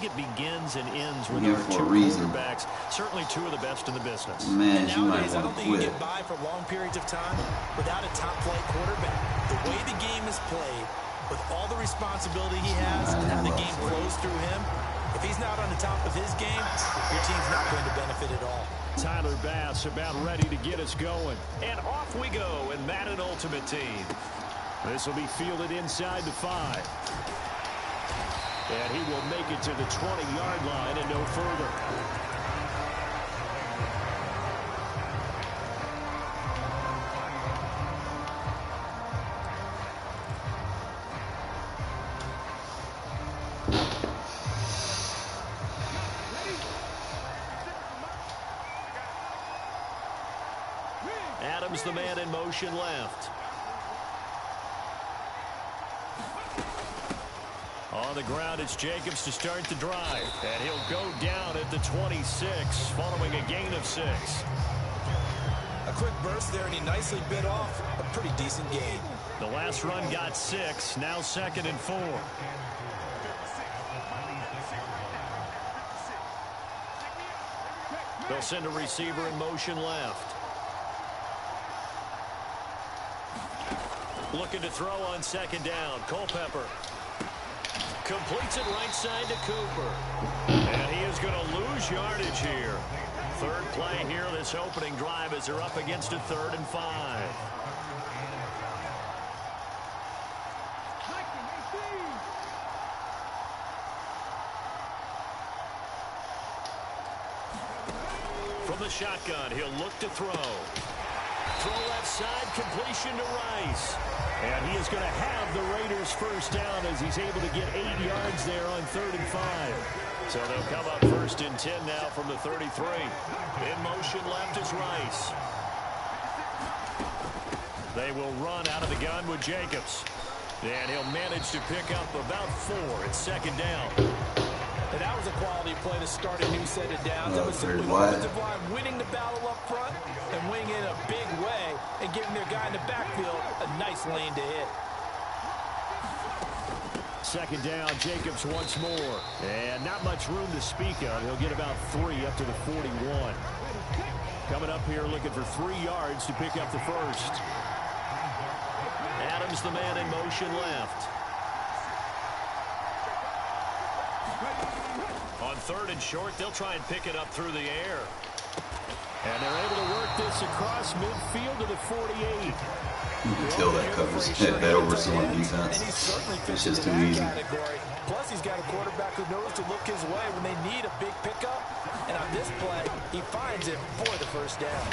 think it begins and ends with our two quarterbacks, certainly two of the best in the business. Man, and nowadays, I don't think you get by for long periods of time without a top-flight quarterback. The way the game is played, with all the responsibility he has and how the game flows through him, if he's not on the top of his game, your team's not going to benefit at all. Tyler Bass about ready to get us going. And off we go in Madden Ultimate Team. This will be fielded inside the 5. And he will make it to the 20-yard line and no further. Adams, the man in motion left. On the ground, it's Jacobs to start the drive. And he'll go down at the 26, following a gain of 6. A quick burst there, and he nicely bit off a pretty decent gain. The last run got 6, now 2nd and 4. They'll send a receiver in motion left. Looking to throw on 2nd down. Culpepper completes it right side to Cooper. And he is going to lose yardage here. Third play here this opening drive as they're up against a 3rd and 5. From the shotgun, he'll look to throw. Throw left side, completion to Rice. And he is going to have the Raiders first down as he's able to get 8 yards there on 3rd and 5. So they'll come up 1st and 10 now from the 33. In motion left is Rice. They will run out of the gun with Jacobs. And he'll manage to pick up about 4 at 2nd down. And that was a quality play to start a new set of downs. That was simply the offensive line winning the battle up front and winning it in a big way and giving their guy in the backfield a nice lane to hit. 2nd down, Jacobs once more. And not much room to speak of. He'll get about 3 up to the 41. Coming up here looking for 3 yards to pick up the first. Adams, the man in motion left. On 3rd and short, they'll try and pick it up through the air. And they're able to work this across midfield to the 48. You can tell that covers that overseeing defense. It's just too easy. Plus, he's got a quarterback who knows to look his way when they need a big pickup. And on this play, he finds it for the first down.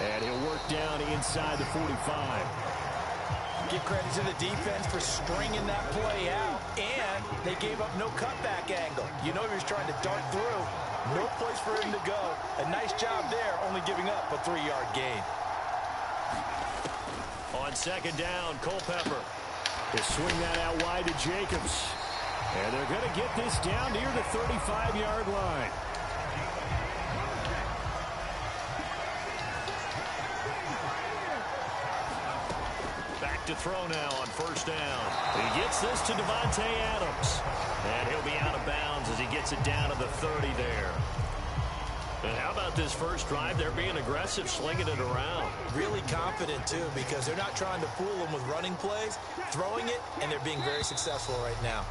And he'll work down inside the 45. Give credit to the defense for stringing that play out. And they gave up no cutback angle. You know he was trying to dart through. No place for him to go. A nice job there, only giving up a 3-yard gain. On 2nd down, Culpepper. They swing that out wide to Jacobs. And they're going to get this down near the 35-yard line. To throw now on 1st down. He gets this to Devontae Adams. And he'll be out of bounds as he gets it down to the 30 there. And how about this first drive? They're being aggressive, slinging it around. Really confident, too, because they're not trying to fool them with running plays, throwing it, and they're being very successful right now.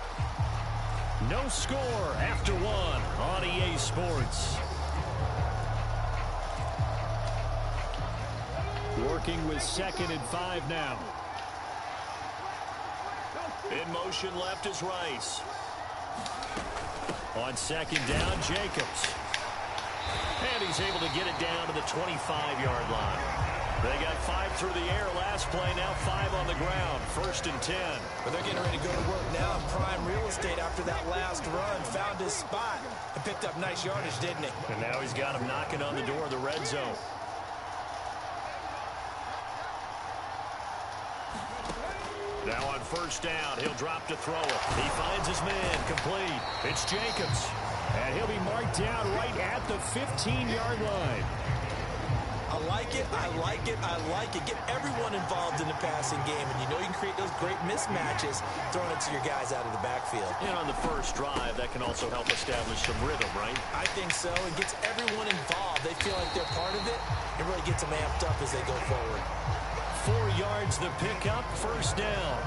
No score after 1 on EA Sports. Working with 2nd and 5 now. In motion left is Rice. On 2nd down, Jacobs. And he's able to get it down to the 25-yard line. They got 5 through the air last play, now 5 on the ground. 1st and 10. But they're getting ready to go to work now in prime real estate after that last run. Found his spot and picked up nice yardage, didn't he? And now he's got him knocking on the door of the red zone. Now on 1st down, he'll drop to throw it. He finds his man, complete. It's Jacobs. And he'll be marked down right at the 15-yard line. I like it, I like it, I like it. Get everyone involved in the passing game, and you know you can create those great mismatches throwing it to your guys out of the backfield. And on the first drive, that can also help establish some rhythm, right? I think so. It gets everyone involved. They feel like they're part of it. It really gets them amped up as they go forward. 4 yards the pickup, first down.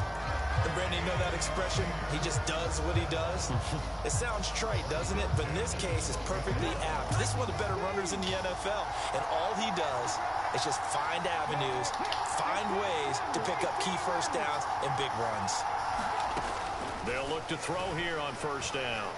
And Brandon, you know that expression? He just does what he does. It sounds trite, doesn't it? But in this case, it's perfectly apt. This is one of the better runners in the NFL. And all he does is just find avenues, find ways to pick up key first downs and big runs. They'll look to throw here on first down.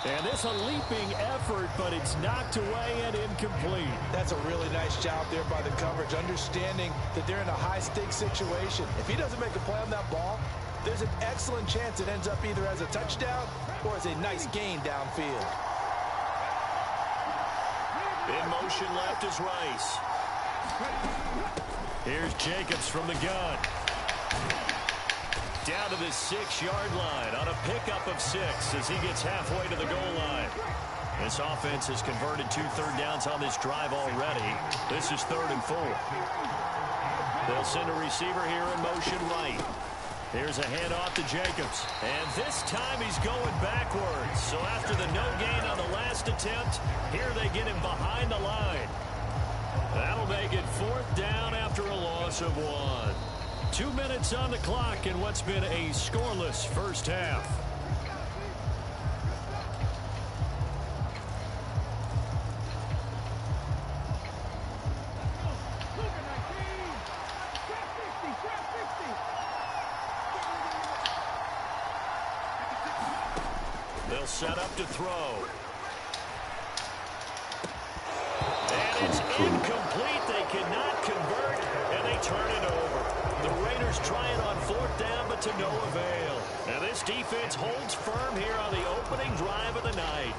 And this a leaping effort, but it's knocked away and incomplete. That's a really nice job there by the coverage, understanding that they're in a high-stakes situation. If he doesn't make a play on that ball, there's an excellent chance it ends up either as a touchdown or as a nice gain downfield. In motion left is Rice. Here's Jacobs from the gun. Down to the 6-yard line on a pickup of 6 as he gets halfway to the goal line. This offense has converted 2 third downs on this drive already. This is 3rd and 4. They'll send a receiver here in motion right. Here's a handoff to Jacobs. And this time he's going backwards. So after the no gain on the last attempt, here they get him behind the line. That'll make it 4th down after a loss of 1. 2 minutes on the clock in what's been a scoreless first half. They'll set up to throw. And it's incomplete. They cannot convert, and they turn it over. The Raiders try it on 4th down, but to no avail. And this defense holds firm here on the opening drive of the night.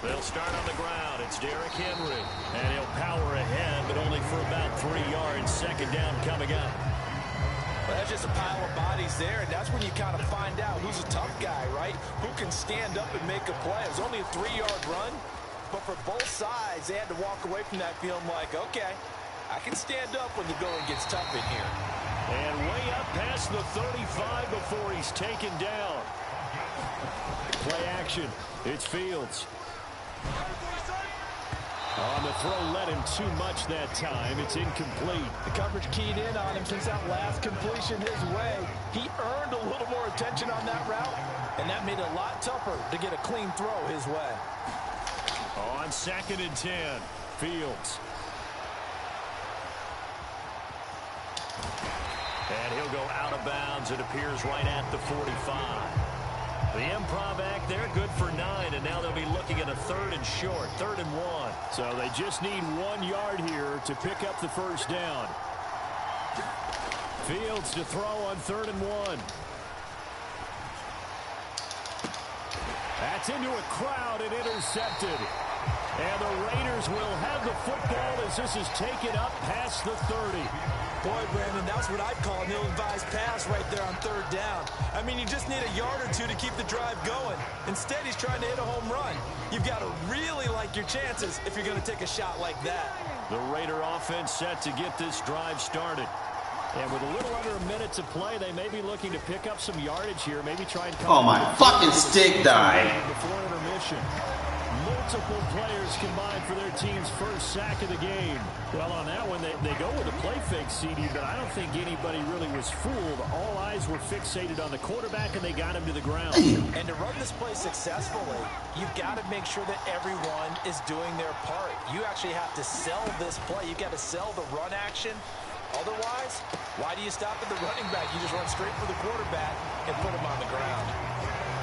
They'll start on the ground. It's Derrick Henry. And he'll power ahead, but only for about 3 yards. 2nd down coming up. Well, that's just a pile of bodies there, and that's when you kind of find out who's a tough guy, right? Who can stand up and make a play. It was only a 3-yard run, but for both sides, they had to walk away from that feeling like, okay, I can stand up when the going gets tough in here. And way up past the 35 before he's taken down. Play action. It's Fields. On the throw, led him too much that time. It's incomplete. The coverage keyed in on him since that last completion his way. He earned a little more attention on that route, and that made it a lot tougher to get a clean throw his way. On 2nd and 10, Fields. And he'll go out of bounds. It appears right at the 45. The improv act there, good for 9, and now they'll be looking at a 3rd and short, 3rd and 1. So they just need 1 yard here to pick up the first down. Fields to throw on 3rd and 1. That's into a crowd and intercepted. And the Raiders will have the football as this is taken up past the 30. Boy, Brandon, that's what I'd call an ill-advised pass right there on 3rd down. I mean, you just need a yard or 2 to keep the drive going. Instead, he's trying to hit a home run. You've got to really like your chances if you're going to take a shot like that. The Raider offense set to get this drive started. And with a little under a minute to play, they may be looking to pick up some yardage here. Maybe try and come. Oh, my fucking stick died. Before intermission. Multiple players combined for their team's first sack of the game. Well, on that one, they go with a play fake, CD, but I don't think anybody really was fooled. All eyes were fixated on the quarterback, and they got him to the ground. And to run this play successfully, you've got to make sure that everyone is doing their part. You actually have to sell this play. You've got to sell the run action. Otherwise, why do you stop at the running back? You just run straight for the quarterback and put him on the ground.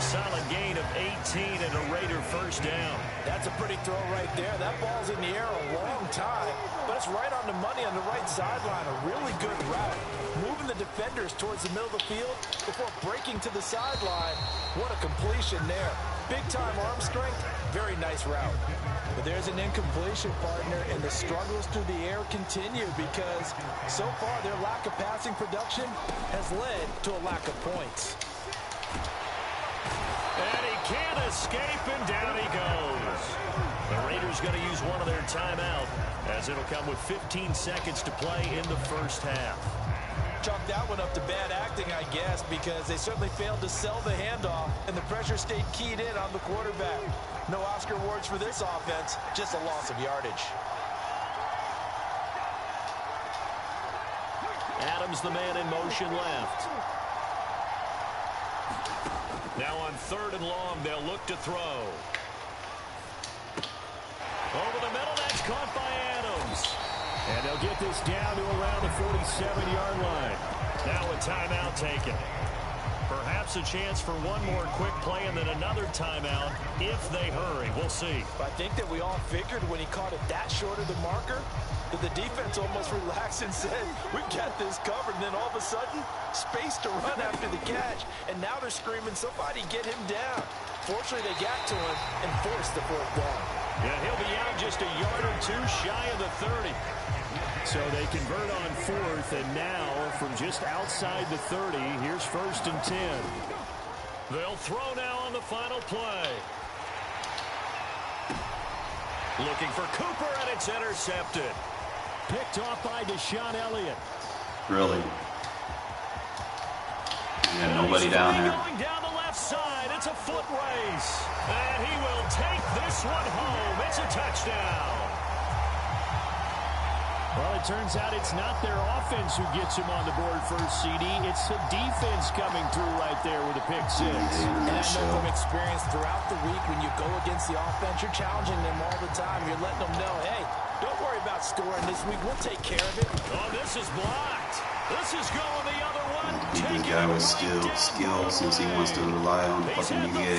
Solid gain of 18 and a Raider first down. That's a pretty throw right there. That ball's in the air a long time, but it's right on the money on the right sideline. A really good route. Moving the defenders towards the middle of the field before breaking to the sideline. What a completion there. Big-time arm strength, very nice route. But there's an incompletion, partner, and the struggles through the air continue because so far their lack of passing production has led to a lack of points. And he can't escape, and down he goes. The Raiders going to use one of their timeout as it'll come with 15 seconds to play in the first half. Chalk that one up to bad acting, I guess, because they certainly failed to sell the handoff, and the pressure stayed keyed in on the quarterback. No Oscar awards for this offense, just a loss of yardage. Adams, the man in motion left. Now on 3rd and long, they'll look to throw. Over the middle, that's caught by Adams. And they'll get this down to around the 47-yard line. Now a timeout taken. Perhaps a chance for one more quick play and then another timeout if they hurry. We'll see. I think that we all figured when he caught it that short of the marker that the defense almost relaxed and said, we've got this covered. And then all of a sudden, space to run after the catch. And now they're screaming, somebody get him down. Fortunately, they got to him and forced the 4th down. Yeah, he'll be out just a yard or two shy of the 30. So they convert on 4th, and now from just outside the 30, here's 1st and 10. They'll throw now on the final play. Looking for Cooper, and it's intercepted. Picked off by Deshaun Elliott. Really? Yeah, nobody down there. Going down the left side. It's a foot race. And he will take this one home. It's a touchdown. Well, it turns out it's not their offense who gets him on the board first, CD. It's the defense coming through right there with a pick 6. And I know from experience throughout the week when you go against the offense, you're challenging them all the time. You're letting them know, hey, don't worry about scoring this week. We'll take care of it. Oh, this is blocked. This is going the other one. This guy was still skilled since he wants to rely on fucking UVA.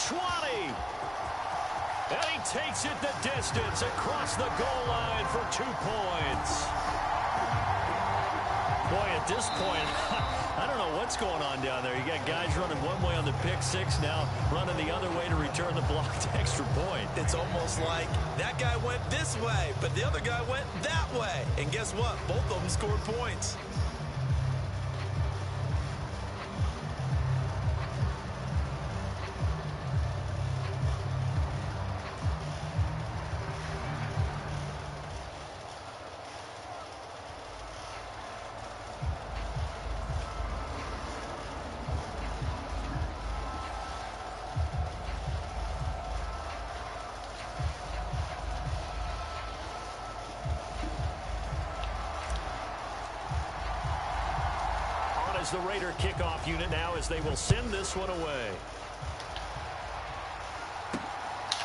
20. And he takes it the distance across the goal line for 2 points. Boy, at this point, I don't know what's going on down there. You got guys running one way on the pick 6, now running the other way to return the blocked extra point. It's almost like that guy went this way, but the other guy went that way. And guess what? Both of them scored points. The Raider kickoff unit now as they will send this one away.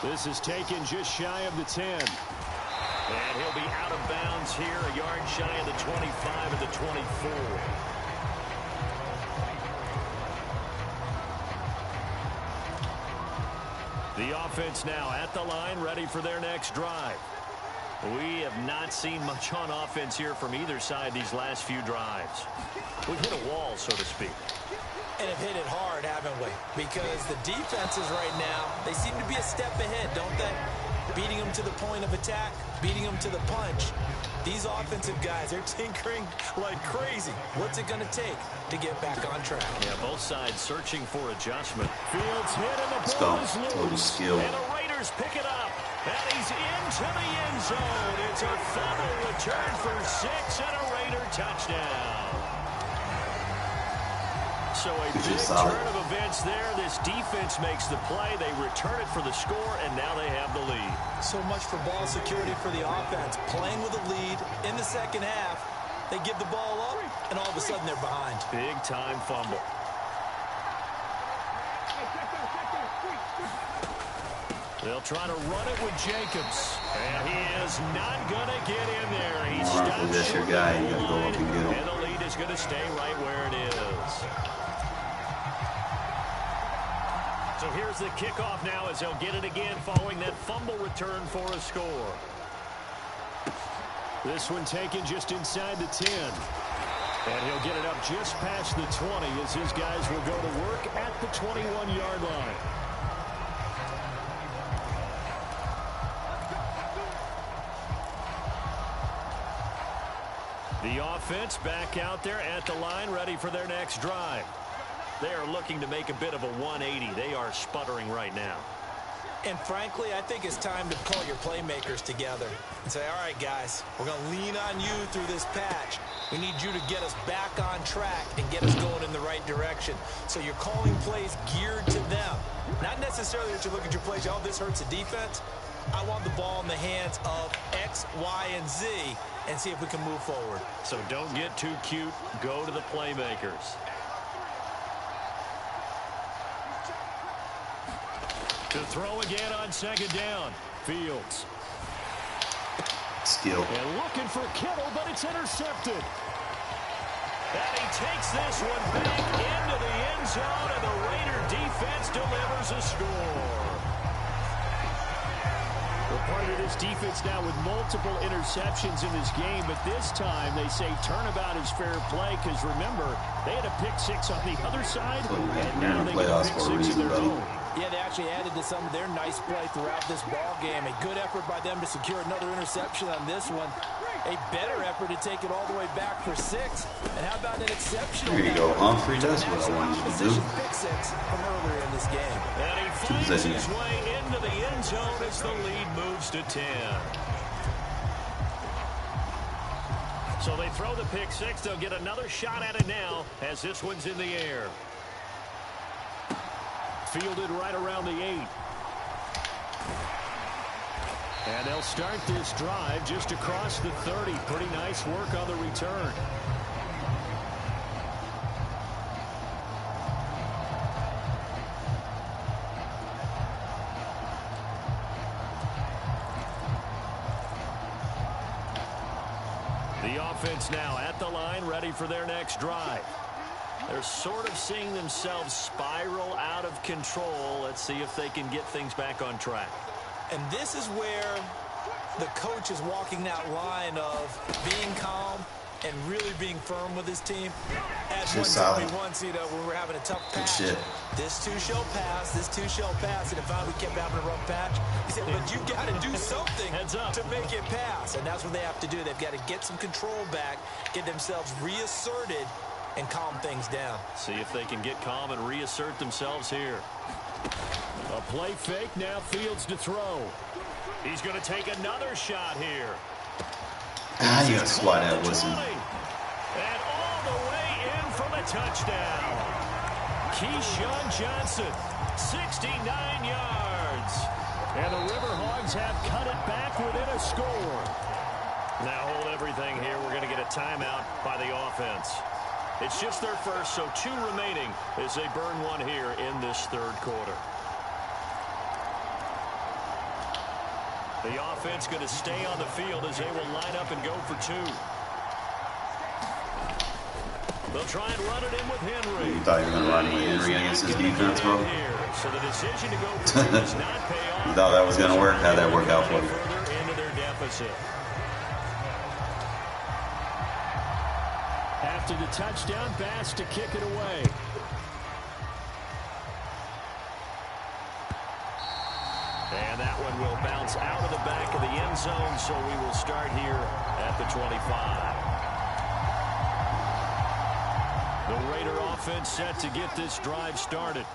This is taken just shy of the 10. And he'll be out of bounds here, a yard shy of the 25 at the 24. The offense now at the line, ready for their next drive. We have not seen much on offense here from either side these last few drives. We've hit a wall, so to speak. And have hit it hard, haven't we? Because the defenses right now, they seem to be a step ahead, don't they? Beating them to the point of attack, beating them to the punch. These offensive guys, they're tinkering like crazy. What's it going to take to get back on track? Yeah, both sides searching for adjustment. Fields hit and the ball is loose. Skill. And the Raiders pick it up. And he's into the end zone. It's a fumble return for 6 and a Raider touchdown. So a big turn of events there. This defense makes the play. They return it for the score, and now they have the lead. So much for ball security for the offense. Playing with a lead in the second half. They give the ball up, and all of a sudden they're behind. Big-time fumble. They'll try to run it with Jacobs. And he is not going to get in there. He's stopped that's your guy. You got to go up and get him. And the lead is going to stay right where it is. So here's the kickoff now as they'll get it again following that fumble return for a score. This one taken just inside the 10. And he'll get it up just past the 20 as his guys will go to work at the 21-yard line. The offense back out there at the line, ready for their next drive. They are looking to make a bit of a 180. They are sputtering right now. And frankly, I think it's time to call your playmakers together and say, all right, guys, we're going to lean on you through this patch. We need you to get us back on track and get us going in the right direction. So you're calling plays geared to them. Not necessarily that you look at your plays, oh, this hurts the defense. I want the ball in the hands of X, Y, and Z and see if we can move forward. So don't get too cute. Go to the playmakers. To throw again on second down. Fields. Skill. And looking for Kittle, but it's intercepted. And he takes this one back into the end zone, and the Raider defense delivers a score. We're part of this defense now with multiple interceptions in this game, but this time they say turnabout is fair play because, remember, they had a pick six on the other side, and now they get a pick six of their own. Yeah, they actually added to some of their nice play throughout this ball game. A good effort by them to secure another interception on this one. A better effort to take it all the way back for 6. And how about an exceptional? There you go, Humphrey. That's what I wanted you to do. Pick six from earlier in this game. And he finds his way into the end zone as the lead moves to 10. So they throw the pick six. They'll get another shot at it now as this one's in the air. Fielded right around the 8. And they'll start this drive just across the 30. Pretty nice work on the return. The offense now at the line, ready for their next drive. They're sort of seeing themselves spiral out of control. Let's see if they can get things back on track. And this is where the coach is walking that line of being calm and really being firm with his team. At one time, once, you know, when we're having a tough patch, this too shall pass, this too shall pass. And if we kept having a rough patch, he said, but you got to do something to make it pass. And that's what they have to do. They've got to get some control back, get themselves reasserted, and calm things down. See if they can get calm and reassert themselves here. A play fake, now Fields to throw. He's going to take another shot here. You got to swat that whistle. And all the way in for the touchdown. Keyshawn Johnson, 69 yards. And the Riverhogs have cut it back within a score. Now hold everything here. We're going to get a timeout by the offense. It's just their first, so 2 remaining as they burn one here in this third quarter. The offense going to stay on the field as they will line up and go for 2. They'll try and run it in with Henry. You thought you were going to run with Henry against his defense, bro? So the decision to go for 2 does not pay off. You thought that was going to work? How'd that work out for you? Further into their deficit. After the touchdown, Bass to kick it away. And that one will bounce out of the back of the end zone, so we will start here at the 25. The Raider offense set to get this drive started.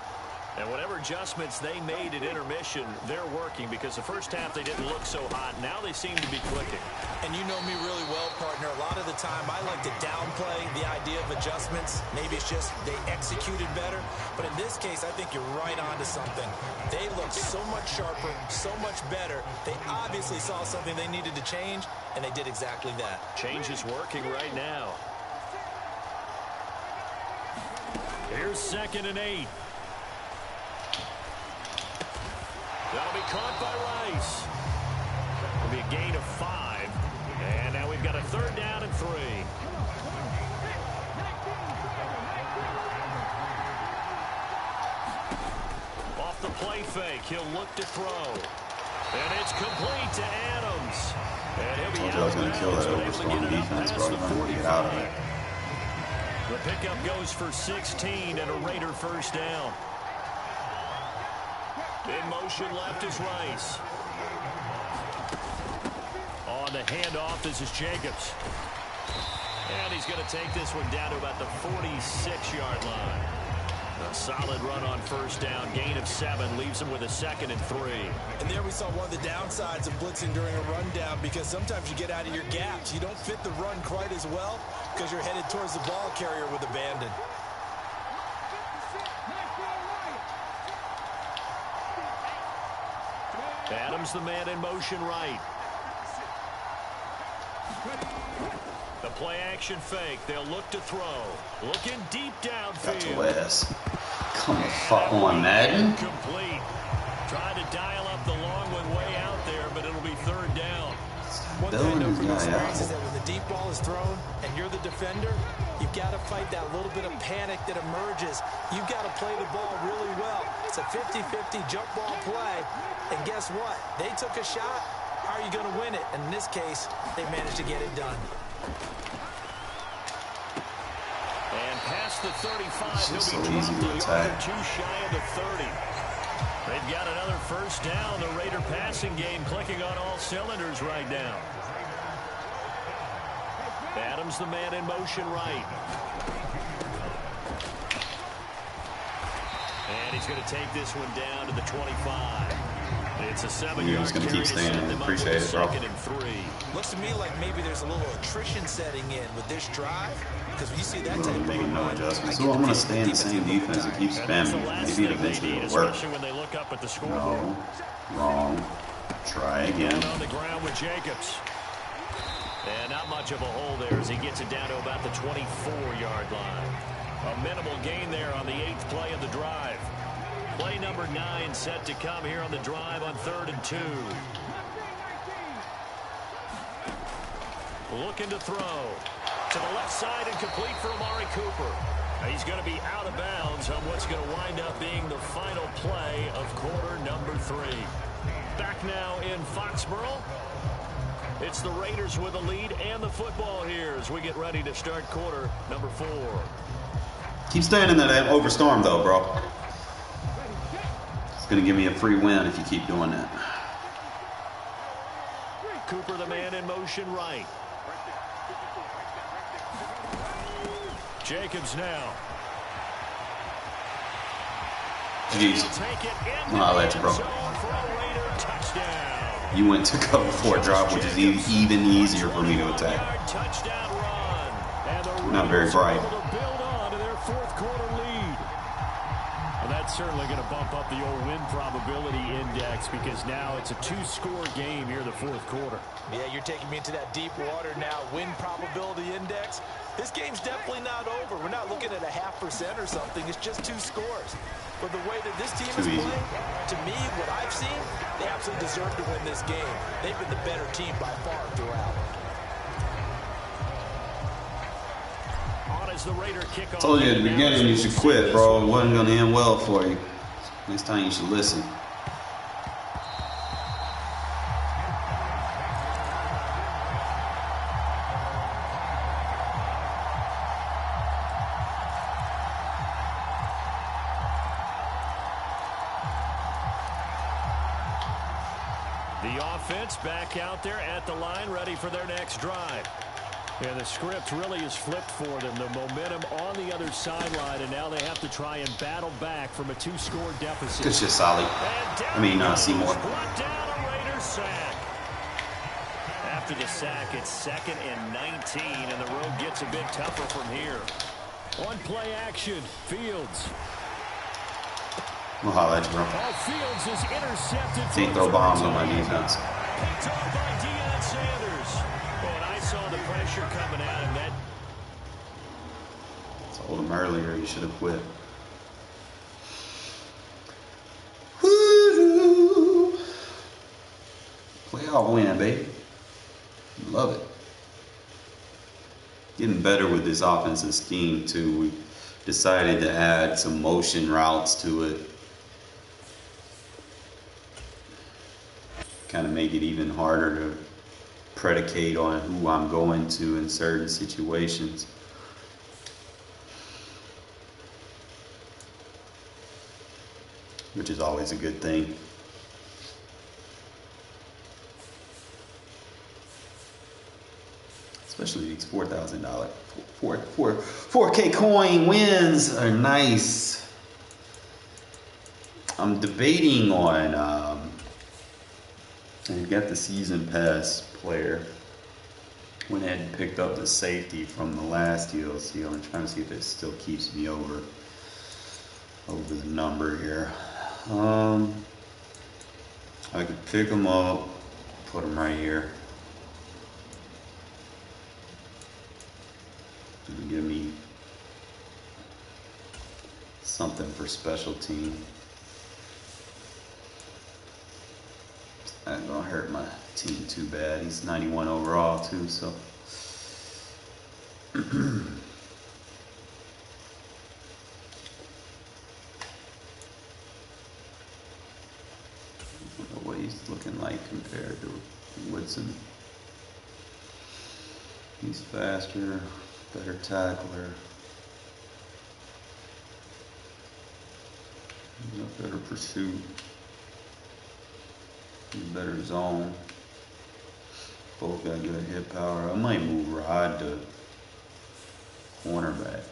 And whatever adjustments they made at intermission, they're working because the first half they didn't look so hot. Now they seem to be clicking. And you know me really well, partner. A lot of the time I like to downplay the idea of adjustments. Maybe it's just they executed better. But in this case, I think you're right on to something. They look so much sharper, so much better. They obviously saw something they needed to change, and they did exactly that. Change is working right now. Here's 2nd and 8. That'll be caught by Rice. It'll be a gain of 5. And now we've got a 3rd down and 3. Off the play fake, he'll look to throw. And it's complete to Adams. And he'll be I was going to kill that overstrong defense, bro. I'm going to get out of it. The pickup goes for 16 and a Raider first down. In motion left is Rice. On the handoff, this is Jacobs. And he's going to take this one down to about the 46-yard line. A solid run on first down. Gain of 7 leaves him with a 2nd and 3. And there we saw one of the downsides of blitzing during a rundown, because sometimes you get out of your gaps. You don't fit the run quite as well because you're headed towards the ball carrier with abandon. Adams the man in motion right. The play action fake. They'll look to throw. Looking deep downfield. Got your ass. Come the fuck on, Madden. Complete. Trying to dial up the long one way out there, but it'll be 3rd down. One thing I know from experience is that when the deep ball is thrown and you're the defender, you've got to fight that little bit of panic that emerges. You've got to play the ball really well. It's a 50-50 jump ball play. And guess what? They took a shot. How are you going to win it? And in this case, they managed to get it done. And past the 35, it's he'll so be easy to dropped attack. too shy of the 30. They've got another first down. The Raider passing game clicking on all cylinders right now. Adams the man in motion right. And he's going to take this one down to the 25. It's a 7-yard just gonna keep standing. Appreciate it, bro. 2nd and 3. Looks to me like maybe there's a little attrition setting in with this drive, because when you see that type of Making no adjustments. So I'm gonna stay in the same defense and keep spamming. Maybe it eventually will work. When they look up at the scoreboard. No, wrong. Try again. Down on the ground with Jacobs. And not much of a hole there as he gets it down to about the 24-yard line. A minimal gain there on the 8th play of the drive. Play number 9 set to come here on the drive on 3rd and 2. Looking to throw. To the left side and complete for Amari Cooper. He's going to be out of bounds on what's going to wind up being the final play of quarter number 3. Back now in Foxborough. It's the Raiders with a lead and the football here as we get ready to start quarter number 4. Keep staying in that overstorm though, bro. It's gonna give me a free win if you keep doing that. Cooper the man in motion right. Jacobs now. Jeez. I'll let you, bro. You went to cover 4 drop, which is even easier for me to attack. Not very bright. That's certainly going to bump up the old win probability index because now it's a 2-score game here in the 4th quarter. Yeah, you're taking me into that deep water now. Win probability index. This game's definitely not over. We're not looking at a 0.5% or something. It's just 2 scores. But the way that this team is playing, to me, what I've seen, they absolutely deserve to win this game. They've been the better team by far throughout. The Raider kickoff. Told you at the beginning you should quit, bro. It wasn't going to end well for you. Next time you should listen. The offense back out there at the line, ready for their next drive. And the script really is flipped for them. The momentum on the other sideline, and now they have to try and battle back from a 2-score deficit. Good shit, Solly. Seymour. Brought down a Raider sack. After the sack, it's 2nd and 19, and the road gets a bit tougher from here. On play action, Fields. We'll holler at you, bro. Fields is intercepted. Can't throw bombs on my defense. Picked off by Deion Sanders. I saw the pressure coming at him. I told him earlier he should have quit. Woo-hoo. Playoff win, baby. Love it. Getting better with this offensive scheme, too. We decided to add some motion routes to it. Kind of make it even harder to predicate on who I'm going to in certain situations. which is always a good thing. Especially these $4,000 4K coin wins are nice. I'm debating on I got the season pass player. Went ahead and picked up the safety from the last DLC. I'm trying to see if it still keeps me over the number here. I could pick them up, put them right here. And give me something for special team. Not gonna hurt my team too bad. He's 91 overall too, so. I don't know what he's looking like compared to Woodson. He's faster, better tackler. He's a better pursuit. Better zone. Both got good hit power. I might move Rod to cornerback.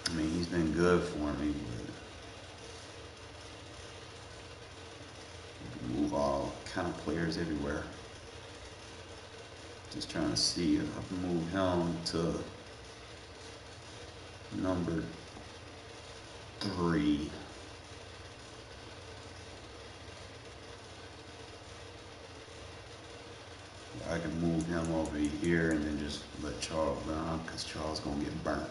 I mean, he's been good for me, but move all kind of players everywhere. Just trying to see if I can move him to number 3. I can move him over here and then just let Charles down because Charles gonna get burnt.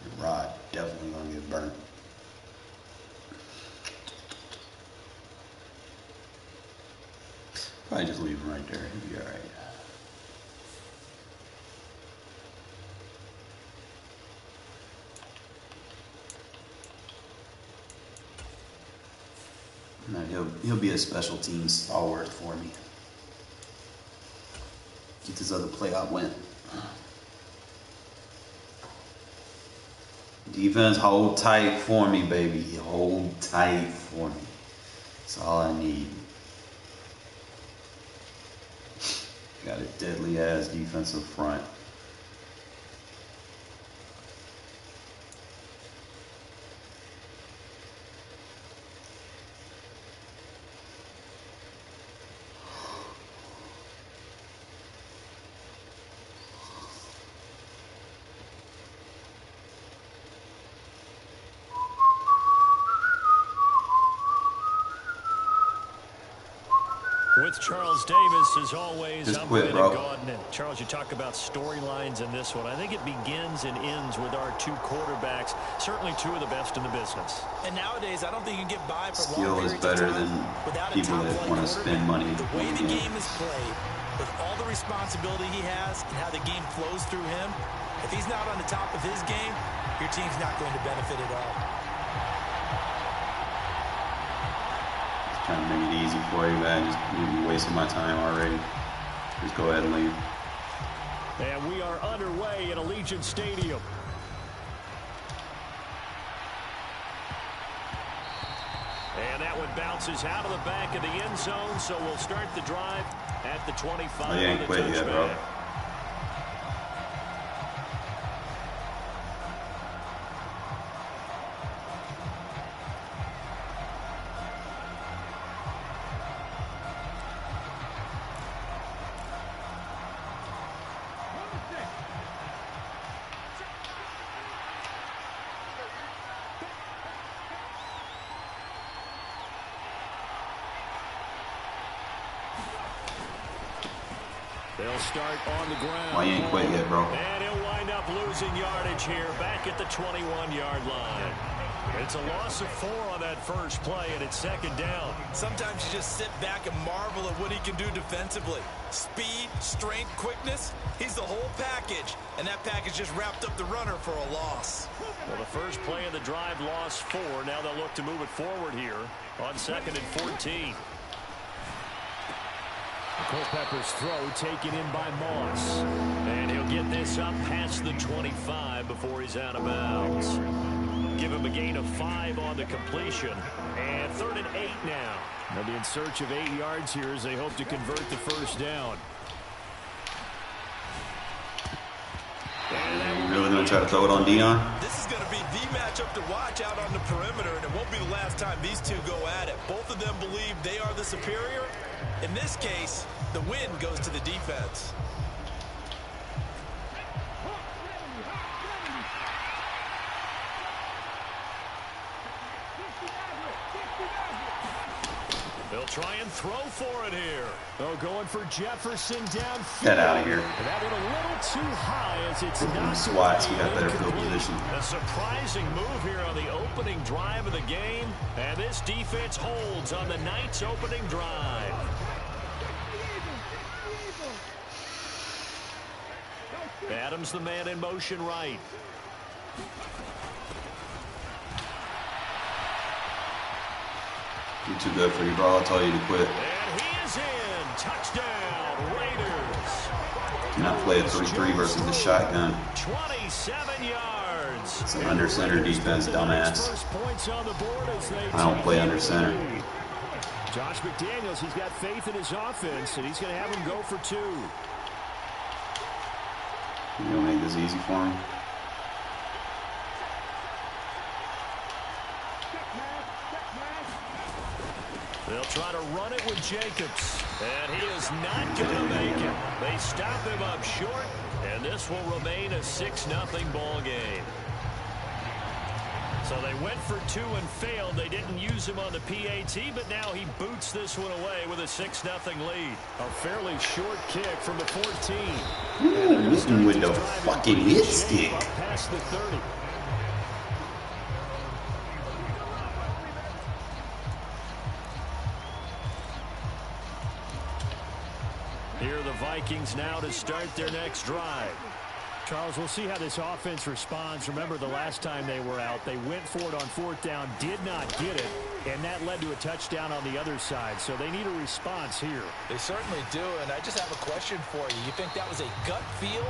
And Rod definitely gonna get burnt. Probably just leave him right there. He'll be all right. No, he'll be a special team stalwart for me. Get this other play out win. Defense, hold tight for me, baby. Hold tight for me. That's all I need. Got a deadly ass defensive front. With Charles Davis, as always, Just I'm quit, Brandon bro. Gaudin. Charles, you talk about storylines in this one. I think it begins and ends with our two quarterbacks, certainly two of the best in the business. And nowadays, I don't think you can get by for Skill long is periods of better time than without a people that top-flight want to spend money. The way the game is played, with all the responsibility he has and how the game flows through him, if he's not on the top of his game, your team's not going to benefit at all. Trying to make it easy for you, man. Just you're wasting my time already. Just go ahead and leave. And we are underway at Allegiant Stadium. And that one bounces out of the back of the end zone, so we'll start the drive at the 25. Oh, you ain't quit yet, bro. They'll start on the ground. Why you ain't quit yet, bro? And he'll wind up losing yardage here back at the 21-yard line. It's a loss of 4 on that first play, and it's second down. Sometimes you just sit back and marvel at what he can do defensively. Speed, strength, quickness, he's the whole package. And that package just wrapped up the runner for a loss. Well, the first play of the drive lost 4. Now they'll look to move it forward here on 2nd and 14. Culpepper's throw taken in by Moss. And he'll get this up past the 25 before he's out of bounds. Give him a gain of 5 on the completion. And 3rd and 8 now. They'll be in search of 8 yards here as they hope to convert the first down. You really going to try to throw it on Dion? This is going to be the matchup to watch out on the perimeter, and it won't be the last time these two go at it. Both of them believe they are the superior. In this case, the win goes to the defense. They'll try and throw for it here. Oh, going for Jefferson downfield. Get out of here. That one a little too high as it's not Swats, we got better field position. A surprising move here on the opening drive of the game. And this defense holds on the Knights' opening drive. Adams the man in motion right. You're too good for you, bro. I'll tell you to quit. And he is in. Touchdown, Raiders. Do not play a 3-3 versus the shotgun. 27 yards. It's an under center defense, dumbass. I don't play under center. Josh McDaniels, he's got faith in his offense, and he's going to have him go for 2. You gonna make this easy for him? They'll try to run it with Jacobs, and he is not going to make it. They stop him up short, and this will remain a 6-0 ball game. So they went for 2 and failed. They didn't use him on the PAT, but now he boots this one away with a 6-0 lead. A fairly short kick from the 14. Ooh, looking with the fucking hit stick. Past the 30. Here are the Vikings now to start their next drive. Charles, we'll see how this offense responds. Remember, the last time they were out, they went for it on 4th down, did not get it, and that led to a touchdown on the other side. So they need a response here. They certainly do, and I just have a question for you. You think that was a gut feel,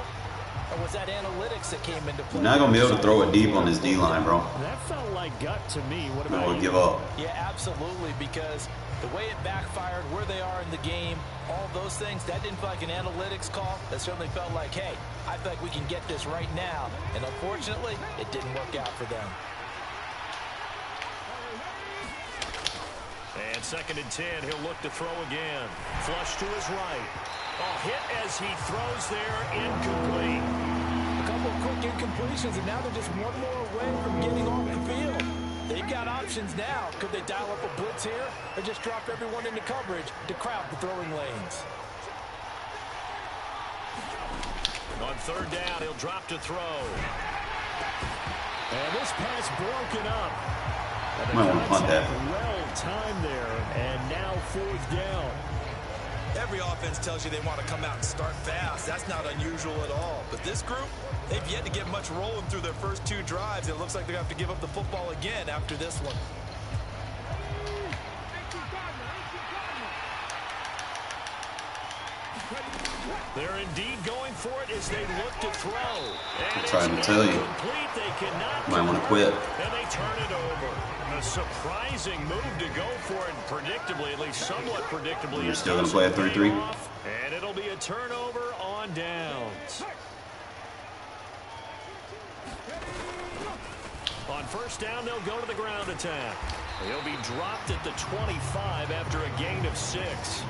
or was that analytics that came into play? You're not going to be able to throw it deep on this D-line, bro. That felt like gut to me. What about No, you? give up. Yeah, absolutely, because the way it backfired, where they are in the game, all those things, that didn't feel like an analytics call. That certainly felt like, hey, I feel like we can get this right now. And unfortunately, it didn't work out for them. And 2nd and 10, he'll look to throw again. Flush to his right. A hit as he throws there, incomplete. A couple of quick incompletions, and now they're just one more away from getting off the field. They've got options now. Could they dial up a blitz here or just drop everyone into coverage to crowd the throwing lanes? On 3rd down, he'll drop to throw. And this pass broken up. Might want to punt that. Well timed there, and now 4th down. Every offense tells you they want to come out and start fast. That's not unusual at all. But this group, they've yet to get much rolling through their first 2 drives. It looks like they have to give up the football again after this one. They're indeed going for it as they look to throw. I'm trying to tell you. Might want to quit. And they turn it over. A surprising move to go for it, predictably, at least somewhat predictably. You're still going to play a 3-3? And it'll be a turnover on downs. On 1st down, they'll go to the ground attack. He'll be dropped at the 25 after a gain of 6.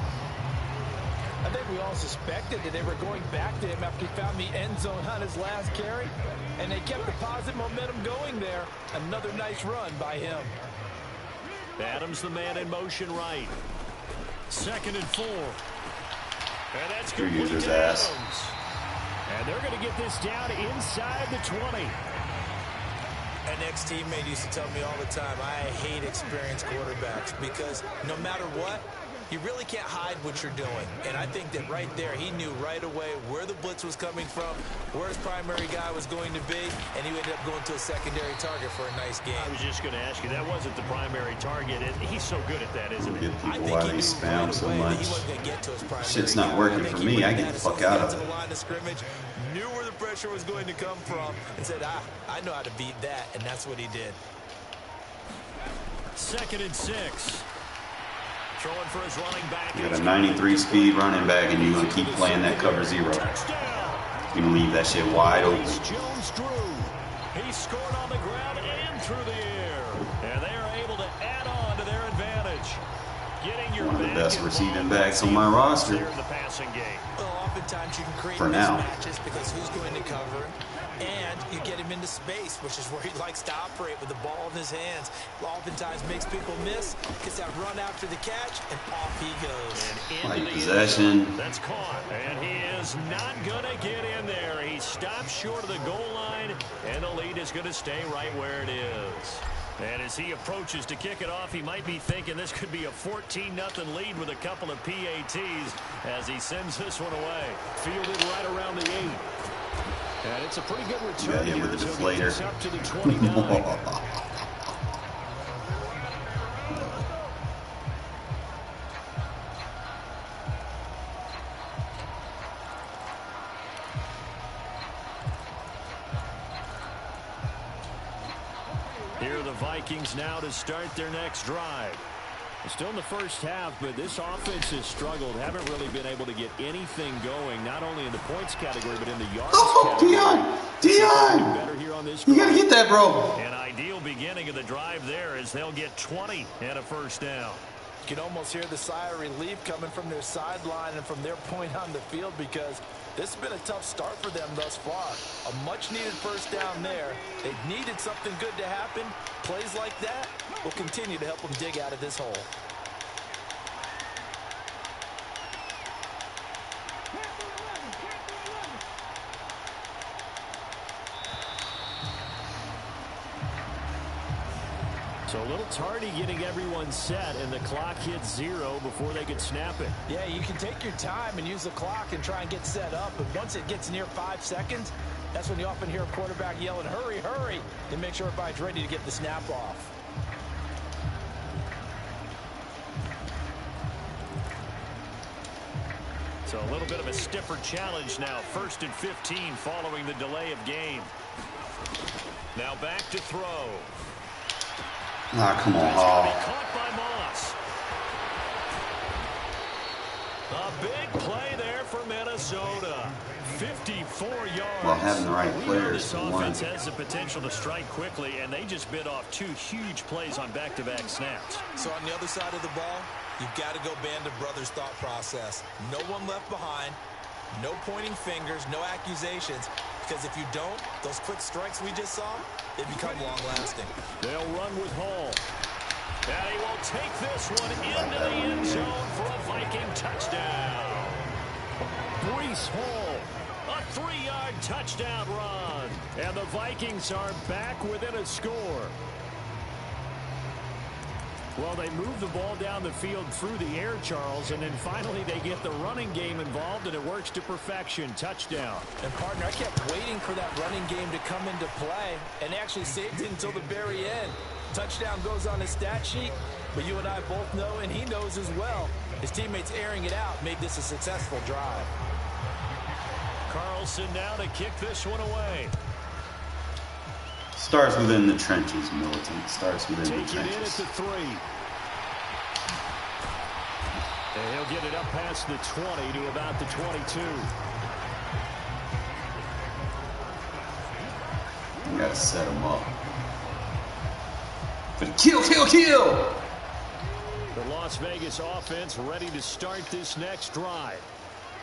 I think we all suspected that they were going back to him after he found the end zone on his last carry, and they kept the positive momentum going there. Another nice run by him. Adams the man in motion right. 2nd and 4. And that's Your complete user's to ass. Adams. And they're going to get this down inside the 20. An ex-teammate used to tell me all the time, I hate experienced quarterbacks because no matter what, You really can't hide what you're doing. And I think that right there, he knew right away where the blitz was coming from, where his primary guy was going to be, and he ended up going to a secondary target for a nice game. I was just going to ask you, that wasn't the primary target, and he's so good at that, isn't it? Get people why they spam so much. Shit's not working for me. I get the fuck out of it. Line of scrimmage, knew where the pressure was going to come from, and said, I know how to beat that, and that's what he did. 2nd and 6. Throwing for his running back. You got a 93 speed running back, and you're going to keep playing that cover 0. You're going to leave that shit wide open. Jones drew. He scored on the ground and through the air. And they are able to add on to their advantage. Getting your one of the best receiving backs on my roster. In the passing game. Well, oftentimes you can create for now mismatches because who's going to cover him? And you get him into space, which is where he likes to operate with the ball in his hands. Oftentimes makes people miss, gets that run after the catch, and off he goes. Like possession. That's caught, and he is not going to get in there. He stops short of the goal line, and the lead is going to stay right where it is. And as he approaches to kick it off, he might be thinking this could be a 14-0 lead with a couple of PATs as he sends this one away. Fielded right around the 8. And it's a pretty good return. Got hit with a deflator. Up to the 29. Here are the Vikings now to start their next drive. Still in the first half, but this offense has struggled. Haven't really been able to get anything going, not only in the points category, but in the yards category. Dion! You gotta get that, bro. An ideal beginning of the drive there as they'll get 20 and a first down. You can almost hear the sigh of relief coming from their sideline and from their point on the field because this has been a tough start for them thus far. A much-needed first down there. They needed something good to happen. Plays like that will continue to help them dig out of this hole. So a little tardy getting everyone set, and the clock hits 0 before they could snap it. Yeah, you can take your time and use the clock and try and get set up, but once it gets near 5 seconds, that's when you often hear a quarterback yelling, hurry, hurry, to make sure everybody's ready to get the snap off. So a little bit of a stiffer challenge now. 1st and 15 following the delay of game. Now back to throw. Ah, come on, Caught by Moss. A big play there for Minnesota. 54 yards. Well, having the right players. This offense has the potential to strike quickly, and they just bit off 2 huge plays on back-to-back snaps. So on the other side of the ball, you've got to go band of brothers thought process. No one left behind. No pointing fingers, no accusations. Because if you don't, those quick strikes we just saw, they become long-lasting. They'll run with Hall. And he will take this one into the end zone for a Viking touchdown. Breece Hall, a 3-yard touchdown run. And the Vikings are back within a score. Well, they move the ball down the field through the air, Charles, and then finally they get the running game involved, and it works to perfection. Touchdown. And, partner, I kept waiting for that running game to come into play and actually saved it until the very end. Touchdown goes on his stat sheet, but you and I both know, and he knows as well, his teammates airing it out made this a successful drive. Carlson now to kick this one away. Starts within the trenches, Militant. Starts within the trenches. Take it in at the 3. And he'll get it up past the 20 to about the 22. You gotta set him up. But kill! The Las Vegas offense ready to start this next drive.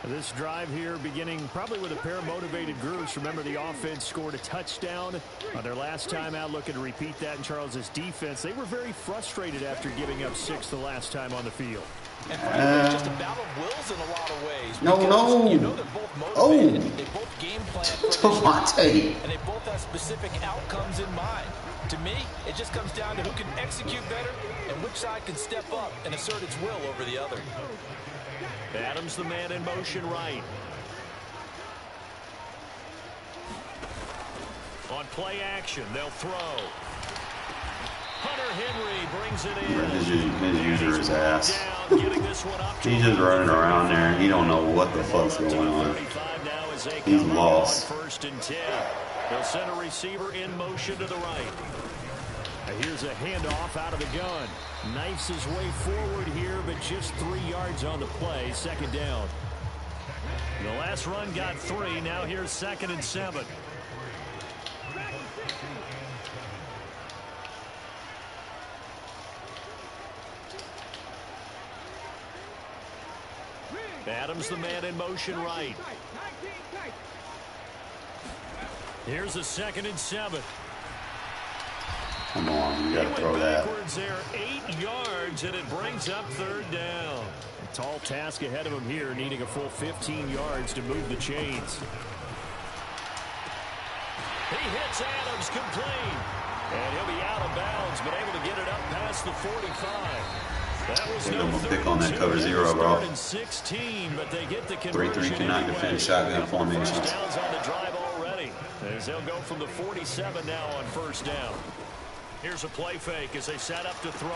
This drive here beginning probably with a pair of motivated groups. Remember, the offense scored a touchdown on their last time out, looking to repeat that in Charles's defense. They were very frustrated after giving up 6 the last time on the field. And frankly, just a battle of wills in a lot of ways. No. You know they're both motivated. They both game plan for Devontae. and they both have specific outcomes in mind. To me, it just comes down to who can execute better and which side can step up and assert its will over the other. Adams the man in motion right. On play action, they'll throw. Hunter Henry brings it in. His user is ass. He's just running around there. He don't know what the fuck's going on. He's lost. First and 10. They'll send a receiver in motion to the right. Here's a handoff out of the gun. Knifes his way forward here, but just 3 yards on the play. Second down. The last run got 3. Now here's 2nd and 7. Adams the man in motion right. Here's a 2nd and 7. Come on, you gotta throw that. Backwards there, 8 yards, and it brings up 3rd down. A tall task ahead of him here, needing a full 15 yards to move the chains. He hits Adams complete. And he'll be out of bounds, but able to get it up past the 45. That was no pick on that cover 0, bro. 16, but they get the 3-3 cannot defend shotgun formations. Downs on the drive already, as they'll go from the 47 now on 1st down. Here's a play fake as they set up to throw.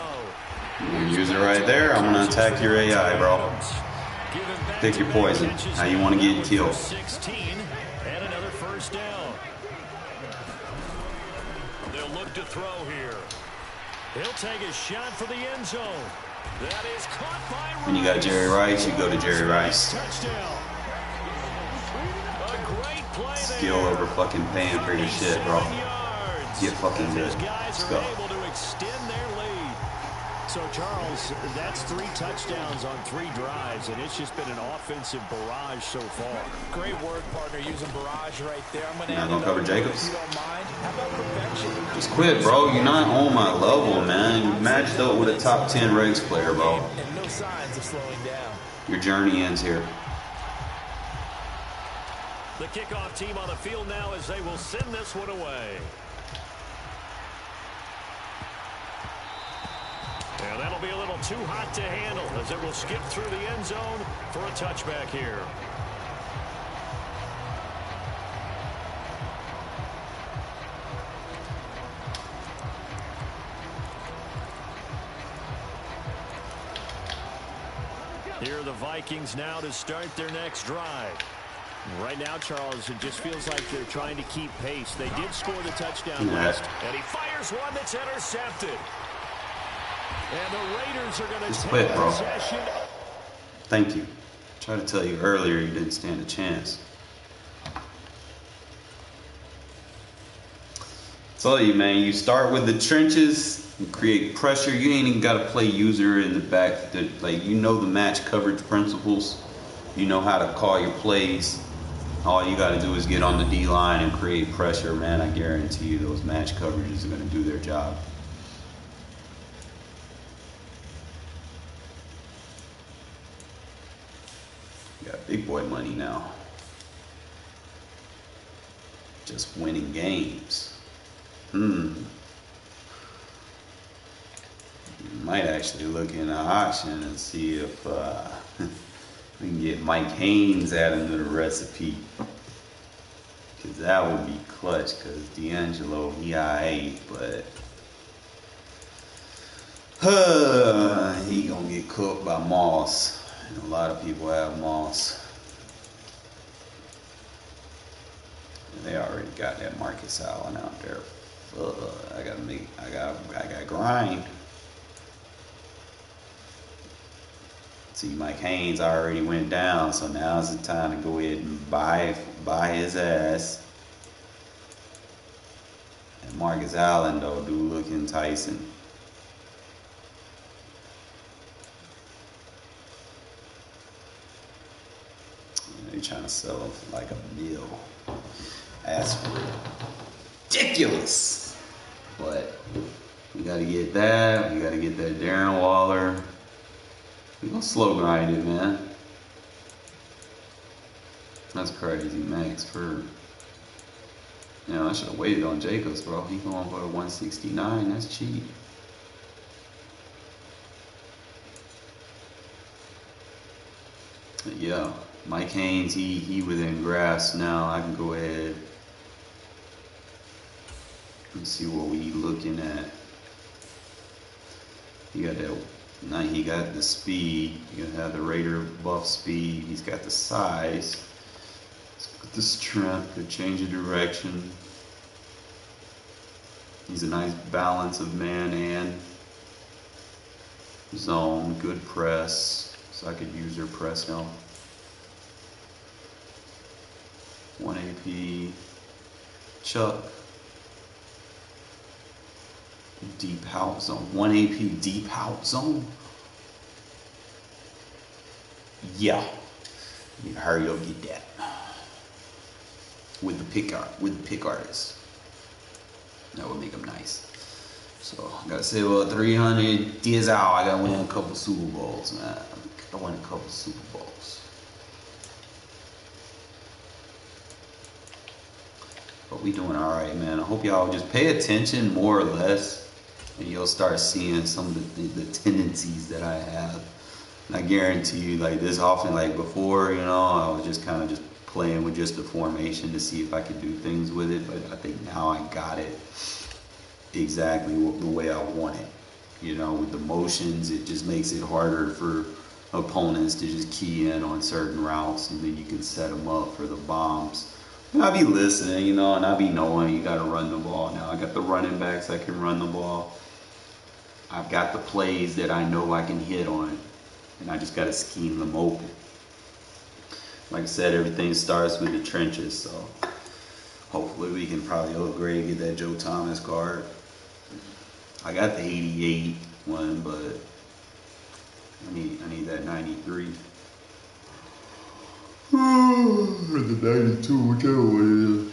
You use it right there. I'm gonna attack your AI, bro. Pick your poison. How you want to get killed. 16 and another 1st down. They'll look to throw here. He'll take a shot for the end zone. That is caught by Rice. When you got Jerry Rice, you go to Jerry Rice. Touchdown. A great play Skill over fucking paying for your shit, bro. Get fucking good. Let's go. Able to extend their lead. So, Charles, that's 3 touchdowns on 3 drives, and it's just been an offensive barrage so far. Great word, partner, using barrage right there. I'm You're not going to cover Jacobs? If you don't mind. How about perfection? Just quit, bro. You're not on my level, man. You matched up with a top 10 Regs player, bro. And no signs of slowing down. Your journey ends here. The kickoff team on the field now as they will send this one away. And that'll be a little too hot to handle as it will skip through the end zone for a touchback here. Here are the Vikings now to start their next drive. Right now, Charles, it just feels like they're trying to keep pace. They did score the touchdown last, and he fires one that's intercepted. And the Raiders are going to take possession. Thank you. I tried to tell you earlier you didn't stand a chance. Tell you, man, you start with the trenches, you create pressure. You ain't even got to play user in the back. Like, you know the match coverage principles. You know how to call your plays. All you got to do is get on the D-line and create pressure, man. I guarantee you those match coverages are going to do their job. Got big boy money now. Just winning games. Might actually look in the auction and see if we can get Mike Haynes added to the recipe. Because that would be clutch, because D'Angelo, he I8, but he gonna get cooked by Moss. And a lot of people have Moss. And they already got that Marcus Allen out there. I gotta grind. See, Mike Haynes already went down, so now's the time to go ahead and buy his ass. And Marcus Allen, though, do look enticing. They're trying to sell him for like $1 million. That's ridiculous. But we gotta get that. We gotta get that Darren Waller. We're gonna slow grind it, man. That's crazy. Max for Yeah, I should have waited on Jacobs, bro. He going for a 169. That's cheap. But yeah, Mike Haynes, he within grasp now. I can go ahead and see what we looking at. He got that. Now he got the speed. You have the Raider buff speed. He's got the size. He's got the strength to change of direction. He's a nice balance of man and zone. Good press. So I could use their press now. 1 AP. Chuck. Deep out zone. 1 AP deep out zone. Yeah. You hurry up, get that. With the pick artist. That would make him nice. So I gotta say, well, 300 days out. I gotta win a couple Super Bowls, man. I win a couple Super Bowls. But we doing all right, man. I hope y'all just pay attention more or less. And you'll start seeing some of the tendencies that I have. And I guarantee you, like this often, like before, you know, I was just kind of just playing with just the formation to see if I could do things with it. But I think now I got it exactly the way I want it. You know, with the motions, it just makes it harder for opponents to just key in on certain routes, and then you can set them up for the bombs. And I'll be listening, you know, and I'll be knowing you got to run the ball. Now I got the running backs that can run the ball. I've got the plays that I know I can hit on, and I just got to scheme them open. Like I said, everything starts with the trenches, so hopefully we can probably upgrade and get that Joe Thomas card. I got the 88 one, but I need that 93. The 92, whichever one it is.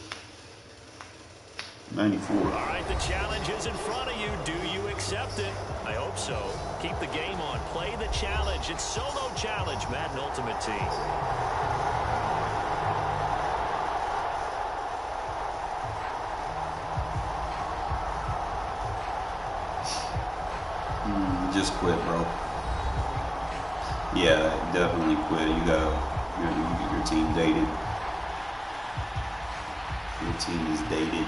94. All right, the challenge is in front of you. Do you accept it? I hope so. Keep the game on. Play the challenge. It's solo challenge, Madden Ultimate Team. Just quit, bro. Yeah, definitely quit. You gotta get your team dated. Your team is dated.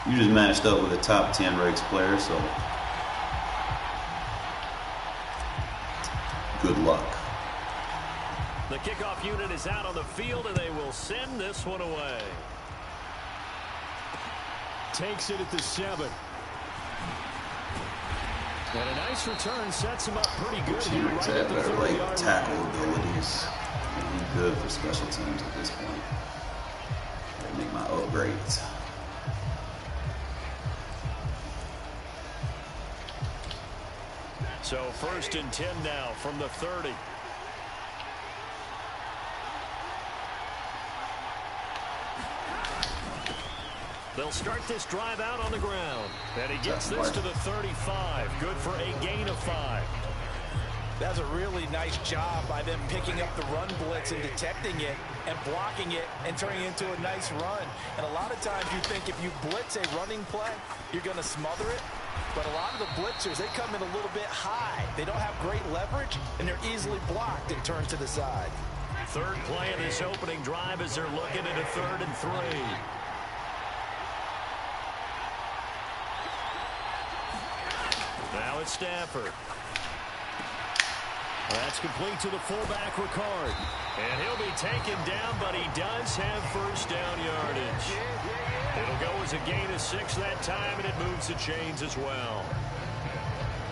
You just matched up with a top 10 Regs player, so good luck. The kickoff unit is out on the field, and they will send this one away. Takes it at the 7. And a nice return sets him up pretty good here. Right at the better 30-yard tackle line. abilities. Be good for special teams at this point. Gotta make my upgrades. So 1st and 10 now from the 30. They'll start this drive out on the ground. And he gets this to the 35. Good for a gain of 5. That's a really nice job by them picking up the run blitz and detecting it and blocking it and turning it into a nice run. And a lot of times you think if you blitz a running play, you're going to smother it. But a lot of the blitzers, they come in a little bit high. They don't have great leverage, and they're easily blocked and turned to the side. Third play of this opening drive as they're looking at a 3rd and 3. Now it's Stafford. That's complete to the fullback, Carr. And he'll be taken down, but he does have first down yardage. It'll go as a gain of 6 that time, and it moves the chains as well.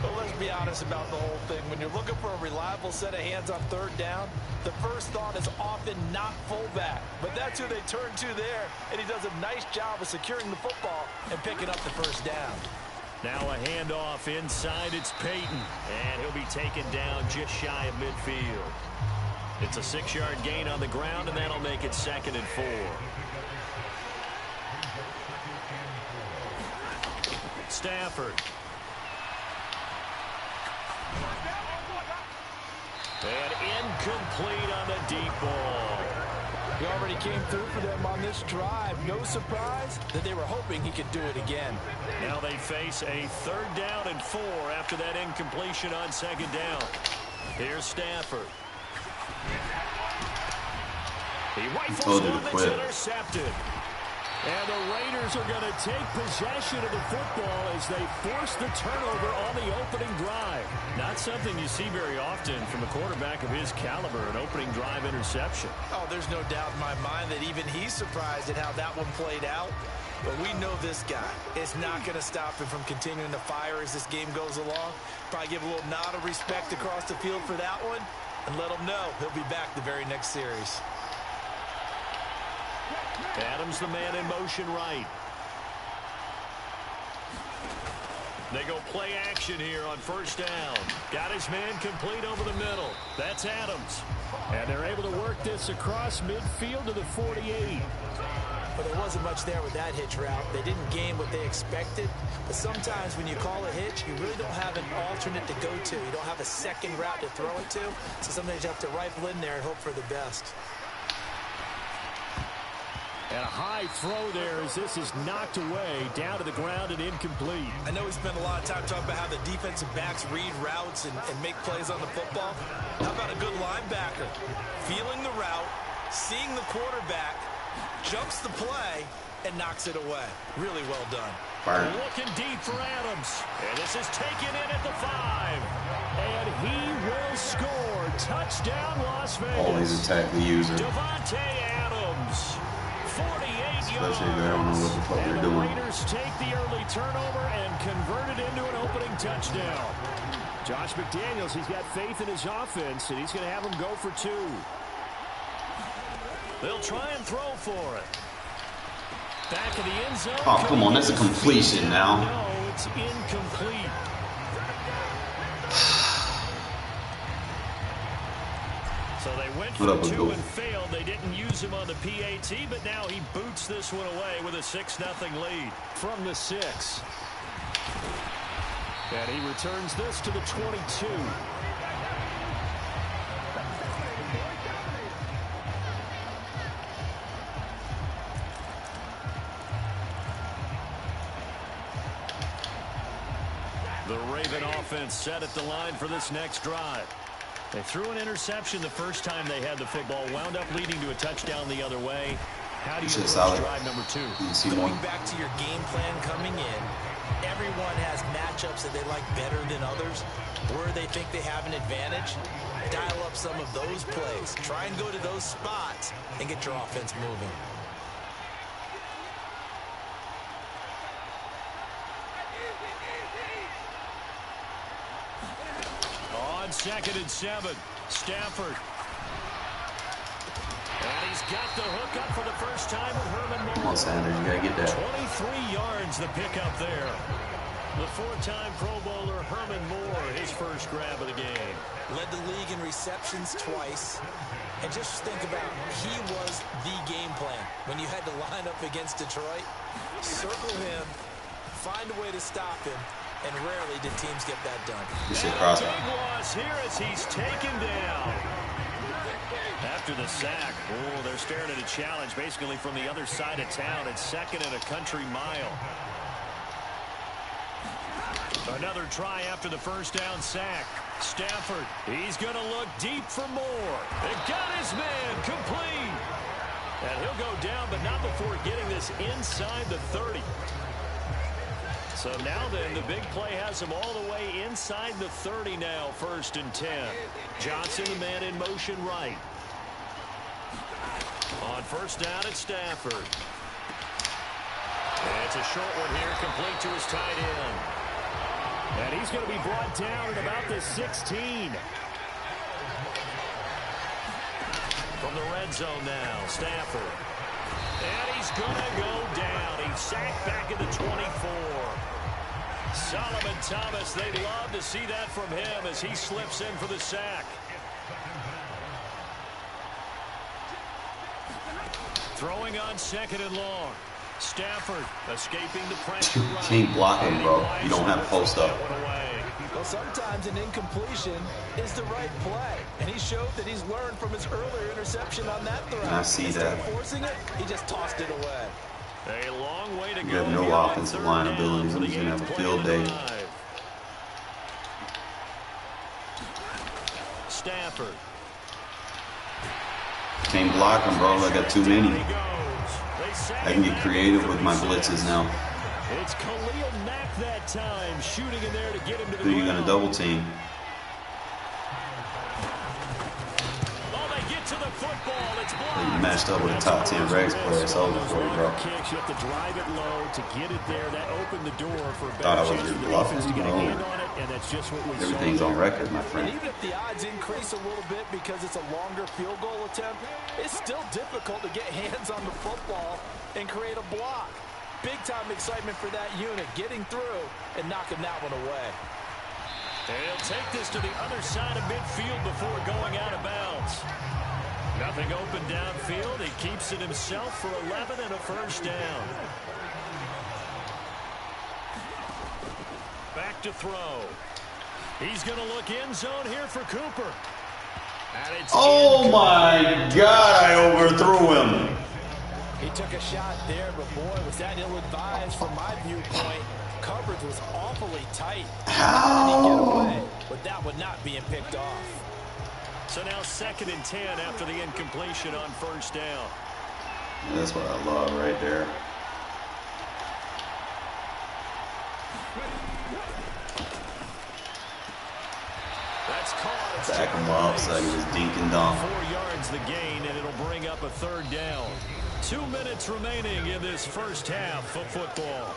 But let's be honest about the whole thing. When you're looking for a reliable set of hands on 3rd down, the first thought is often not fullback. But that's who they turn to there, and he does a nice job of securing the football and picking up the first down. Now a handoff inside. It's Peyton, and he'll be taken down just shy of midfield. It's a 6-yard gain on the ground, and that'll make it 2nd and 4. Stafford. And incomplete on the deep ball. He already came through for them on this drive. No surprise that they were hoping he could do it again. Now they face a 3rd down and 4 after that incompletion on 2nd down. Here's Stafford. He rifles one that's intercepted. And the Raiders are going to take possession of the football as they force the turnover on the opening drive. Not something you see very often from a quarterback of his caliber, an opening drive interception. Oh, there's no doubt in my mind that even he's surprised at how that one played out. But we know this guy is not going to stop him from continuing to fire as this game goes along. Probably give a little nod of respect across the field for that one and let him know he'll be back the very next series. Adams, the man in motion right. They go play action here on 1st down. Got his man complete over the middle. That's Adams. And they're able to work this across midfield to the 48. But there wasn't much there with that hitch route. They didn't gain what they expected. But sometimes when you call a hitch, you really don't have an alternate to go to. You don't have a second route to throw it to. So sometimes you have to rifle in there and hope for the best. And a high throw there as this is knocked away, down to the ground and incomplete. I know we spent a lot of time talking about how the defensive backs read routes and make plays on the football. How about a good linebacker? Feeling the route, seeing the quarterback, jumps the play, and knocks it away. Really well done. Looking deep for Adams. And this is taken in at the 5. And he will score. Touchdown, Las Vegas. Always attack the user. Devontae Adams. 48 yards. Especially if they don't know what the fuck they're doing. The Raiders take the early turnover and convert it into an opening touchdown. Josh McDaniels, he's got faith in his offense, and he's going to have them go for 2. They'll try and throw for it. Back in the end zone. Oh, come on. That's a completion now. No, it's incomplete. So they went for 2 and failed. They didn't use him on the PAT, but now he boots this one away with a 6-0 lead from the 6. And he returns this to the 22. The Raven offense set at the line for this next drive. They threw an interception the first time they had the football, wound up leading to a touchdown the other way. How do you approach drive number 2? Going back to your game plan coming in, everyone has matchups that they like better than others. Where they think they have an advantage, dial up some of those plays. Try and go to those spots and get your offense moving. On 2nd and 7, Stafford. And he's got the hook up for the first time with Herman Moore. Come on, Sanders, you gotta get that. 23 yards the pickup there. The 4-time Pro Bowler Herman Moore, his first grab of the game. Led the league in receptions twice. And just think about, he was the game plan. When you had to line up against Detroit, circle him, find a way to stop him, and rarely did teams get that done. And a big loss here as he's taken down. After the sack, they're staring at a challenge basically from the other side of town. It's 2nd and a country mile. Another try after the first down sack. Stafford, he's going to look deep for more. They got his man complete. And he'll go down, but not before getting this inside the 30. So now then, the big play has him all the way inside the 30 now, 1st and 10. Johnson, the man in motion right. On 1st down, it's Stafford. And it's a short one here, complete to his tight end. And he's going to be brought down at about the 16. From the red zone now, Stafford. And he's going to go down. He's sacked back at the 24. Solomon Thomas, they'd love to see that from him as he slips in for the sack. Throwing on 2nd and long. Stafford escaping the pressure. Can't block him, bro. You don't have post up. Well, sometimes an incompletion is the right play, and he showed that he's learned from his earlier interception on that throw. I see Instead that. of forcing it, he just tossed it away. A long way to You go. have no offensive line abilities. He's going to have a field day. Stafford. Can't block him, bro. I got too many. I can get creative with my blitzes now. It's Khalil Mack that time, shooting in there to get him to the Who are you going to ground. double team? Oh, they get to the football. It's blocked. You matched up with a top 10 Regs player. It's over for you, bro. Kicks, you have to drive it low to get it there. That opened the door for a Thought I better was chance just for the defense to bluffing. get a No. hand on it, and that's just what we saw. Everything's on record, my And friend. even if the odds increase a little bit because it's a longer field goal attempt, it's still difficult to get hands on the football and create a block. Big-time excitement for that unit, getting through and knocking that one away. And he'll take this to the other side of midfield before going out of bounds. Nothing open downfield. He keeps it himself for 11 and a first down. Back to throw. He's going to look end zone here for Cooper. And it's Oh my God, I overthrew him. He took a shot there, but boy, was that ill-advised from my viewpoint. Coverage was awfully tight. How did he get away with that one not being picked off? So now 2nd and 10 after the incompletion on first down. That's what I love right there. That's caught. Back him up so I can just dink and dunk. 4 yards the gain, and it'll bring up a 3rd down. 2 minutes remaining in this first half of football.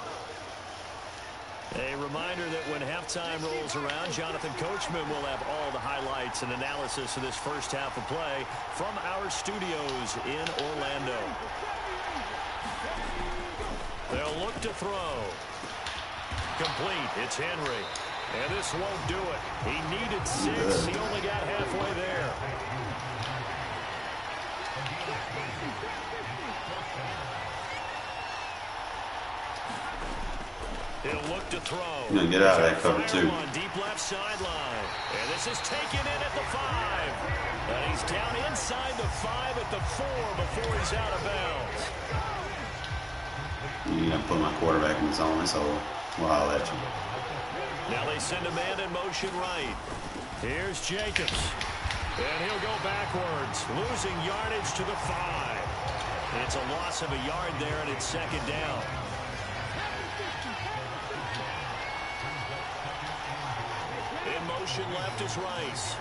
A reminder that when halftime rolls around, Jonathan Coachman will have all the highlights and analysis of this first half of play from our studios in Orlando. They'll look to throw. Complete. It's Henry. And this won't do it. He needed 6. He only got halfway there. He'll look to throw. You're going to get out of that cover, too. On deep left sideline. And this is taken in at the 5. And he's down inside the 5 at the 4 before he's out of bounds. You're going to put my quarterback in the zone, so we'll holler at you. Now they send a man in motion right. Here's Jacobs. And he'll go backwards, losing yardage to the 5. It's a loss of a yard there, and it's 2nd down. In motion left is Rice.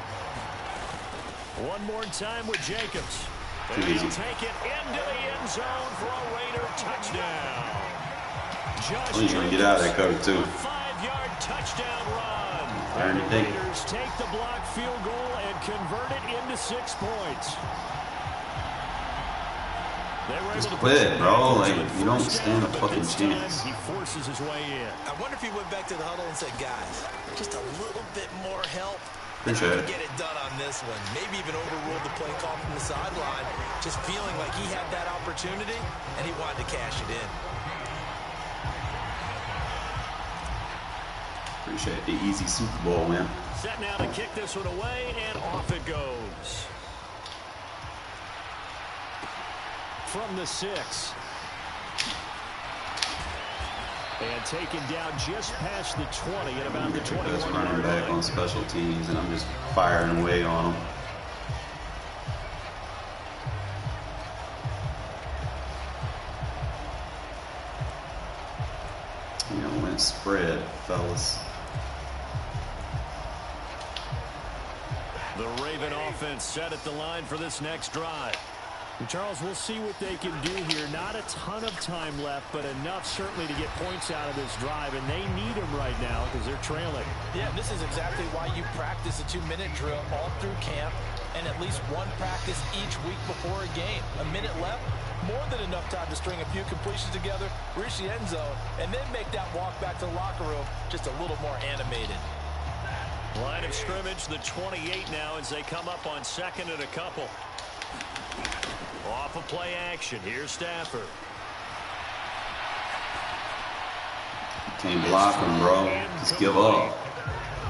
One more time with Jacobs. And he'll take it into the end zone for a Raider touchdown. He's going to get out of that cover, too. 5-yard touchdown run. And the Raiders take the block field goal and convert it into 6 points. Just quit, bro. Like, you don't stand a fucking chance. He forces his way in. I wonder if he went back to the huddle and said, guys, just a little bit more help. Appreciate it. Get it done on this one. Maybe even overruled the play call from the sideline, just feeling like he had that opportunity and he wanted to cash it in. Appreciate the easy Super Bowl win. Set now to kick this one away, and off it goes. From the 6. And taken down just past the 20 at about the 21. Best running back on special teams, and I'm just firing away on him. You know, when it's spread, fellas. The Raven offense set at the line for this next drive. And Charles, we'll see what they can do here. Not a ton of time left, but enough certainly to get points out of this drive, and they need them right now because they're trailing. Yeah, this is exactly why you practice a 2-minute drill all through camp and at least one practice each week before a game. A minute left, more than enough time to string a few completions together, reach the end zone, and then make that walk back to the locker room just a little more animated. Line of scrimmage, the 28 now as they come up on 2nd and a couple. Off of play action. Here's Stafford. Can't block him, bro. Just give up.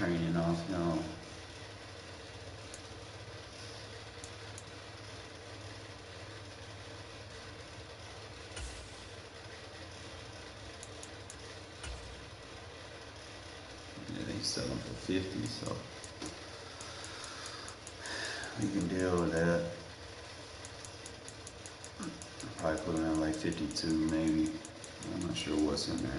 training off, you know. Yeah, they sell them for 50, so we can deal with that. Probably put them at like 52, maybe. I'm not sure what's in there.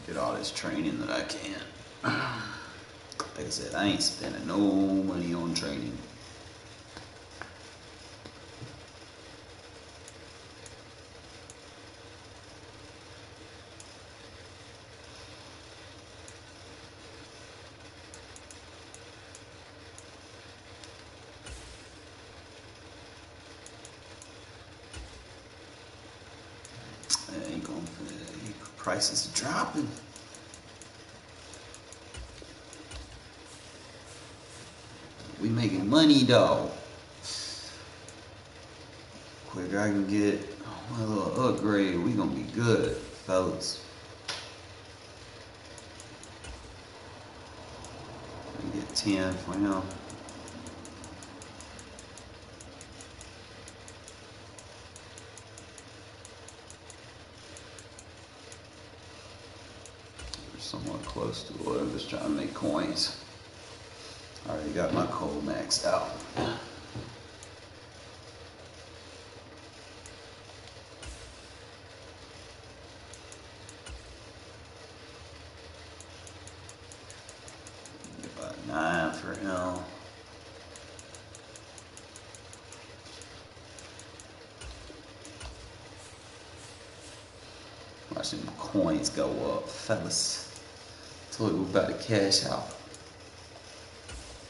Get all this training that I can. Like I said, I ain't spending no money on training. I ain't going for that. Prices are dropping. We making money though. Quicker I can get a little upgrade, we gonna be good, fellas. I get 10 for him. Somewhat close to it. I'm just trying to make coins. I already got my coal maxed out. About 9 for him. Watch them coins go up, fellas. Told you we're about to cash out.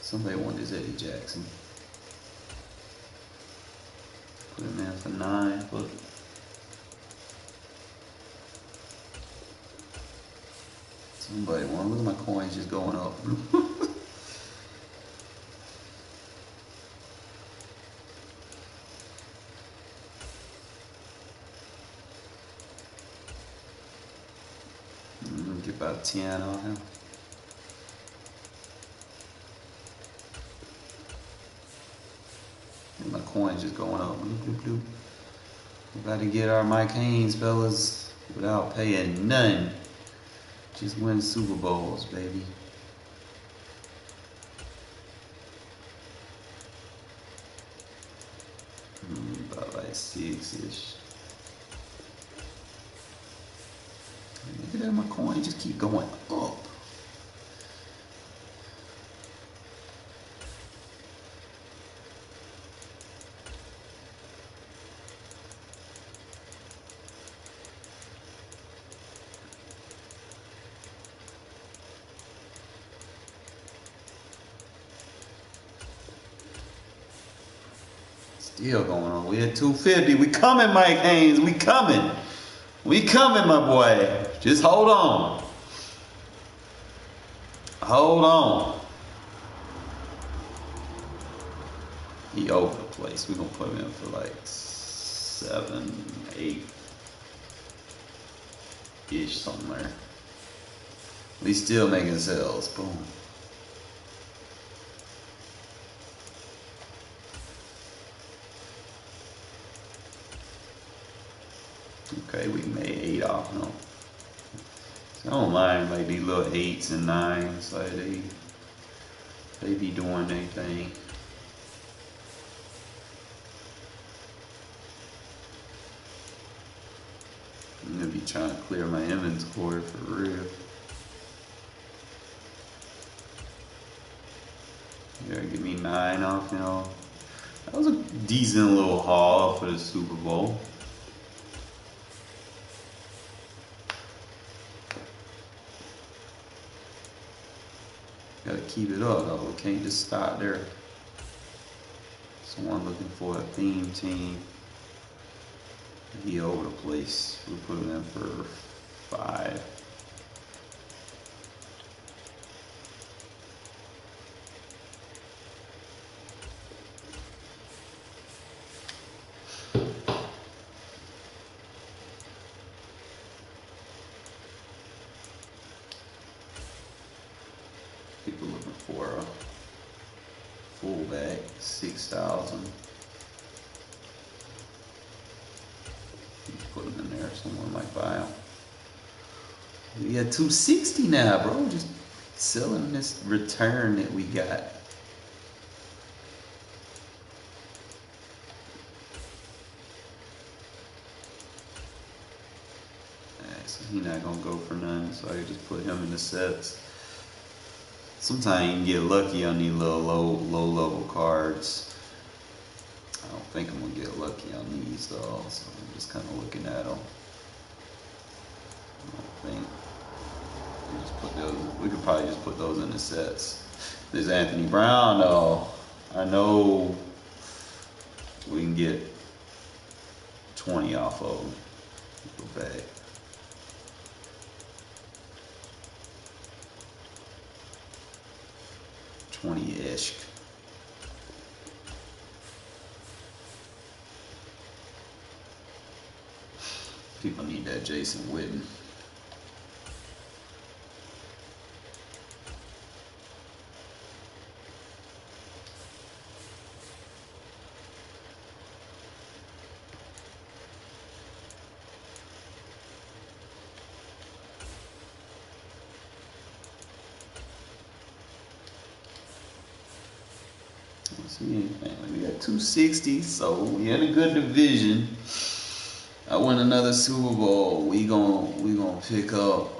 Somebody want this Eddie Jackson. Put him in for 9. Look. Somebody want. Look at my coins just going up. Get about 10 on him. And my coins just going up. We're about to get our Mike Haynes, fellas, without paying none. Just win Super Bowls, baby. About like 6-ish. Look at that, my coins just keep going up. Still going on. We at 250. We coming, Mike Haynes. We coming. We coming, my boy. Just hold on. Hold on. He over the place. We're going to put him in for like 7, 8-ish somewhere. We still making sales. Boom. Okay, we made 8 off him. So I don't mind like these little 8s and 9s. Like they be doing their thing. I'm gonna be trying to clear my inventory for real. You gotta give me 9 off, you know. That was a decent little haul for the Super Bowl. Gotta keep it up though. Can't just stop there. Someone looking for a theme team. He over the place. We put him in for 5. People looking for a fullback, 6,000. Put him in there. Someone might buy him. We got 260 now, bro. Just selling this return that we got. So he's not gonna go for none. So I can just put him in the sets. Sometimes you can get lucky on these little low level cards. I don't think I'm gonna get lucky on these though, so I'm just kind of looking at them. I don't think we just put those. We could probably just put those in the sets. There's Anthony Brown though. I know we can get 20 off of him. Go back. $20-ish. People need that Jason Witten. See, we got 260, so we in a good division. I win another Super Bowl. We gonna pick up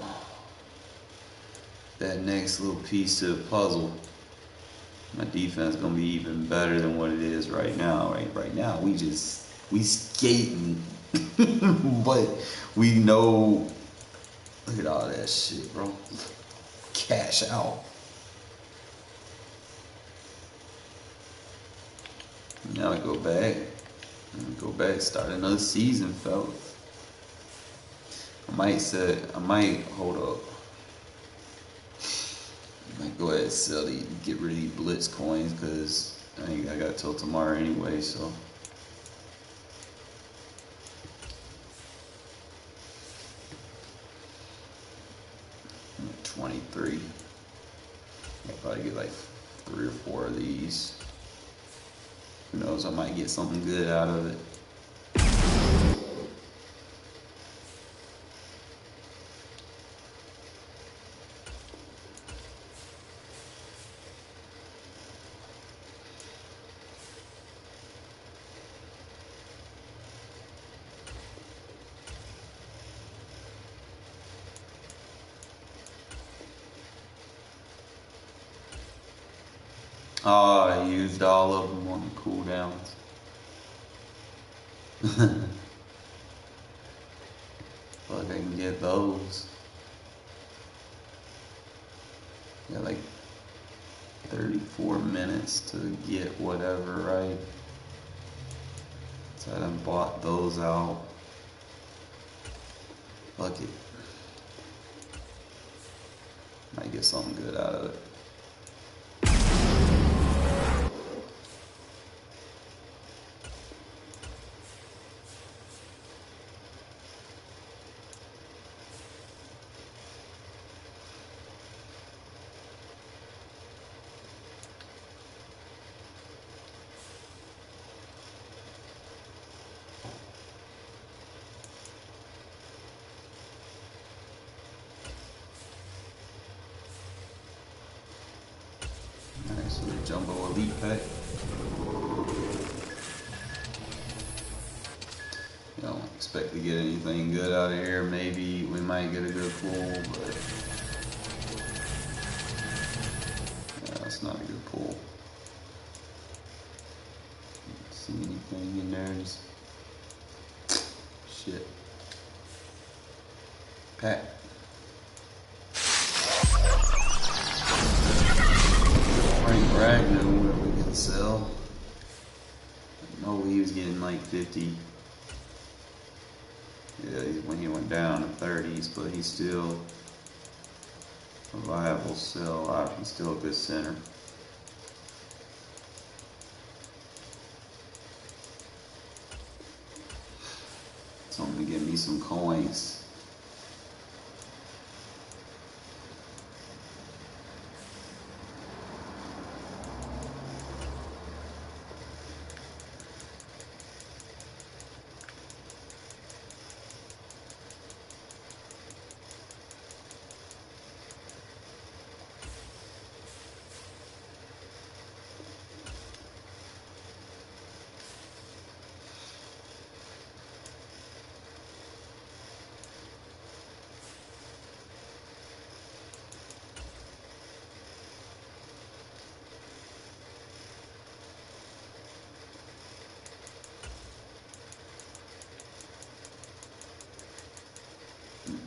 that next little piece of the puzzle. My defense gonna be even better than what it is right now. Right now we skating, but we know. Look at all that shit, bro. Cash out. Now I go back. Start another season, fellas. I might hold up. I might go ahead and sell these, get rid of these Blitz coins, because I got till tomorrow anyway, so. 23. I'll probably get like 3 or 4 of these. Who knows, I might get something good out of it. Oh, I used all of them on the cooldowns. Fuck, I can get those. Got like 34 minutes to get whatever, right? So I done bought those out. Fuck it. Might get something good out of it. So the Jumbo Elite Pack. You don't expect to get anything good out of here. Maybe we might get a good pull, but yeah, it's not a good pull. Don't see anything in there. Just shit. Pack. Bragnon where we can sell. No, he was getting like 50. Yeah, when he went down to 30s, but he's still a viable sell option, still a good center. So I'm gonna give me some coins.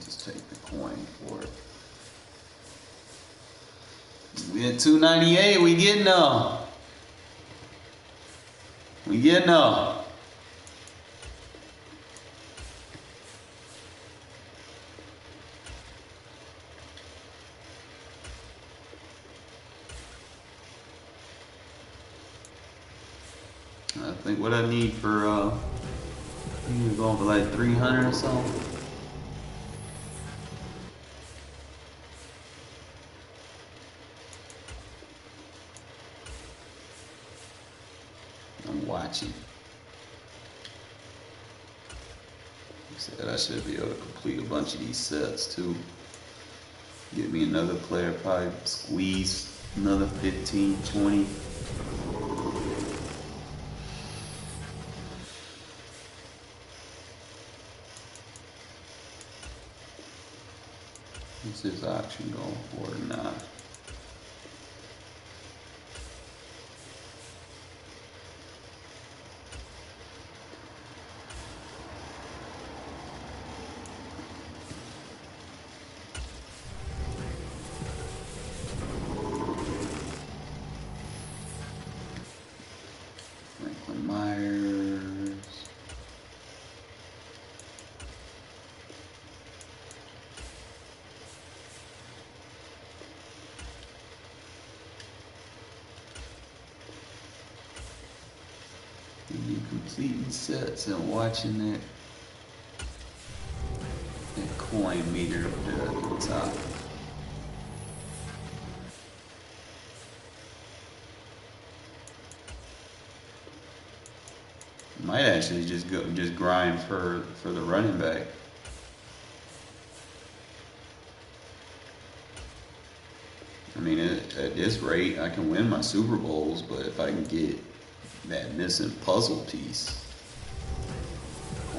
Just take the coin for it. We at 298. We getting up. We getting up. I think what I need for I think we're going for like 300 or something. I'm watching. I said I should be able to complete a bunch of these sets too. Get me another player, probably squeeze another 15, 20. What's his auction going for now? Completing sets and watching that coin meter up there at the top. Might actually just grind for the running back. I mean, at this rate, I can win my Super Bowls, but if I can get that missing puzzle piece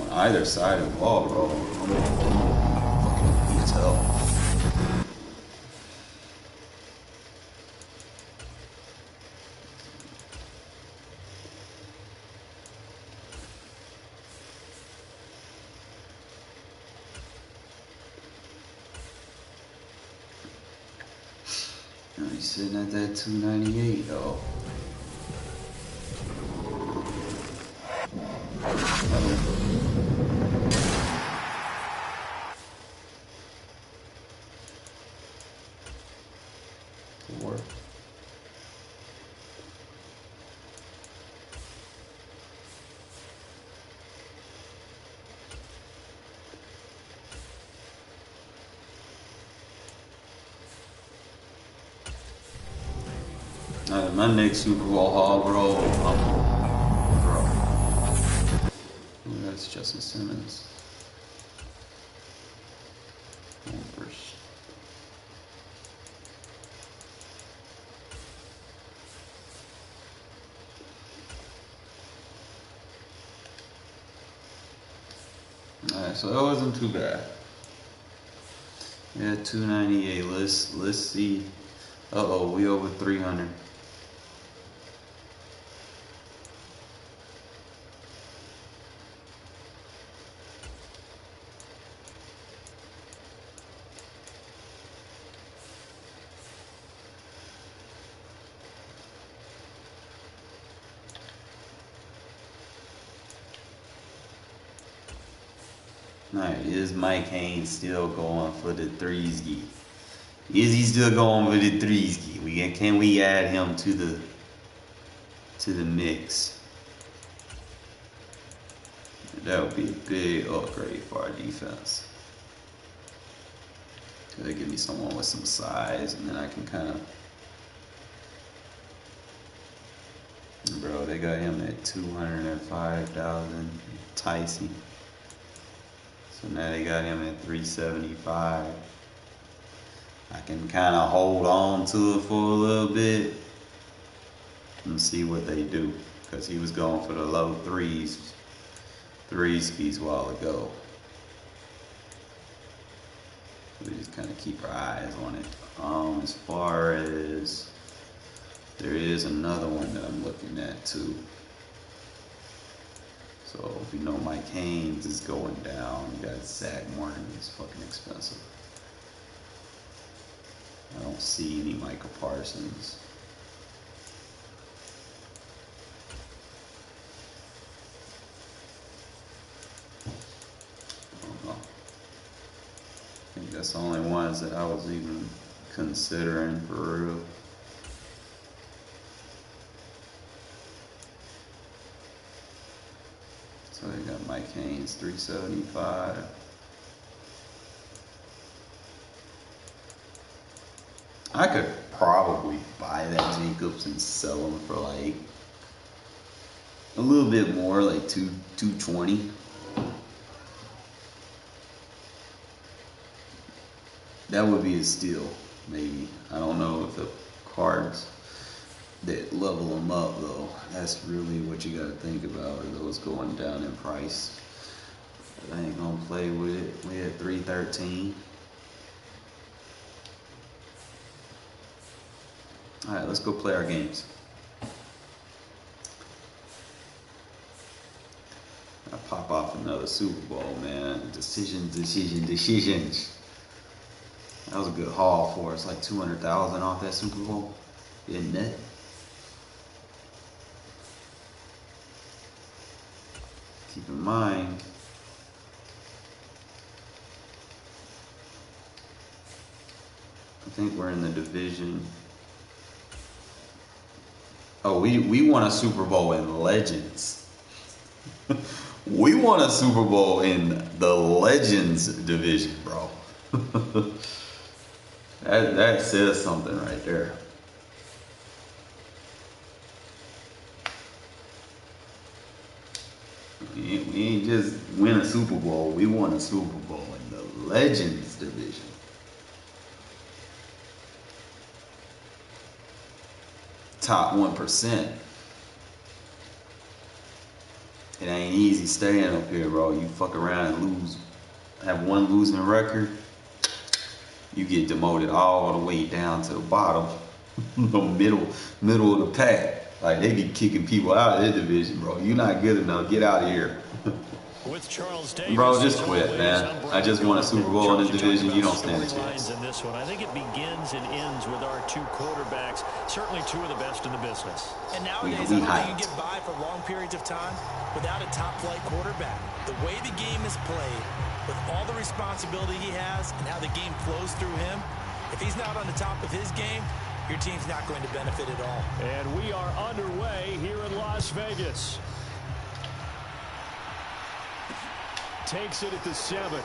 on either side of the ball, bro, I'm fucking as hell. Now he's sitting at that 298 though. My next Super Bowl haul, bro. Ooh, that's Justin Simmons. Alright, so that wasn't too bad. Yeah, 298. Let's see. Uh-oh, we over 300. Alright, is Mike Haynes still going for the threeski? Is he still going for the threeski? Can we add him to the mix? That would be a big upgrade for our defense. They give me someone with some size, and then I can kind of. Bro, they got him at 205,000, Tyson. So now they got him at 375. I can kind of hold on to it for a little bit and see what they do, because he was going for the low threes skis a while ago. We just kind of keep our eyes on it. As far as there is another one that I'm looking at too. So if you know Mike Haynes is going down, you got Zach Martin, he's fucking expensive. I don't see any Michael Parsons. I don't know. I think that's the only ones that I was even considering for real. So they got Mike Haynes, 375. I could probably buy that Jacobs and sell him for like a little bit more, like 220. That would be a steal, maybe. I don't know if the cards that level them up, though. That's really what you got to think about, are those going down in price. I ain't gonna play with it. We had 313. All right, let's go play our games. I pop off another Super Bowl, man. Decisions. That was a good haul for us, like 200,000 off that Super Bowl, isn't it? Keep in mind, I think we're in the division. Oh, we won a Super Bowl in Legends. We won a Super Bowl in the Legends division, bro. That says something right there. We ain't just win a Super Bowl. We won a Super Bowl in the Legends division. Top 1%. It ain't easy staying up here, bro. You fuck around and lose, have one losing record, you get demoted all the way down to the bottom, the middle of the pack. Like, they be kicking people out of this division, bro. You're not good enough. Get out of here. With Charles Davis, bro, just quit, man. I just won a Super Bowl in this division. You don't stand a chance. In this one, I think it begins and ends with our two quarterbacks. Certainly two of the best in the business. And nowadays, I don't think you can get by for long periods of time without a top-flight quarterback. The way the game is played, with all the responsibility he has and how the game flows through him, if he's not on the top of his game, your team's not going to benefit at all. And we are underway here in Las Vegas. Takes it at the 7.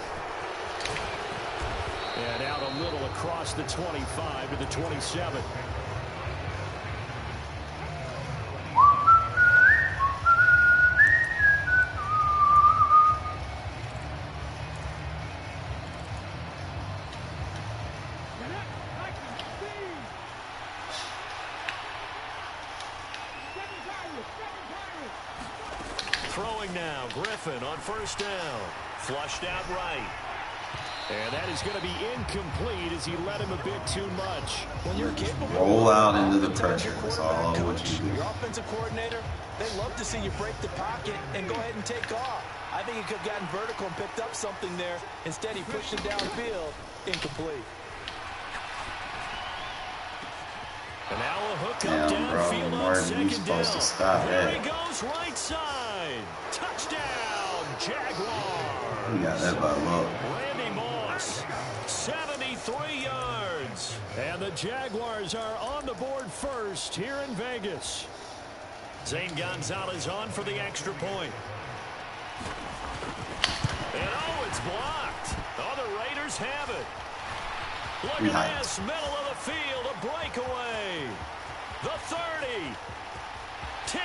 And out a little across the 25 to the 27. Throwing now, Griffin on first down. Flushed out right. And that is going to be incomplete as he let him a bit too much. When you're capable, roll out into the pressure. That's all I want you to do. Your offensive coordinator, they love to see you break the pocket and go ahead and take off. I think he could have gotten vertical and picked up something there. Instead, he pushed it downfield. Incomplete. And now a hook up downfield on second down. There he goes, right side. Touchdown, Jaguars. We got that by luck. Randy Moss, 73 yards. And the Jaguars are on the board first here in Vegas. Zane Gonzalez on for the extra point. And oh, it's blocked. Oh, the Raiders have it. Look at this, middle of the field, a breakaway. The 30, 10,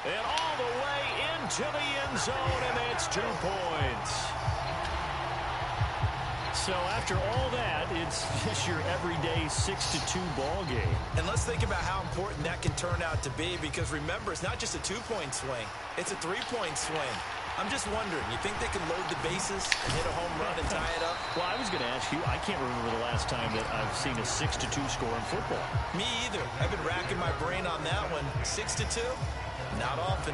and all the way into the end zone, and it's 2 points. So after all that, it's just your everyday 6-2 ball game. And let's think about how important that can turn out to be, because remember, it's not just a 2-point swing. It's a 3-point swing. I'm just wondering, you think they can load the bases and hit a home run and tie it up? Well, I was going to ask you, I can't remember the last time that I've seen a 6-2 score in football. Me either. I've been racking my brain on that one. 6-2? Not often.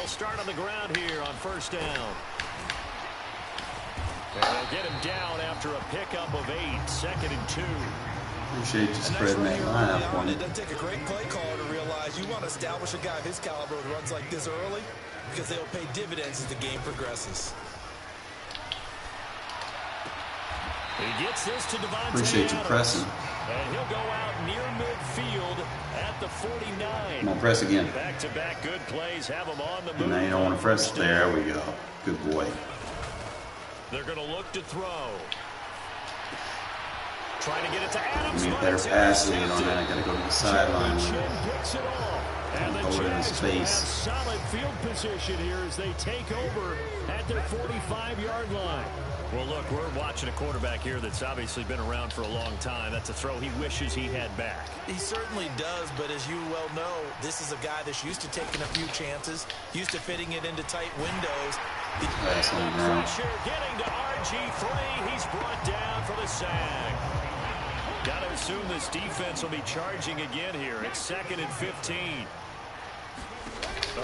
Start on the ground here on first down. And they'll get him down after a pickup of 8, 2nd and 2. Appreciate you spreading that line out for me. It doesn't take a great play caller to realize you want to establish a guy of his caliber with runs like this early, because they'll pay dividends as the game progresses. He gets this to Devontae Appreciate you Adams. pressing. And he'll go out near midfield at the 49. Come on, press again. Back-to-back good plays have him on the move. And now you don't want to press. There we go. Good boy. They're going to look to throw. Trying to get it to Adams. Get better passes on that. I got to go to the sideline. Picks it off. And the Jags will have solid field position here as they take over at their 45-yard line. Well, look, we're watching a quarterback here that's obviously been around for a long time. That's a throw he wishes he had back. He certainly does, but as you well know, this is a guy that's used to taking a few chances, used to fitting it into tight windows. Pressure getting to RG3. He's brought down for the sack. Got to assume this defense will be charging again here. It's 2nd and 15.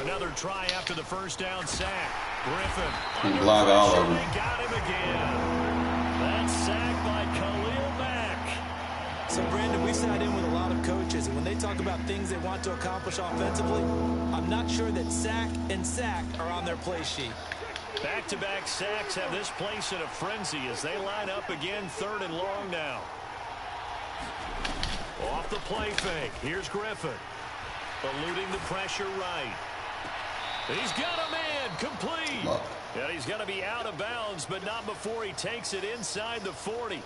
Another try after the first down sack. Griffin. Block all of them. Got him again. That's sacked by Khalil Mack. So, Brandon, we sat in with a lot of coaches, and when they talk about things they want to accomplish offensively, I'm not sure that sack and sack are on their play sheet. Back-to-back sacks have this place in a frenzy as they line up again, 3rd and long now. Off the play fake. Here's Griffin. Eluding the pressure right. He's got a man complete. And he's going to be out of bounds, but not before he takes it inside the 40.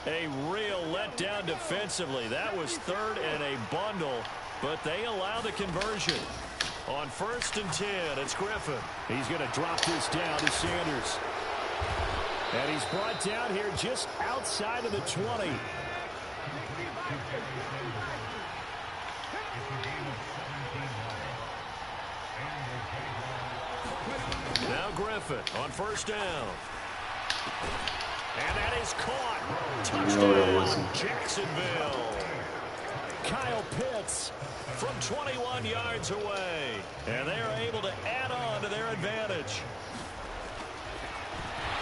A real letdown defensively. That was 3rd and a bundle, but they allow the conversion. On 1st and 10, it's Griffin. He's going to drop this down to Sanders. And he's brought down here just outside of the 20. Now Griffin on 1st down. And that is caught. Touchdown, Jacksonville. Kyle Pitts from 21 yards away. And they are able to add on to their advantage.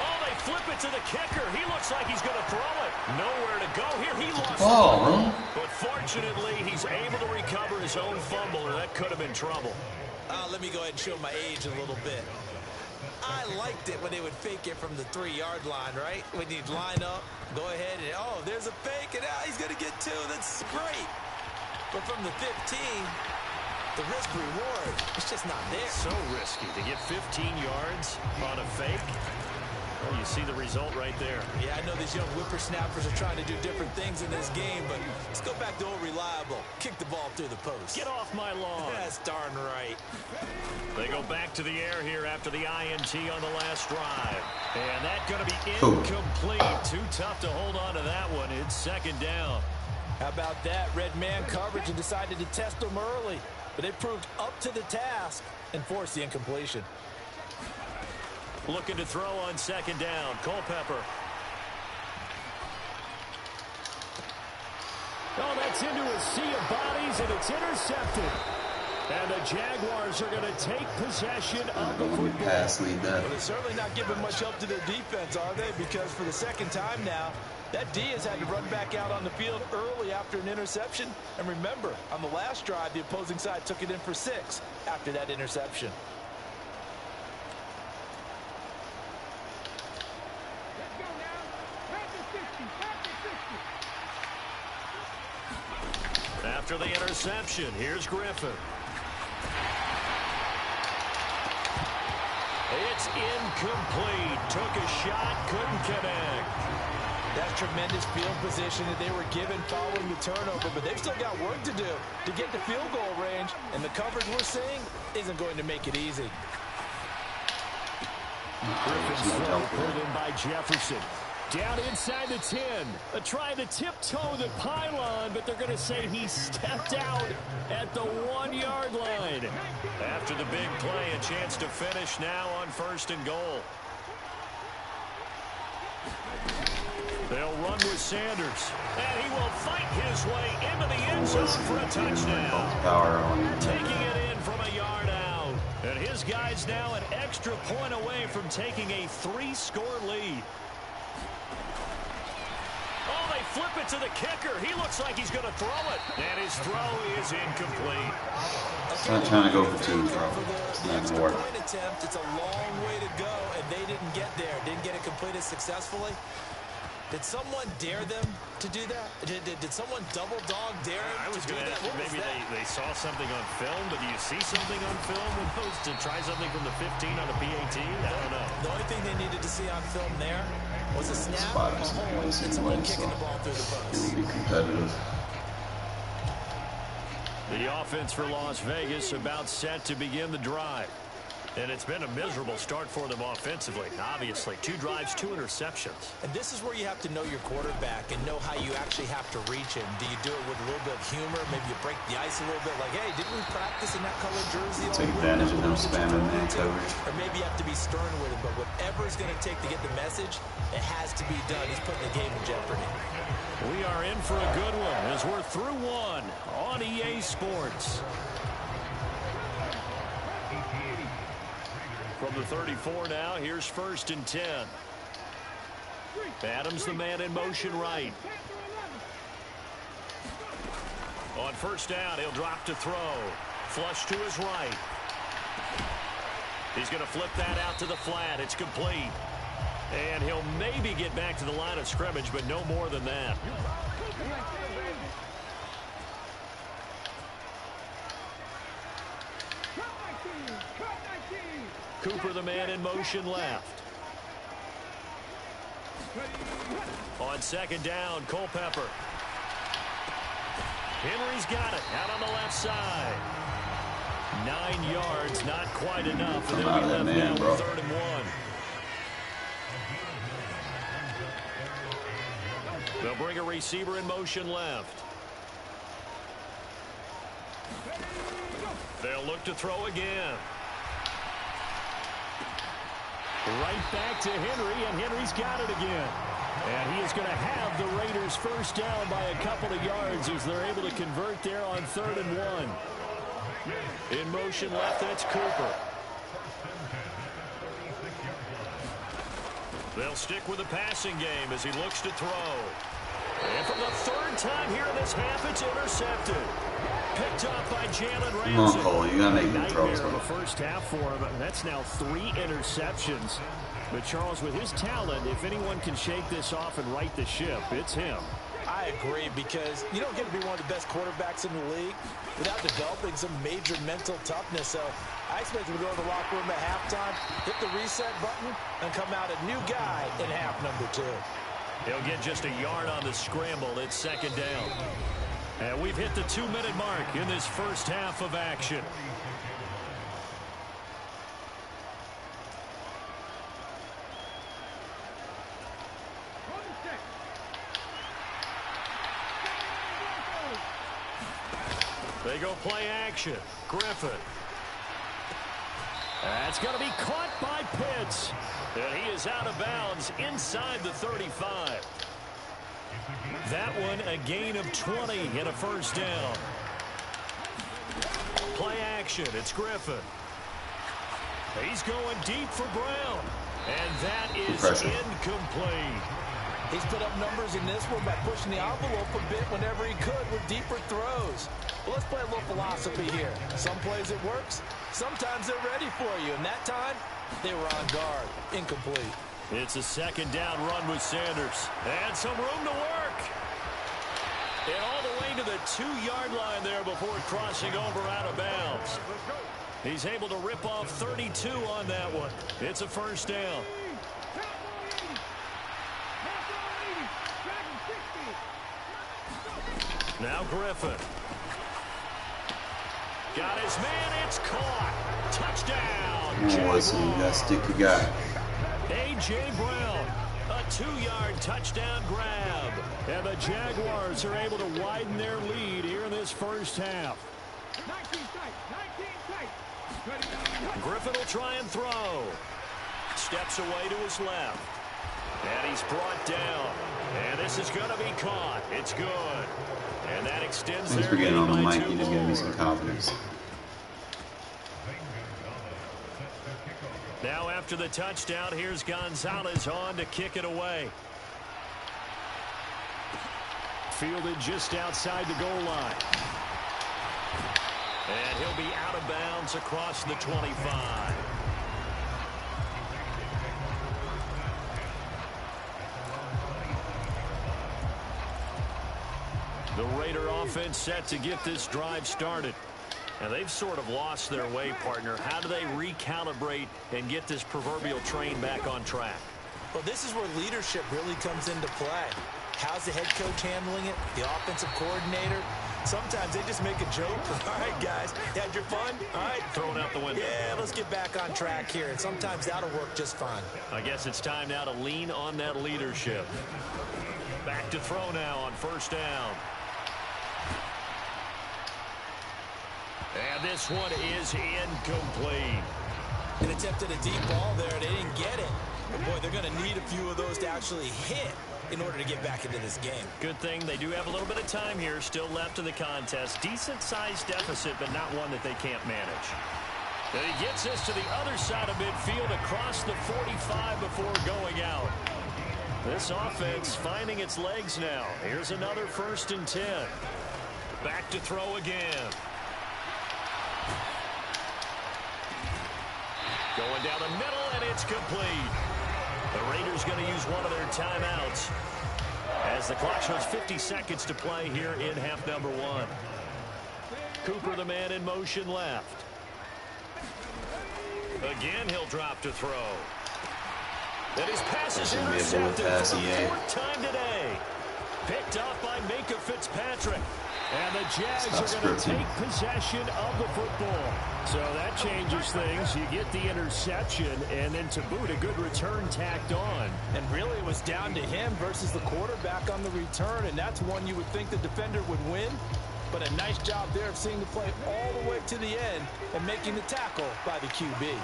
Oh, they flip it to the kicker. He looks like he's going to throw it. Nowhere to go here. He lost it. But fortunately, he's able to recover his own fumble, or that could have been trouble. Let me go ahead and show my age a little bit. I liked it when they would fake it from the 3-yard line, right? When you'd line up, go ahead, and oh, there's a fake, and he's going to get 2. That's great. But from the 15, the risk-reward, it's just not there. So risky to get 15 yards on a fake. Well, you see the result right there. Yeah, I know these young whippersnappers are trying to do different things in this game, but let's go back to old reliable. Kick the ball through the post. Get off my lawn. That's darn right. They go back to the air here after the INT on the last drive. And that's going to be incomplete. Too tough to hold on to that one. It's 2nd down. How about that? Red man coverage and decided to test them early. But they proved up to the task and forced the incompletion. Looking to throw on 2nd down. Culpepper. gets into a sea of bodies, and it's intercepted. And the Jaguars are going to take possession of the football. Pass lead that. Well, they're certainly not giving much help to their defense, are they? Because for the second time now, that D has had to run back out on the field early after an interception. And remember, on the last drive, the opposing side took it in for 6 after that interception. After the interception, here's Griffin. It's incomplete. Took a shot, couldn't connect. That's tremendous field position that they were given following the turnover, but they've still got work to do to get to field goal range, and the coverage we're seeing isn't going to make it easy. Griffin's throw pulled in by Jefferson. Down inside the 10. They're trying to tiptoe the pylon, but they're going to say he stepped out at the 1-yard line. After the big play, a chance to finish now on 1st and goal. They'll run with Sanders, and he will fight his way into the end zone for a touchdown. Taking it in from a yard out. And his guy's now an extra point away from taking a 3-score lead. Oh, they flip it to the kicker. He looks like he's going to throw it. And his throw is incomplete. It's not trying to go for 2, bro. It's not going to work. Attempt, it's a long way to go, and they didn't get there. Didn't get it completed successfully. Did someone dare them to do that? Did someone double dog Darren? I was going to ask you, maybe they saw something on film, but do you see something on film with those to try something from the 15 on the PAT? I don't know. The only thing they needed to see on film there was a snap, a hole, and someone kicking the ball through the post. It'll be competitive. The offense for Las Vegas about set to begin the drive. And it's been a miserable start for them offensively. Obviously, 2 drives, 2 interceptions. And this is where you have to know your quarterback and know how you actually have to reach him. Do you do it with a little bit of humor? Maybe you break the ice a little bit, like, hey, didn't we practice in that colored jersey? Take advantage of them spamming man coverage. Or maybe you have to be stern with him, but whatever it's going to take to get the message, it has to be done. He's putting the game in jeopardy. We are in for a good one as we're through 1 on EA Sports. From the 34 now, here's 1st and 10. Adams the man in motion right. On 1st down, he'll drop to throw. Flush to his right. He's going to flip that out to the flat. It's complete. And he'll maybe get back to the line of scrimmage, but no more than that. Cooper, the man in motion left. On 2nd down, Culpepper. Henry's got it out on the left side. 9 yards, not quite enough. And they'll be left now with 3rd and 1. They'll bring a receiver in motion left. They'll look to throw again. Right back to Henry, and Henry's got it again. And he is going to have the Raiders 1st down by a couple of yards as they're able to convert there on 3rd and 1. In motion left, that's Cooper. They'll stick with the passing game as he looks to throw. And for the 3rd time here in this half, it's intercepted. Picked up by Jalen Ramsey. Come on, Cole, you gotta make them throws. Nightmare of the 1st half for him. That's now 3 interceptions. But Charles, with his talent, if anyone can shake this off and right the ship, it's him. I agree, because you don't get to be one of the best quarterbacks in the league without developing some major mental toughness. So I expect him to go to the locker room at halftime, hit the reset button, and come out a new guy in half number 2. He'll get just a yard on the scramble. It's 2nd down. And we've hit the 2-minute mark in this 1st half of action. They go play action. Griffin. That's going to be caught by Pitts. And he is out of bounds inside the 35. That one a gain of 20 and a first down. Play action. It's Griffin. He's going deep for Brown. And that is incomplete. He's put up numbers in this one by pushing the envelope a bit whenever he could with deeper throws. But let's play a little philosophy here. Some plays it works. Sometimes they're ready for you. And that time, they were on guard. Incomplete. It's a second down run with Sanders. And some room to work. And all the way to the 2-yard line there before crossing over out of bounds. He's able to rip off 32 on that one. It's a first down. Now Griffin. Got his man. It's caught. Touchdown. Listen, you gotta stick your guy. A.J. Brown. A 2-yard touchdown grab. And the Jaguars are able to widen their lead here in this first half. Griffin will try and throw. Steps away to his left. And he's brought down. And this is going to be caught. It's good. And that extends Thanks for getting on the mic. You just gave me some confidence. Now after the touchdown, here's Gonzalez on to kick it away. Fielded just outside the goal line. And he'll be out of bounds across the 25. The Raider offense set to get this drive started. And they've sort of lost their way, partner. How do they recalibrate and get this proverbial train back on track? Well, this is where leadership really comes into play. How's the head coach handling it? The offensive coordinator? Sometimes they just make a joke. All right, guys, you had your fun? All right. Thrown out the window. Yeah, let's get back on track here. And sometimes that'll work just fine. I guess it's time now to lean on that leadership. Back to throw now on first down. And this one is incomplete. An attempt at a deep ball there. They didn't get it. But, boy, they're going to need a few of those to actually hit in order to get back into this game. Good thing they do have a little bit of time here still left in the contest. Decent-sized deficit, but not one that they can't manage. And he gets us to the other side of midfield across the 45 before going out. This offense finding its legs now. Here's another 1st and 10. Back to throw again. Going down the middle, and it's complete. The Raiders going to use one of their timeouts as the clock shows 50 seconds to play here in half number 1. Cooper, the man in motion left. Again, he'll drop to throw. And his pass is intercepted for the 4th time today. Picked off by Minka Fitzpatrick. And the Jags are going to take possession of the football. So that changes things. You get the interception, and then to boot, a good return tacked on. And really, it was down to him versus the quarterback on the return, and that's one you would think the defender would win. But a nice job there of seeing the play all the way to the end and making the tackle by the QB.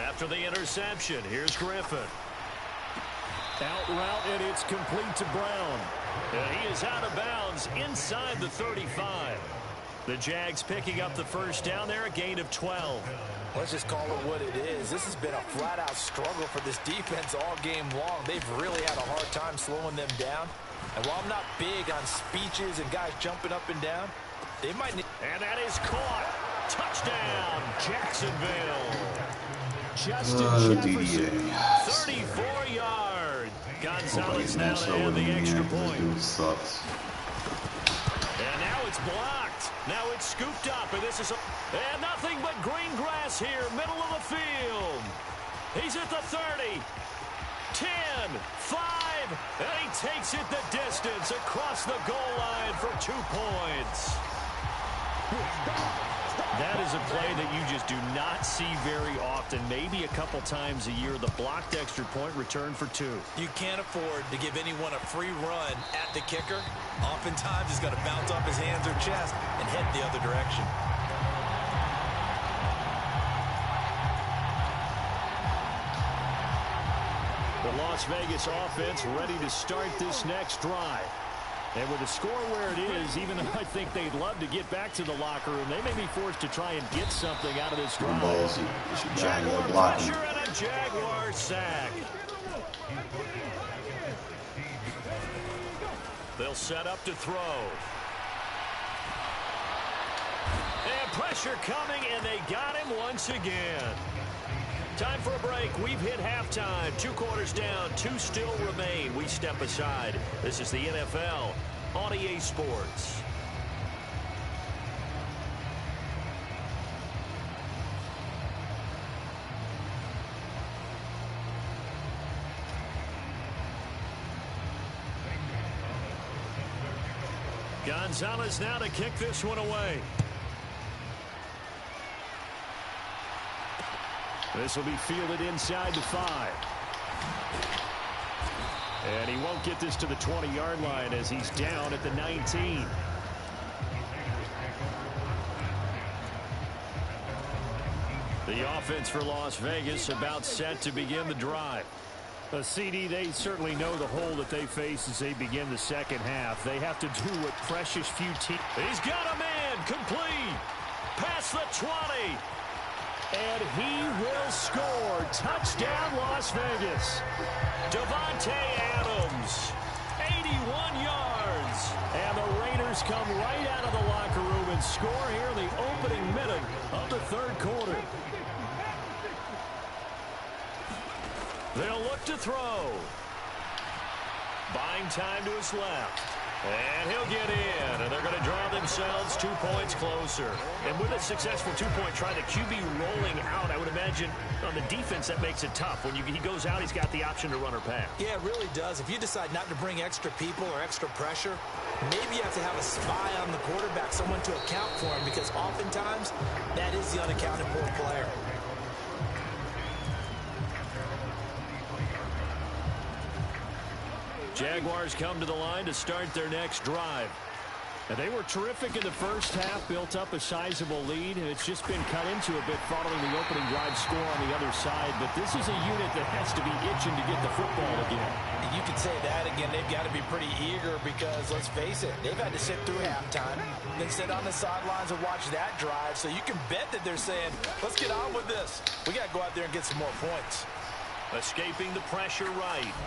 After the interception, here's Griffin. Out route, and it's complete to Brown. And he is out of bounds inside the 35. The Jags picking up the first down there, a gain of 12. Let's just call it what it is. This has been a flat-out struggle for this defense all game long. They've really had a hard time slowing them down. And while I'm not big on speeches and guys jumping up and down, they might need... And that is caught. Touchdown, Jacksonville. Justin Jefferson, 34 yards. Gonzalez now to add the extra point. And now it's blocked. Now it's scooped up, and this is and nothing but green grass here, middle of the field. He's at the 30, 10, 5, and he takes it the distance across the goal line for 2 points. That is a play that you just do not see very often. Maybe a couple times a year, the blocked extra point return for 2. You can't afford to give anyone a free run at the kicker. Oftentimes, he's going to bounce off his hands or chest and head the other direction. The Las Vegas offense ready to start this next drive. And with the score where it is, even though I think they'd love to get back to the locker room, they may be forced to try and get something out of this drive. Jaguar pressure and a Jaguar sack. They'll set up to throw. And pressure coming, and they got him once again. Time for a break. We've hit halftime. 2 quarters down. 2 still remain. We step aside. This is the NFL on EA Sports. Gonzalez now to kick this one away. This will be fielded inside the 5. And he won't get this to the 20-yard line as he's down at the 19. The offense for Las Vegas about set to begin the drive. CD, they certainly know the hole that they face as they begin the second half. They have to do what precious few teams. He's got a man complete. Past the 20. And he will score. Touchdown, Las Vegas. Devontae Adams, 81 yards. And the Raiders come right out of the locker room and score here in the opening minute of the 3rd quarter. They'll look to throw. Buying time to his left. And he'll get in, and they're going to draw themselves 2 points closer. And with a successful 2-point try, the QB rolling out, I would imagine on the defense that makes it tough. When he goes out, he's got the option to run or pass. Yeah, it really does. If you decide not to bring extra people or extra pressure, maybe you have to have a spy on the quarterback, someone to account for him, because oftentimes that is the unaccounted for player. Jaguars come to the line to start their next drive. And they were terrific in the first half, built up a sizable lead, and it's just been cut into a bit following the opening drive score on the other side. But this is a unit that has to be itching to get the football again. You could say that again. They've got to be pretty eager because, let's face it, they've had to sit through halftime, then sit on the sidelines and watch that drive. So you can bet that they're saying, let's get on with this. We got to go out there and get some more points. Escaping the pressure right.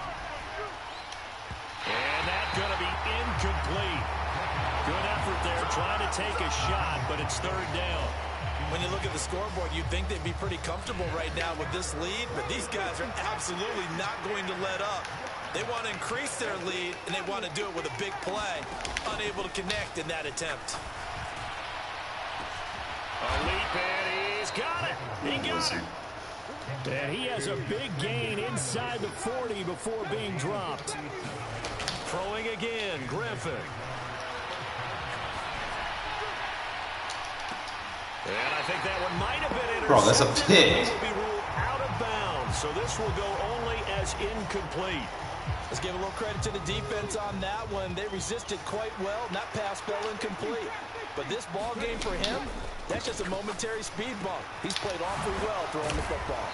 And that's going to be incomplete. Good effort there trying to take a shot, but it's 3rd down. When you look at the scoreboard, you'd think they'd be pretty comfortable right now with this lead, but these guys are absolutely not going to let up. They want to increase their lead, and they want to do it with a big play. Unable to connect in that attempt. A leap, and he's got it. He got it. And he has a big gain inside the 40 before being dropped. Throwing again, Griffin. And I think that one might have been intercepted. Bro, that's a pick. It will be ruled out of bounds, so this will go only as incomplete. Let's give a little credit to the defense on that one. They resisted quite well. That pass fell incomplete. But this ball game for him, that's just a momentary speed bump. He's played awfully well throwing the football.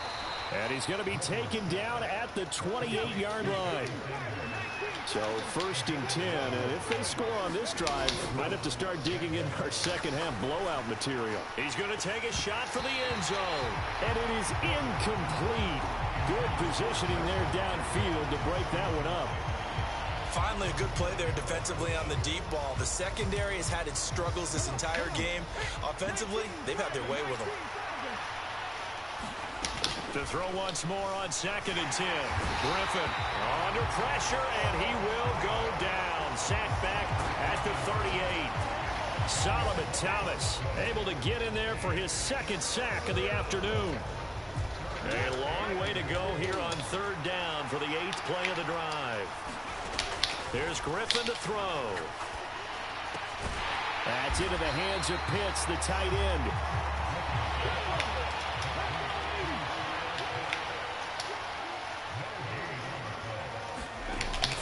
And he's going to be taken down at the 28-yard line. So 1st and 10, and if they score on this drive, might have to start digging in our second half blowout material. He's going to take a shot for the end zone, and it is incomplete. Good positioning there downfield to break that one up. Finally, a good play there defensively on the deep ball. The secondary has had its struggles this entire game. Offensively, they've had their way with them. To throw once more on 2nd and 10. Griffin under pressure, and he will go down. Sacked back at the 38. Solomon Thomas able to get in there for his 2nd sack of the afternoon. A long way to go here on 3rd down for the 8th play of the drive. There's Griffin to throw. That's into the hands of Pitts, the tight end.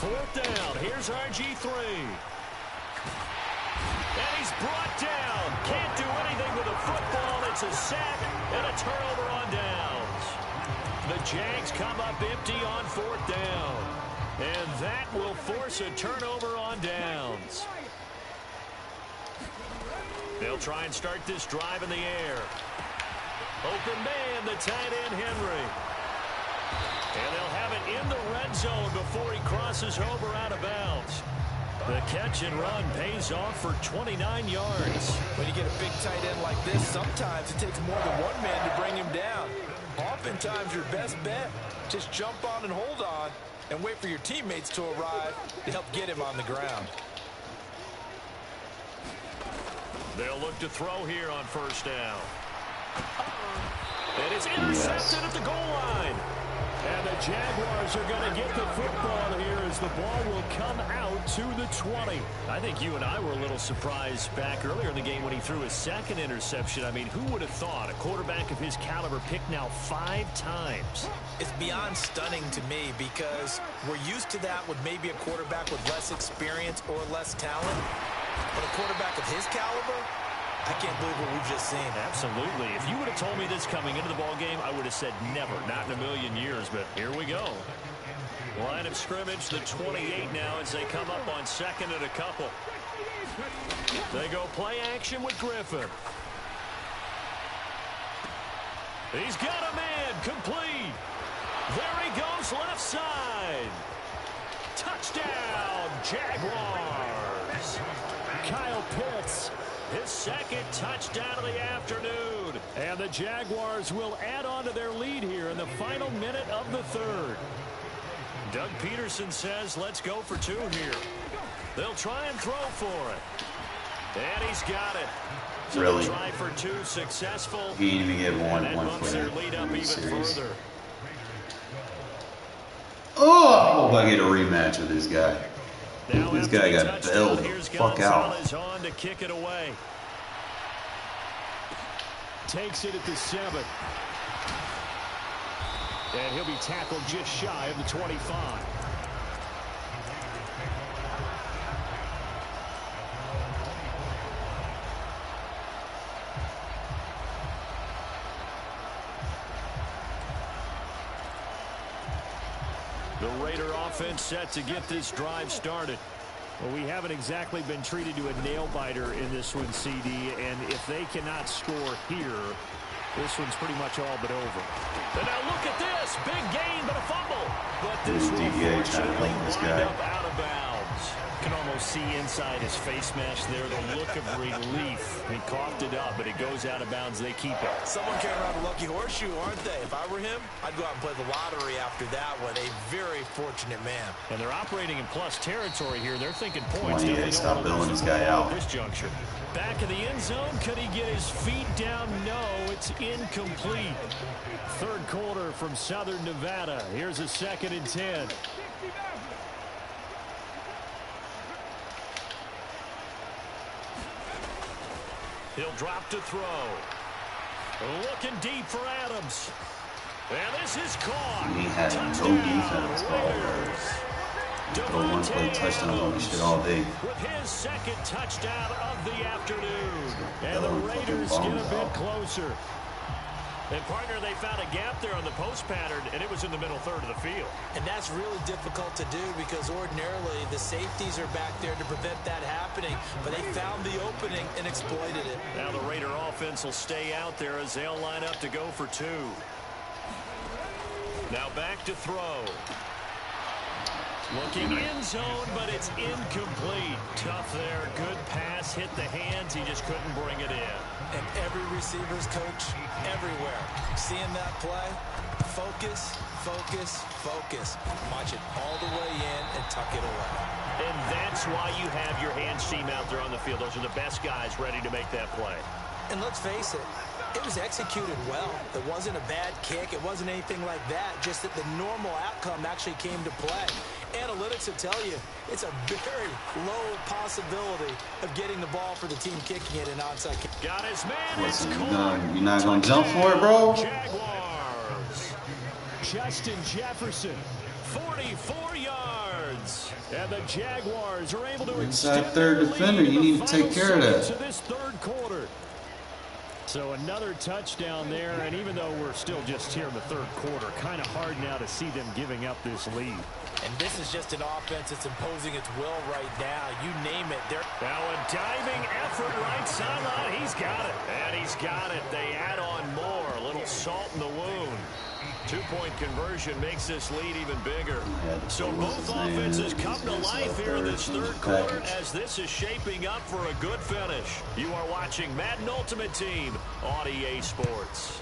Fourth down. Here's RG3. And he's brought down. Can't do anything with the football. It's a sack and a turnover on downs. The Jags come up empty on 4th down. And that will force a turnover on downs. They'll try and start this drive in the air. Open man, the tight end, Henry. And they'll have it in the red zone before he crosses over out of bounds. The catch and run pays off for 29 yards. When you get a big tight end like this, sometimes it takes more than one man to bring him down. Oftentimes, your best bet, just jump on and hold on and wait for your teammates to arrive to help get him on the ground. They'll look to throw here on 1st down. It is intercepted at the goal line. And the Jaguars are going to get the football here as the ball will come out to the 20. I think you and I were a little surprised back earlier in the game when he threw his 2nd interception. I mean, who would have thought a quarterback of his caliber picked now 5 times? It's beyond stunning to me because we're used to that with maybe a quarterback with less experience or less talent. But a quarterback of his caliber, I can't believe what we've just seen. Absolutely. If you would have told me this coming into the ball game, I would have said never, not in a million years. But here we go. Line of scrimmage, the 28 now as they come up on 2nd and a couple. They go play action with Griffin. He's got a man complete. There he goes left side. Touchdown, Jaguars. Kyle Pitts. His 2nd touchdown of the afternoon. And the Jaguars will add on to their lead here in the final minute of the 3rd. Doug Peterson says, let's go for 2 here. They'll try and throw for it. And he's got it. So really? Try for 2 successful. He didn't even get one bumps their lead up even further. Oh, I hope I get a rematch with this guy. This guy got bailed the fuck out. On to kick it away. Takes it at the 7. And he'll be tackled just shy of the 25. The Raider offense set to get this drive started. Well, we haven't exactly been treated to a nail-biter in this one, CD, and if they cannot score here, this one's pretty much all but over. And now look at this. Big gain, but a fumble. But this will fortunately wind up out of bounds. You can almost see inside his face mesh there the look of relief. He coughed it up, but it goes out of bounds. They keep it. Someone carrying around a lucky horseshoe, aren't they? If I were him, I'd go out and play the lottery after that one. A very fortunate man. And they're operating in plus territory here. They're thinking points. Yeah, stop billing this guy out. This juncture. Back in the end zone. Could he get his feet down? No, it's incomplete. 3rd quarter from Southern Nevada. Here's a 2nd and 10. He'll drop to throw. Looking deep for Adams. And this is caught. He had no defense, bro. Go one play touchdown on this shit all day. With his 2nd touchdown of the afternoon. And the Raiders get a bit closer. And, partner, they found a gap there on the post pattern, and it was in the middle 3rd of the field. And that's really difficult to do because ordinarily the safeties are back there to prevent that happening. But they found the opening and exploited it. Now the Raider offense will stay out there as they'll line up to go for 2. Now back to throw. Looking in zone, but it's incomplete. Tough there. Good pass. Hit the hands. He just couldn't bring it in. And every receiver's coach everywhere. Seeing that play, focus, focus, focus. Watch it all the way in and tuck it away. And that's why you have your hands team out there on the field. Those are the best guys ready to make that play. And let's face it, it was executed well. It wasn't a bad kick. It wasn't anything like that. Just that the normal outcome actually came to play. Analytics will tell you it's a very low possibility of getting the ball for the team kicking it an onside kick. Got his man. Listen, you're not going to jump for it, bro? Jaguars. Justin Jefferson, 44 yards. And the Jaguars are able to inside 3rd defender. You need to take care of that. To this 3rd quarter. So another touchdown there, and even though we're still just here in the third quarter, kind of hard now to see them giving up this lead. And this is just an offense that's imposing its will right now. You name it. Now a diving effort right sideline. He's got it. And he's got it. They add on more. A little salt in the wound. 2-point conversion makes this lead even bigger. So both offenses come to life here in this third quarter as this is shaping up for a good finish. You are watching Madden Ultimate Team on EA Sports.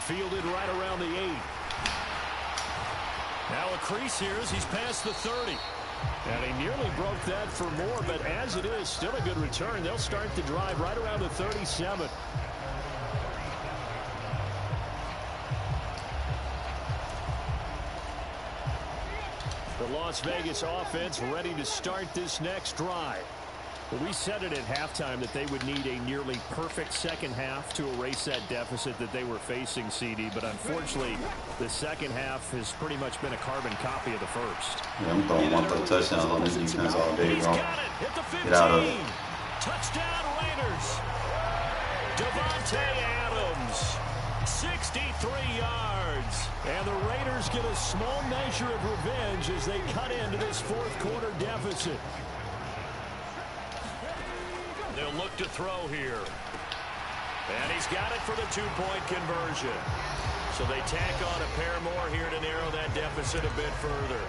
Fielded right around the 8. Now a crease here as he's past the 30. And he nearly broke that for more, but as it is, still a good return. They'll start the drive right around the 37. The Las Vegas offense ready to start this next drive. Well, we said it at halftime that they would need a nearly perfect second half to erase that deficit that they were facing, CD. But unfortunately, the second half has pretty much been a carbon copy of the first. Yeah, I'm throwing one for the touchdowns on this defense all day, bro. Get out of it. Touchdown Raiders. Devontae Adams. 63 yards. And the Raiders get a small measure of revenge as they cut into this fourth quarter deficit. They'll look to throw here. And he's got it for the 2-point conversion. So they tack on a pair more here to narrow that deficit a bit further.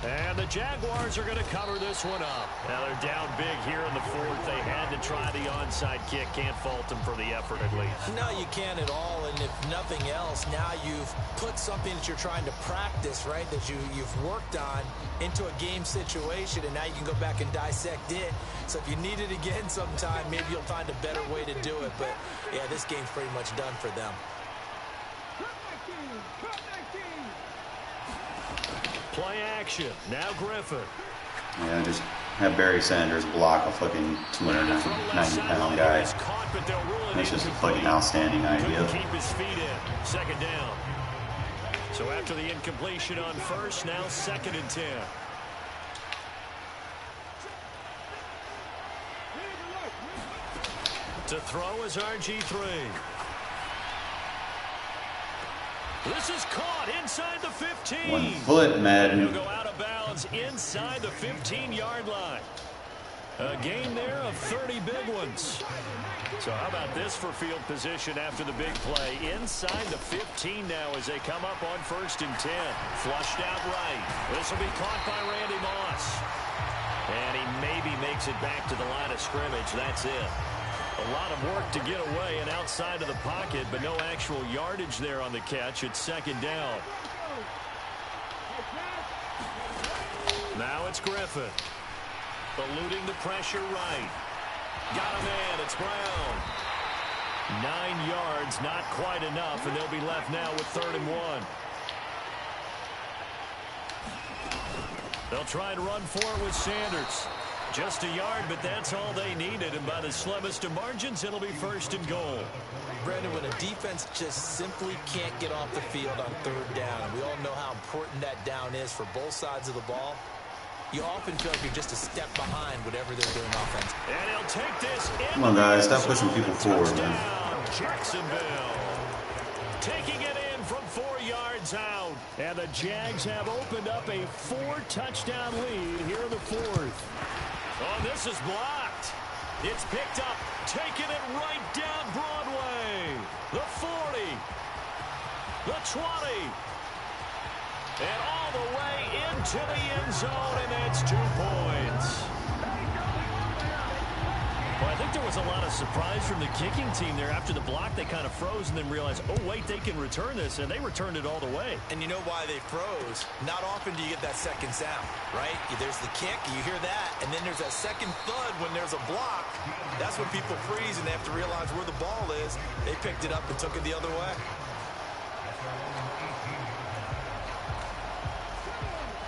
And the Jaguars are going to cover this one up. Now they're down big here in the fourth. They had to try the onside kick. Can't fault them for the effort at least. No, you can't at all. And if nothing else, now you've put something that you're trying to practice, right, that you've worked on into a game situation, and now you can go back and dissect it. So if you need it again sometime, maybe you'll find a better way to do it. But, yeah, this game's pretty much done for them. Play action. Now Griffin. Yeah, just have Barry Sanders block a fucking 290-pound guy. That's just a fucking outstanding idea. Keep his feet in. Second down. So after the incompletion on first, now 2nd and 10. To throw is RG3. This is caught inside the 15. 1 foot, Madden. It'll go out of bounds inside the 15-yard line. A gain there of 30 big ones. So how about this for field position after the big play? Inside the 15 now as they come up on 1st and 10. Flushed out right. This will be caught by Randy Moss. And he maybe makes it back to the line of scrimmage. That's it. A lot of work to get away and outside of the pocket, but no actual yardage there on the catch. It's 2nd down. Now it's Griffin. Eluding the pressure right. Got a man. It's Brown. 9 yards, not quite enough, and they'll be left now with 3rd and 1. They'll try and run for it with Sanders. Just a yard, but that's all they needed. And by the slimmest of margins, it'll be 1st and goal. Brandon, when a defense just simply can't get off the field on 3rd down, and we all know how important that down is for both sides of the ball, you often feel like you're just a step behind whatever they're doing offense. And he'll take this. Come on, guys. Stop pushing people forward, man. Jacksonville. Taking it in from 4 yards out. And the Jags have opened up a 4-touchdown lead here in the 4th. Oh, this is blocked. It's picked up, taking it right down Broadway. The 40, the 20, and all the way into the end zone, and that's 2 points. Well, I think there was a lot of surprise from the kicking team there. After the block, they kind of froze and then realized, oh, wait, they can return this, and they returned it all the way. And you know why they froze? Not often do you get that second sound, right? There's the kick, you hear that, and then there's that second thud when there's a block. That's when people freeze and they have to realize where the ball is. They picked it up and took it the other way.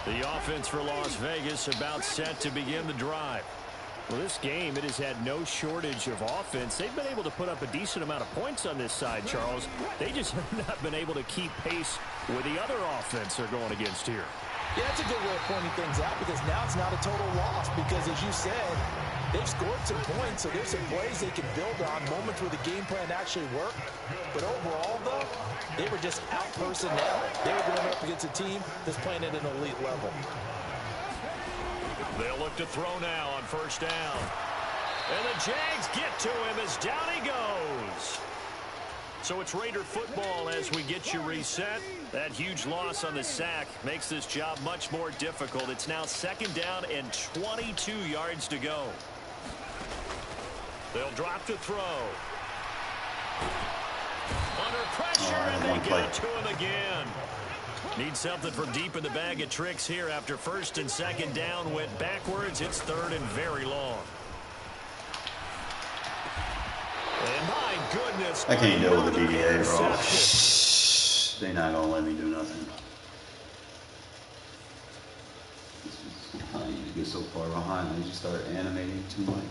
The offense for Las Vegas about set to begin the drive. Well, this game, it has had no shortage of offense. They've been able to put up a decent amount of points on this side, Charles. They just have not been able to keep pace with the other offense they're going against here. Yeah, that's a good way of pointing things out because now it's not a total loss because, as you said, they've scored some points, so there's some plays they can build on, moments where the game plan actually worked. But overall, though, they were just out-personnel. They were going up against a team that's playing at an elite level. They'll look to throw now on first down. And the Jags get to him as down he goes. So it's Raider football as we get you reset. That huge loss on the sack makes this job much more difficult. It's now second down and 22 yards to go. They'll drop to throw. Under pressure, and they get it to him again. Need something from deep in the bag of tricks here after first and second down went backwards. It's third and very long. And my goodness. I can't deal with the DDA, bro. They're not going to let me do nothing. You get so far behind, they just start animating too much.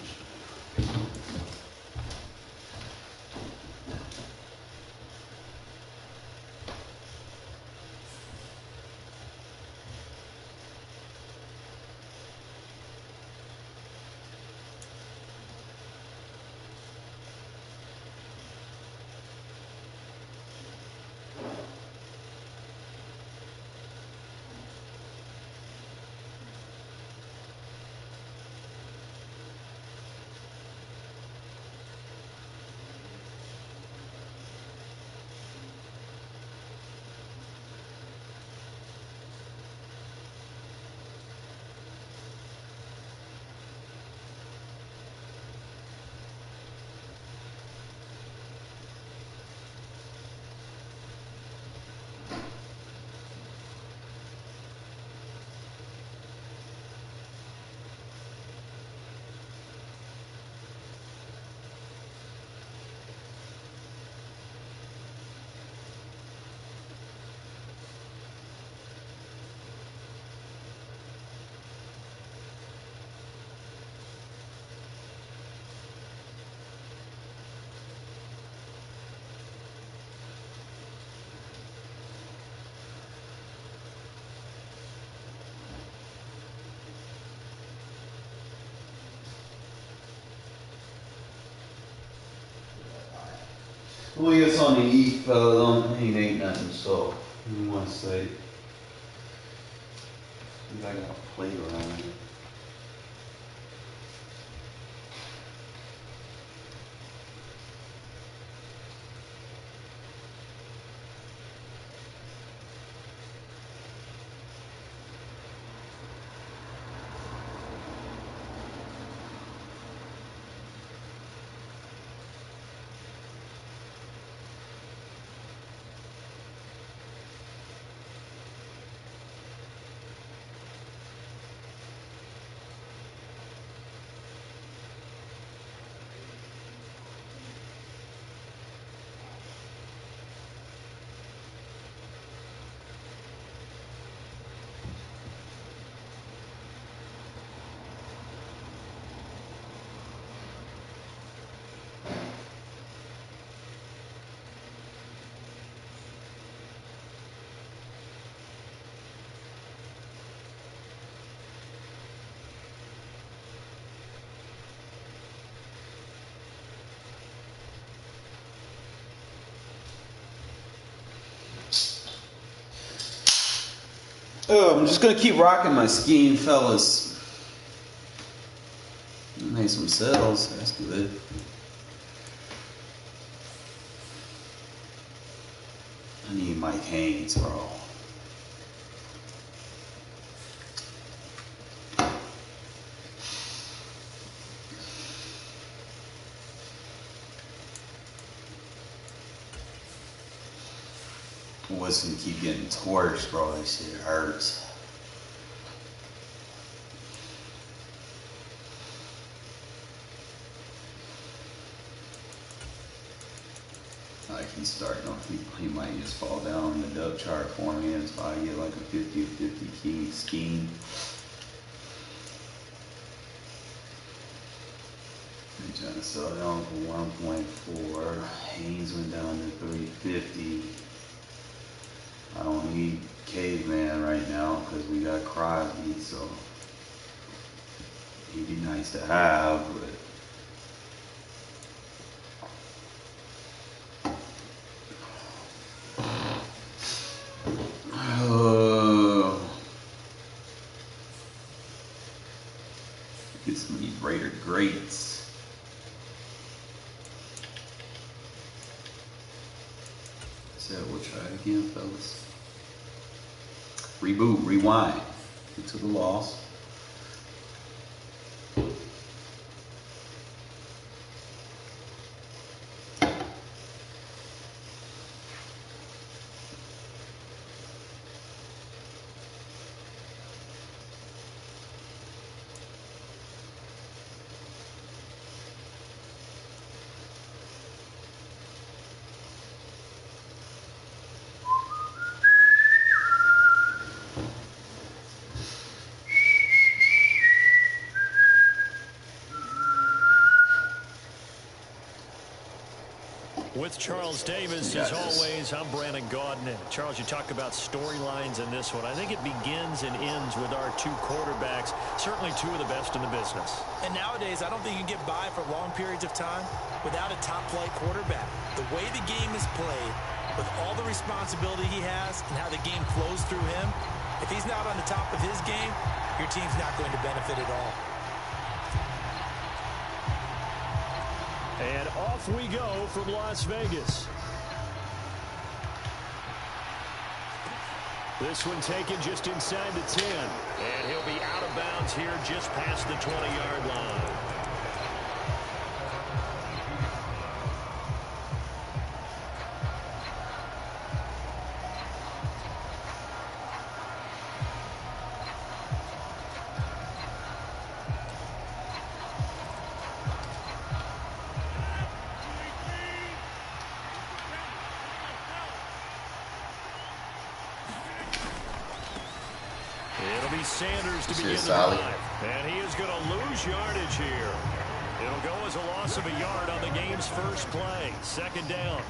Well, it's on the E, fellas. He ain't nothing, so you want to say, I got a plate around here. Oh, I'm just gonna keep rocking my scheme, fellas. Made some sales, that's good. I need Mike Haynes, bro. Listen, keep getting torched, bro. That shit hurts. Like he's starting off, he might just fall down the depth chart for me, and so I get like a 50-50 key scheme. I'm trying to sell down for 1.4. Haynes went down to 350. I don't need caveman right now because we got Crosby, so he'd be nice to have, but get some of these Raider greats. So we'll try it again, fellas. Reboot, rewind. Get to the loss. With Charles Davis, as always, I'm Brandon Gaudin. And Charles, you talk about storylines in this one. I think it begins and ends with our two quarterbacks, certainly two of the best in the business. And nowadays, I don't think you can get by for long periods of time without a top-flight quarterback. The way the game is played, with all the responsibility he has and how the game flows through him, if he's not on the top of his game, your team's not going to benefit at all. And off we go from Las Vegas. This one taken just inside the 10. And he'll be out of bounds here just past the 20-yard line. Sanders to begin the drive. And he is going to lose yardage here. It'll go as a loss of a yard on the game's first play. Second down.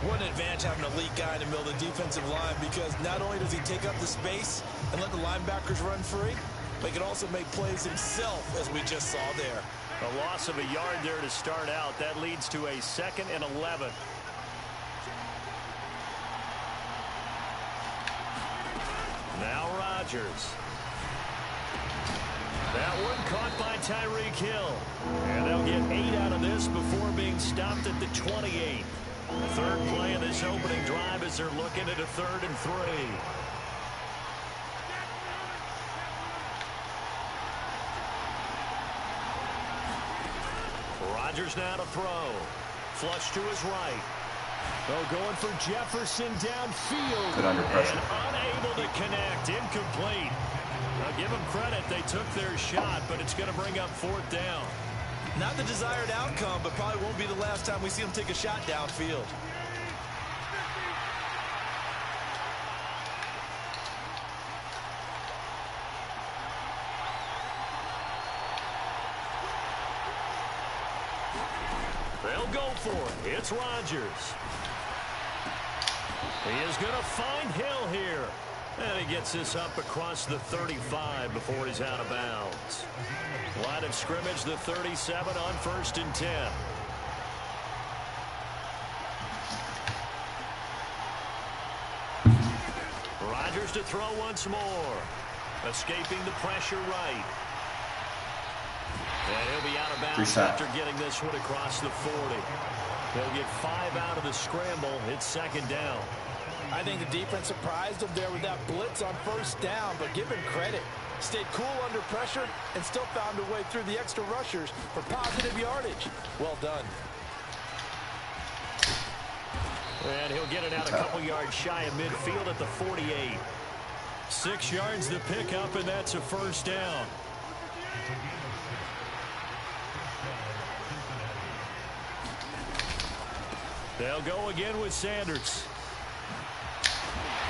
What an advantage having an elite guy in the middle of the defensive line, because not only does he take up the space and let the linebackers run free, but he can also make plays himself, as we just saw there. A loss of a yard there to start out. That leads to a 2nd and 11. Now Rodgers. That one caught by Tyreek Hill. And they'll get 8 out of this before being stopped at the 28. Third play of this opening drive as they're looking at a 3rd and 3. Rodgers now to throw. Flush to his right. Oh, going for Jefferson downfield. Good under pressure. And unable to connect. Incomplete. Now give them credit. They took their shot, but it's going to bring up 4th down. Not the desired outcome, but probably won't be the last time we see him take a shot downfield. They'll go for it. It's Rodgers. He is going to find Hill here. And he gets this up across the 35 before he's out of bounds. Line of scrimmage, the 37 on 1st and 10. Rodgers to throw once more. Escaping the pressure right. And he'll be out of bounds after getting this one across the 40. They'll get 5 out of the scramble. It's 2nd down. I think the defense surprised him there with that blitz on 1st down, but give him credit. Stayed cool under pressure and still found a way through the extra rushers for positive yardage. Well done. And he'll get it out a couple yards shy of midfield at the 48. 6 yards to pick up, and that's a 1st down. They'll go again with Sanders.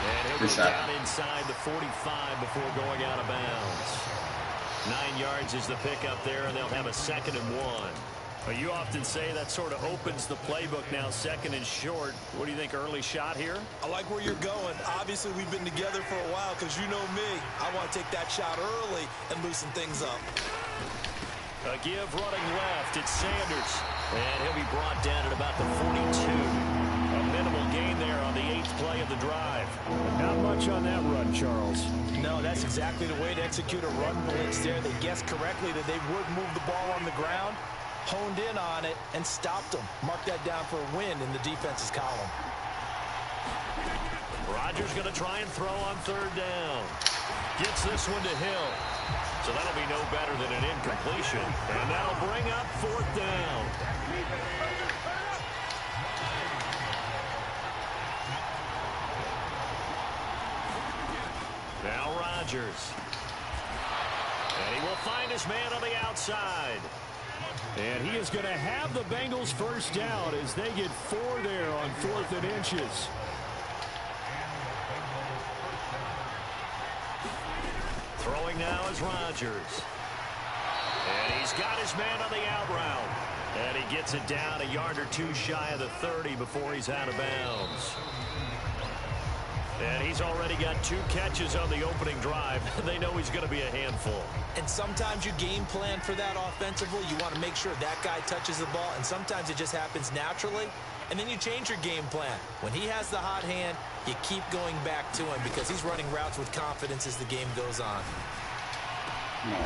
And he'll go down inside the 45 before going out of bounds. 9 yards is the pickup there, and they'll have a 2nd and 1. Well, you often say that sort of opens the playbook now, second and short. What do you think, early shot here? I like where you're going. Obviously, we've been together for a while because you know me. I want to take that shot early and loosen things up. A give running left. It's Sanders. And he'll be brought down at about the 42. A minimal gain there on the 8th play of the drive. Not much on that run, Charles. No, that's exactly the way to execute a run blitz there. They guessed correctly that they would move the ball on the ground, honed in on it, and stopped them. Mark that down for a win in the defense's column. Rodgers going to try and throw on 3rd down. Gets this one to Hill. So that'll be no better than an incompletion. And that'll bring up 4th down. Now Rodgers. And he will find his man on the outside. And he is going to have the Bengals first down as they get 4 there on 4th and inches. Throwing now is Rodgers. And he's got his man on the out route. And he gets it down a yard or 2 shy of the 30 before he's out of bounds. And he's already got 2 catches on the opening drive. They know he's going to be a handful. And sometimes you game plan for that offensively. You want to make sure that guy touches the ball, and sometimes it just happens naturally. And then you change your game plan. When he has the hot hand, you keep going back to him because he's running routes with confidence as the game goes on.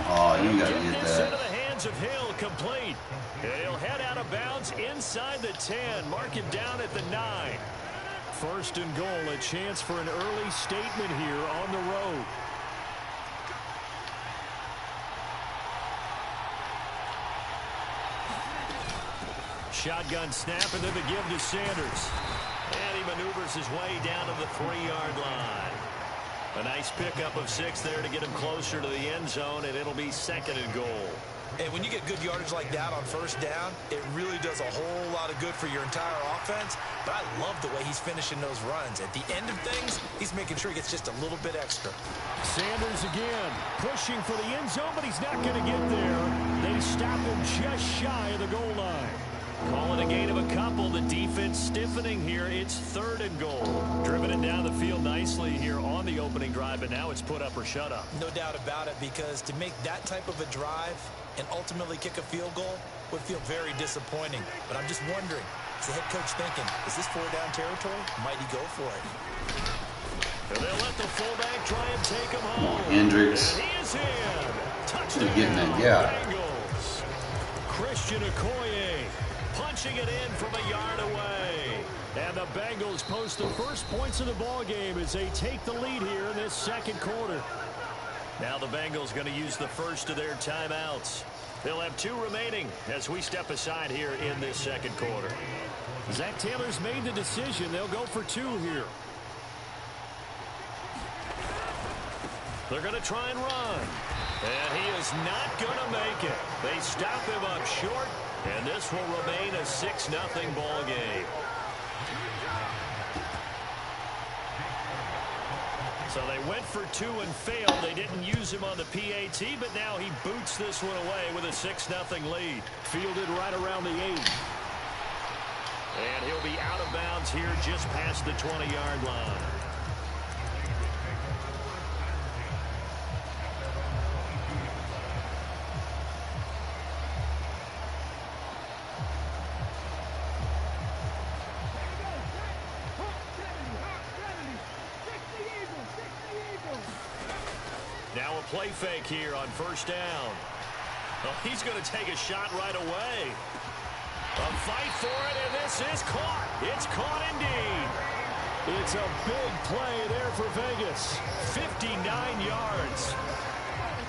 Oh, you got to get This into that. the hands of Hill, complete. And he'll head out of bounds inside the 10. Mark him down at the 9. 1st and goal, a chance for an early statement here on the road. Shotgun snap and then the give to Sanders. And he maneuvers his way down to the 3-yard line. A nice pickup of 6 there to get him closer to the end zone, and it'll be 2nd and goal. And when you get good yardage like that on 1st down, it really does a whole lot of good for your entire offense. But I love the way he's finishing those runs. At the end of things, he's making sure he gets just a little bit extra. Sanders again, pushing for the end zone, but he's not going to get there. They stop him just shy of the goal line. Calling a gain of a couple. The defense stiffening here. It's 3rd and goal. Driven it down the field nicely here on the opening drive, but now it's put up or shut up. No doubt about it, because to make that type of a drive and ultimately kick a field goal would feel very disappointing. But I'm just wondering, is the head coach thinking, is this 4-down territory? Might he go for it? And they'll let the fullback try and take him home. Hendricks. And he is in. Touchdown. They're getting that gap. Bengals. Christian Okoye punching it in from a yard away. And the Bengals post the first points of the ball game as they take the lead here in this 2nd quarter. Now the Bengals going to use the first of their timeouts. They'll have 2 remaining as we step aside here in this 2nd quarter. Zach Taylor's made the decision. They'll go for 2 here. They're going to try and run. And he is not going to make it. They stop him up short, and this will remain a 6-0 ball game. So they went for 2 and failed. They didn't use him on the PAT, but now he boots this one away with a 6-0 lead. Fielded right around the 8. And he'll be out of bounds here just past the 20-yard line. Now a play fake here on 1st down. Oh, he's going to take a shot right away. A fight for it, and this is caught. It's caught indeed. It's a big play there for Vegas. 59 yards.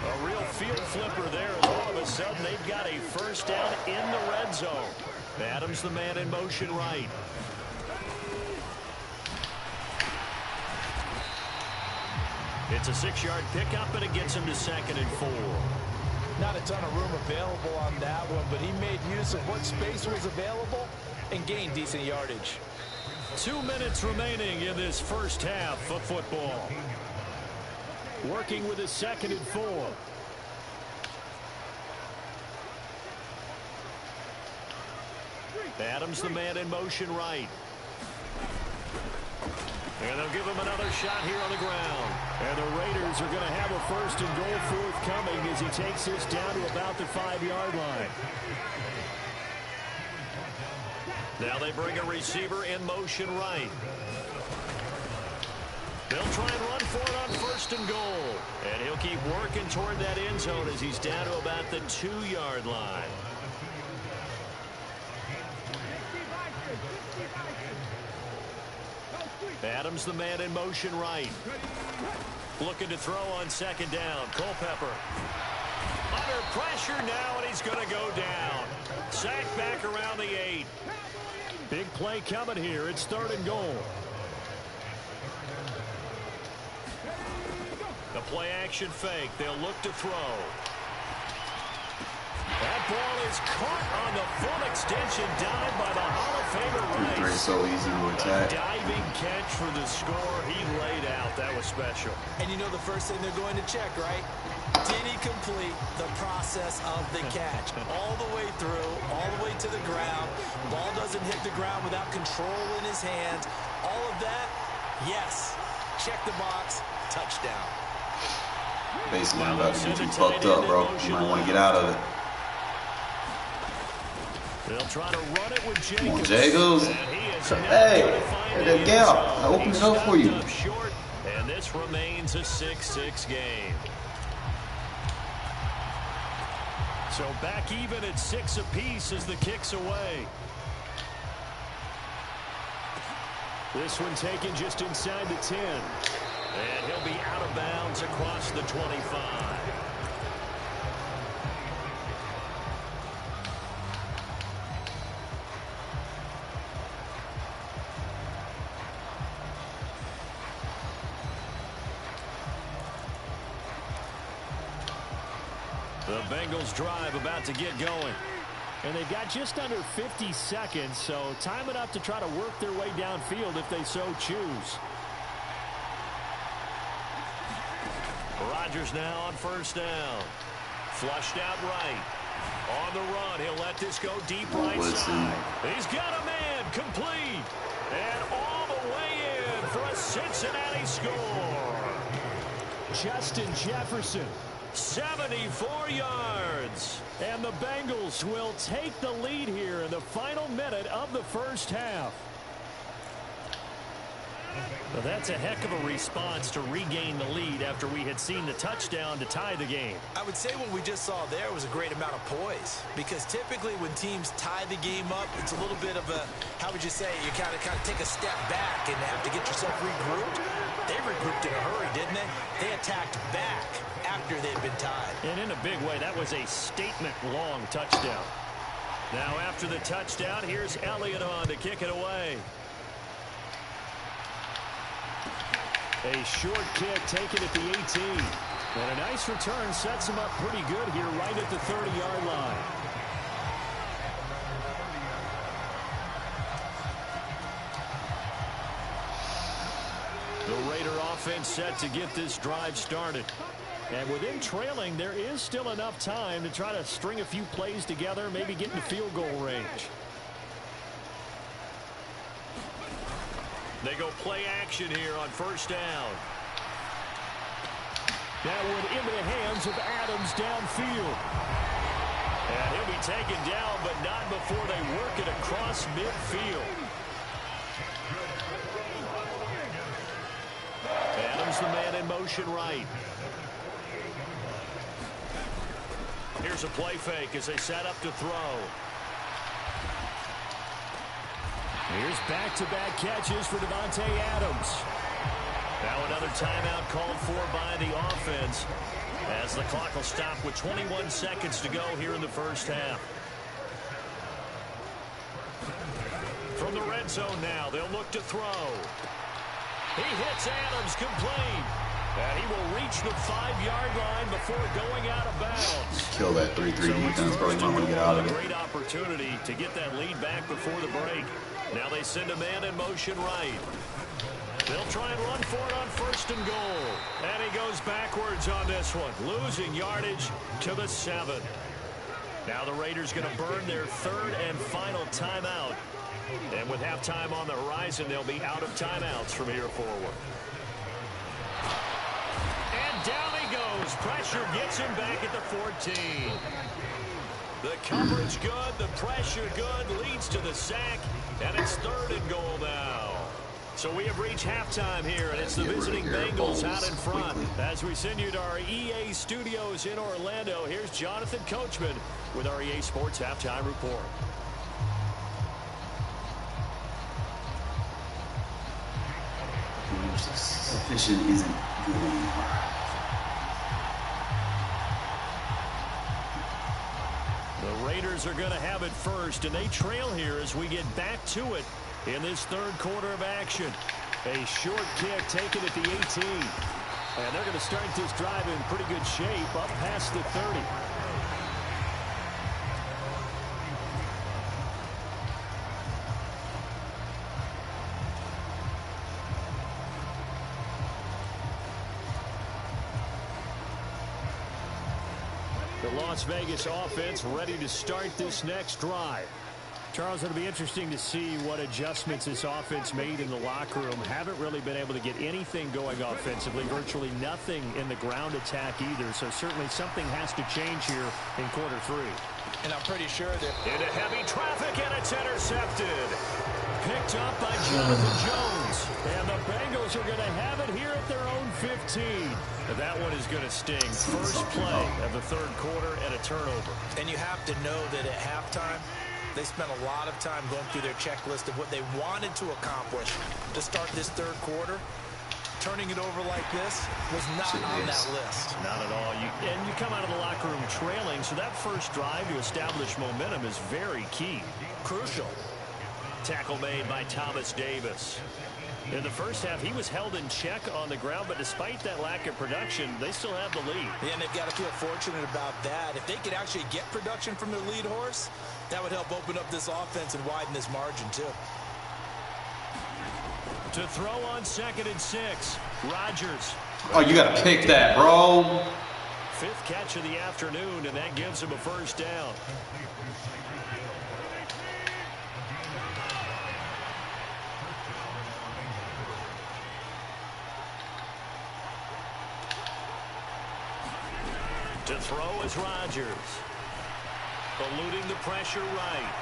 A real field flipper there as all of a sudden they've got a 1st down in the red zone. Adams the man in motion right. It's a 6-yard pickup, and it gets him to 2nd and 4. Not a ton of room available on that one, but he made use of what space was available and gained decent yardage. 2 minutes remaining in this first half of football. Working with his 2nd and 4. Adams the man in motion right. And they'll give him another shot here on the ground. And the Raiders are going to have a 1st and goal forthcoming as he takes this down to about the 5-yard line. Now they bring a receiver in motion right. They'll try and run for it on 1st and goal. And he'll keep working toward that end zone as he's down to about the 2-yard line. Adams the man in motion right. Looking to throw on 2nd down. Culpepper under pressure now, and he's going to go down. Sacked back around the 8. Big play coming here. It's 3rd and goal. The play action fake. They'll look to throw. That ball is caught on the full extension dive by the Hall of Famer Rice. So easy to attack. Diving catch for the score. He laid out. That was special. And you know the first thing they're going to check, right? Did he complete the process of the catch? All the way through, all the way to the ground. Ball doesn't hit the ground without control in his hands. All of that, yes. Check the box. Touchdown. Basically, I'm about to get you fucked up, bro. You might want to get out of it. They'll try to run it with Jacobs. Come on, Jacobs. Hey, that gap. I opened it up for you. Short, and this remains a 6-6 game. So back even at 6 apiece as the kick's away. This one taken just inside the 10. And he'll be out of bounds across the 25. The Bengals drive about to get going. And they've got just under 50 seconds, so time enough to try to work their way downfield if they so choose. Rodgers now on 1st down. Flushed out right. On the run, he'll let this go deep right side. He's got a man complete. And all the way in for a Cincinnati score. Justin Jefferson. 74 yards. And the Bengals will take the lead here in the final minute of the 1st half. Well, that's a heck of a response to regain the lead after we had seen the touchdown to tie the game. I would say what we just saw there was a great amount of poise, because typically when teams tie the game up, it's a little bit of a, how would you say, you kind of take a step back and have to get yourself regrouped. They regrouped in a hurry, didn't they? They attacked back after they'd been tied. And in a big way, that was a statement-long touchdown. Now after the touchdown, here's Elliott on to kick it away. A short kick taken at the 18. And a nice return sets him up pretty good here right at the 30-yard line. The Raider offense set to get this drive started. And with them trailing, there is still enough time to try to string a few plays together, maybe get in field goal range. They go play action here on 1st down. That one into the hands of Adams downfield. And he'll be taken down, but not before they work it across midfield. Adams the man in motion right. Here's a play fake as they set up to throw. Here's back-to-back catches for Davante Adams. Now another timeout called for by the offense as the clock will stop with 21 seconds to go here in the 1st half. From the red zone now, they'll look to throw. He hits Adams complete. And he will reach the 5-yard line before going out of bounds. Kill that 3-3 defense. Probably might want to get out of it. Great opportunity to get that lead back before the break. Now they send a man in motion right. They'll try and run for it on 1st and goal. And he goes backwards on this one, losing yardage to the 7. Now the Raiders going to burn their third and final timeout. And with halftime on the horizon, they'll be out of timeouts from here forward. And down he goes. Pressure gets him back at the 14. The coverage good, the pressure good, leads to the sack, and it's third and goal now. So we have reached halftime here, and it's the visiting Bengals out in front. As we send you to our EA studios in Orlando, here's Jonathan Coachman with our EA Sports Halftime Report. Sufficient isn't good anymore. The Raiders are going to have it first, and they trail here as we get back to it in this third quarter of action. A short kick taken at the 18. And they're going to start this drive in pretty good shape up past the 30. The Las Vegas offense ready to start this next drive. Charles, it'll be interesting to see what adjustments this offense made in the locker room. Haven't really been able to get anything going offensively, virtually nothing in the ground attack either. So certainly something has to change here in quarter three. And I'm pretty sure that into heavy traffic, and it's intercepted. Picked up by Jonathan Jones. And the Bengals are going to have it here at their own 15. That one is going to sting. First play of the third quarter and a turnover. And you have to know that at halftime, they spent a lot of time going through their checklist of what they wanted to accomplish to start this third quarter. Turning it over like this was not on that list. Not at all. And you come out of the locker room trailing, so that first drive to establish momentum is very key. Crucial. Tackle made by Thomas Davis. In the first half, he was held in check on the ground, but despite that lack of production, they still have the lead. Yeah, and they've got to feel fortunate about that. If they could actually get production from their lead horse, that would help open up this offense and widen this margin, too. To throw on 2nd and 6, Rodgers. Oh, you got to pick that, bro. Fifth catch of the afternoon, and that gives him a first down. To throw is Rodgers. Eluding the pressure right.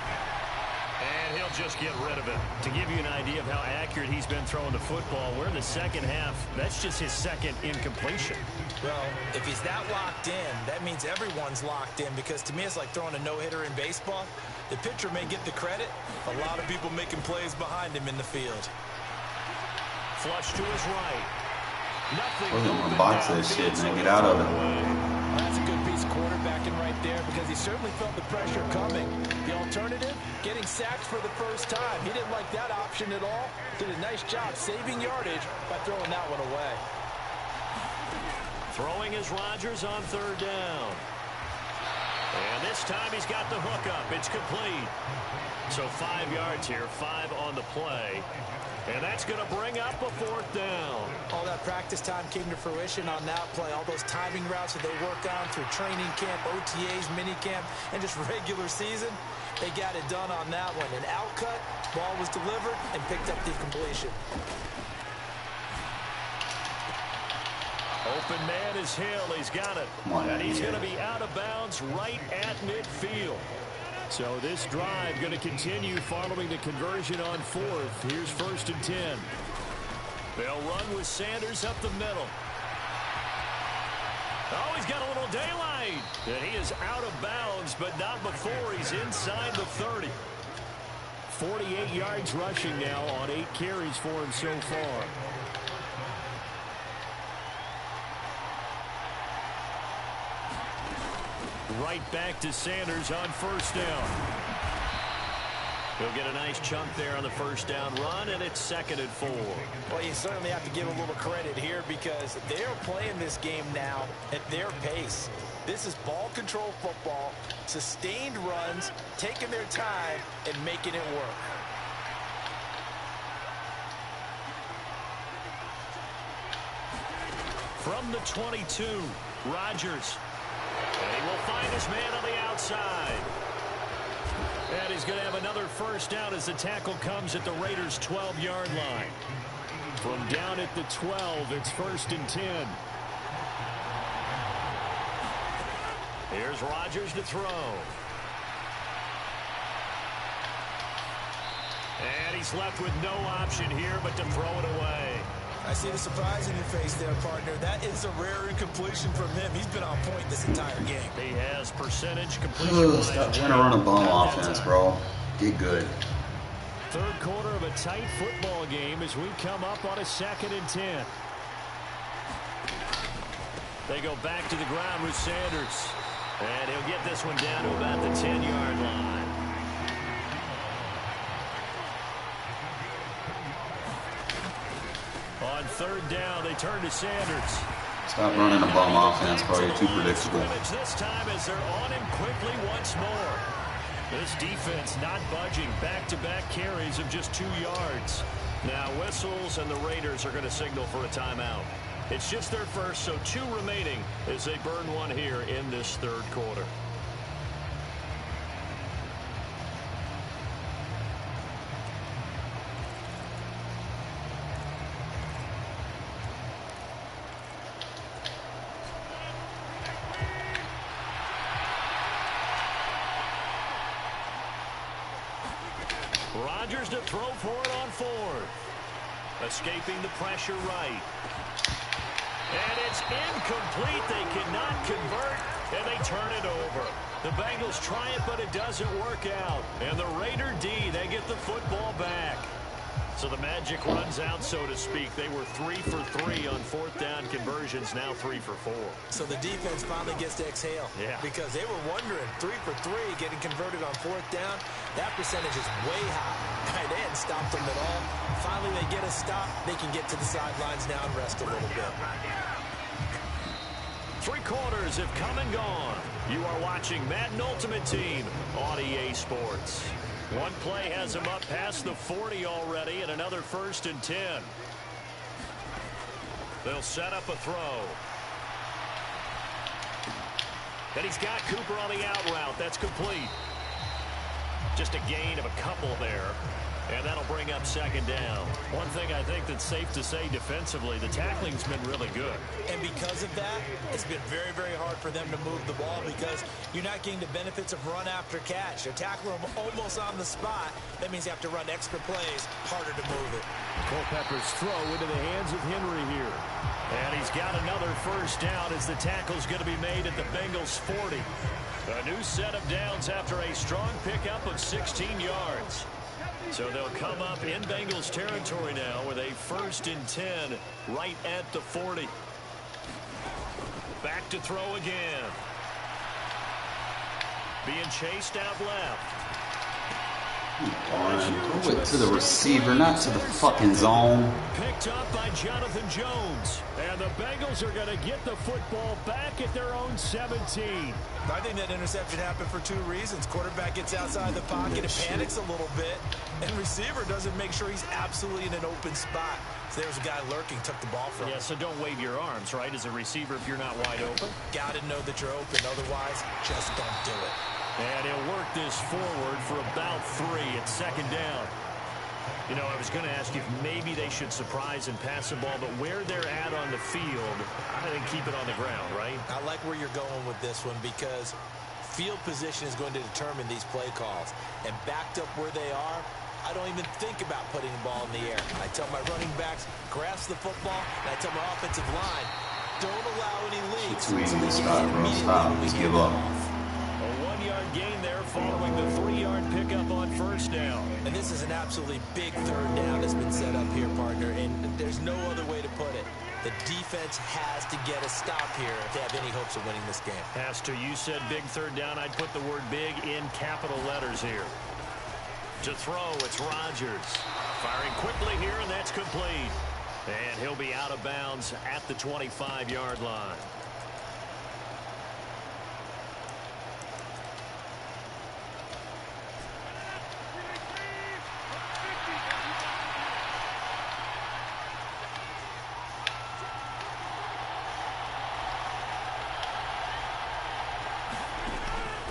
And he'll just get rid of it. To give you an idea of how accurate he's been throwing the football, we're in the second half. That's just his second incompletion. Well, if he's that locked in, that means everyone's locked in, because to me it's like throwing a no-hitter in baseball. The pitcher may get the credit. A lot of people making plays behind him in the field. Flush to his right. Nothing. I was gonna box that shit and then get out of it. Well, that's a good piece of quarterbacking right there, because he certainly felt the pressure coming. The alternative, getting sacked for the first time. He didn't like that option at all. Did a nice job saving yardage by throwing that one away. Throwing is Rodgers on third down. And this time he's got the hook up. It's complete. So 5 yards here, 5 on the play. And that's going to bring up a fourth down. All that practice time came to fruition on that play. All those timing routes that they work on through training camp, OTAs, minicamp, and just regular season, they got it done on that one. An out cut, ball was delivered, and picked up the completion. Open man is Hill. He's got it. And he's going to be out of bounds right at midfield. So this drive going to continue following the conversion on fourth. Here's 1st and 10. They'll run with Sanders up the middle. Oh, he's got a little daylight. And he is out of bounds, but not before he's inside the 30. 48 yards rushing now on 8 carries for him so far. Right back to Sanders on first down. He'll get a nice chunk there on the first down run, and it's 2nd and 4. Well, you certainly have to give a little credit here, because they're playing this game now at their pace. This is ball control football, sustained runs, taking their time, and making it work. From the 22, Rodgers. And he will find his man on the outside. going to have another first down as the tackle comes at the Raiders' 12-yard line. From down at the 12, it's 1st and 10. Here's Rodgers to throw. And he's left with no option here but to throw it away. I see the surprise in your face there, partner. That is a rare incompletion from him. He's been on point this entire game. He has percentage completion. Stop trying to run a bum offense, bro. Get good. Third quarter of a tight football game as we come up on a 2nd and 10. They go back to the ground with Sanders. And he'll get this one down to about the 10-yard line. On 3rd down, they turn to Sanders. Stop running a bum offense, bro. You're too predictable. This time as they're on him quickly once more. This defense not budging. Back-to-back carries of just 2 yards. Now whistles and the Raiders are going to signal for a timeout. It's just their first, so 2 remaining as they burn one here in this 3rd quarter. Rodgers to throw for it on 4th. Escaping the pressure right. And it's incomplete. They cannot convert, and they turn it over. The Bengals try it, but it doesn't work out. And the Raider D, they get the football back. So the magic runs out, so to speak. They were 3 for 3 on 4th down conversions, now 3 for 4. So the defense finally gets to exhale. Yeah. Because they were wondering, 3 for 3 getting converted on 4th down. That percentage is way high. They hadn't stopped them at all. Finally, they get a stop. They can get to the sidelines now and rest a little bit. 3 quarters have come and gone. You are watching Madden Ultimate Team on EA Sports. One play has him up past the 40 already, and another 1st and 10. They'll set up a throw. And he's got Cooper on the out route. That's complete. Just a gain of a couple there. And that'll bring up 2nd down. One thing I think that's safe to say defensively, the tackling's been really good. And because of that, it's been very, very hard for them to move the ball because you're not getting the benefits of run after catch. They're tackling them almost on the spot. That means you have to run extra plays, harder to move it. Culpepper's throw into the hands of Henry here. And he's got another 1st down as the tackle's going to be made at the Bengals 40. A new set of downs after a strong pickup of 16 yards. So they'll come up in Bengals territory now with a 1st and 10 right at the 40. Back to throw again. Being chased out left. Throw it to the receiver, not to the fucking zone. Picked up by Jonathan Jones. And the Bengals are going to get the football back at their own 17. I think that interception happened for 2 reasons. Quarterback gets outside the pocket and panics a little bit. And receiver doesn't make sure he's absolutely in an open spot. So there's a guy lurking, took the ball from him. Yeah, so don't wave your arms, right, as a receiver if you're not wide open. Got to know that you're open. Otherwise, just don't do it. And he'll work this forward for about 3 at 2nd down. You know, I was going to ask you if maybe they should surprise and pass the ball, but where they're at on the field, I think keep it on the ground, right? I like where you're going with this one because field position is going to determine these play calls. And backed up where they are, I don't even think about putting the ball in the air. I tell my running backs, grasp the football, and I tell my offensive line, don't allow any leaks. It's too easy to stop, bro. Stop. Just give up. A 1-yard gain there following the 3-yard pickup on 1st down. And this is an absolutely big 3rd down that's been set up here, partner, and there's no other way to put it. The defense has to get a stop here if they have any hopes of winning this game. As to you said big 3rd down, I'd put the word big in capital letters here. To throw, it's Rodgers. Firing quickly here, and that's complete. And he'll be out of bounds at the 25-yard line.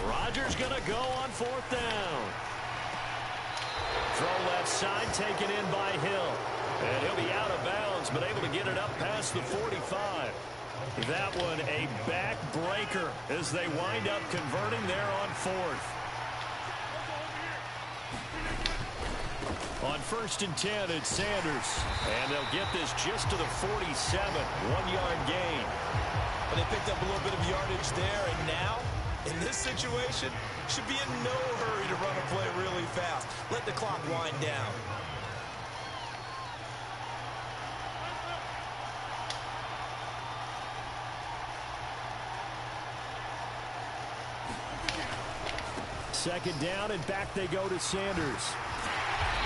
Rodgers going to go on 4th down. Throw left side, taken in by Hill. And he'll be out of bounds, but able to get it up past the 45. That one a backbreaker as they wind up converting there on fourth. On 1st and 10, it's Sanders. And they'll get this just to the 47. 1-yard gain. But they picked up a little bit of yardage there, and now, in this situation, should be in no hurry to run a play really fast. Let the clock wind down. Second down, and back they go to Sanders.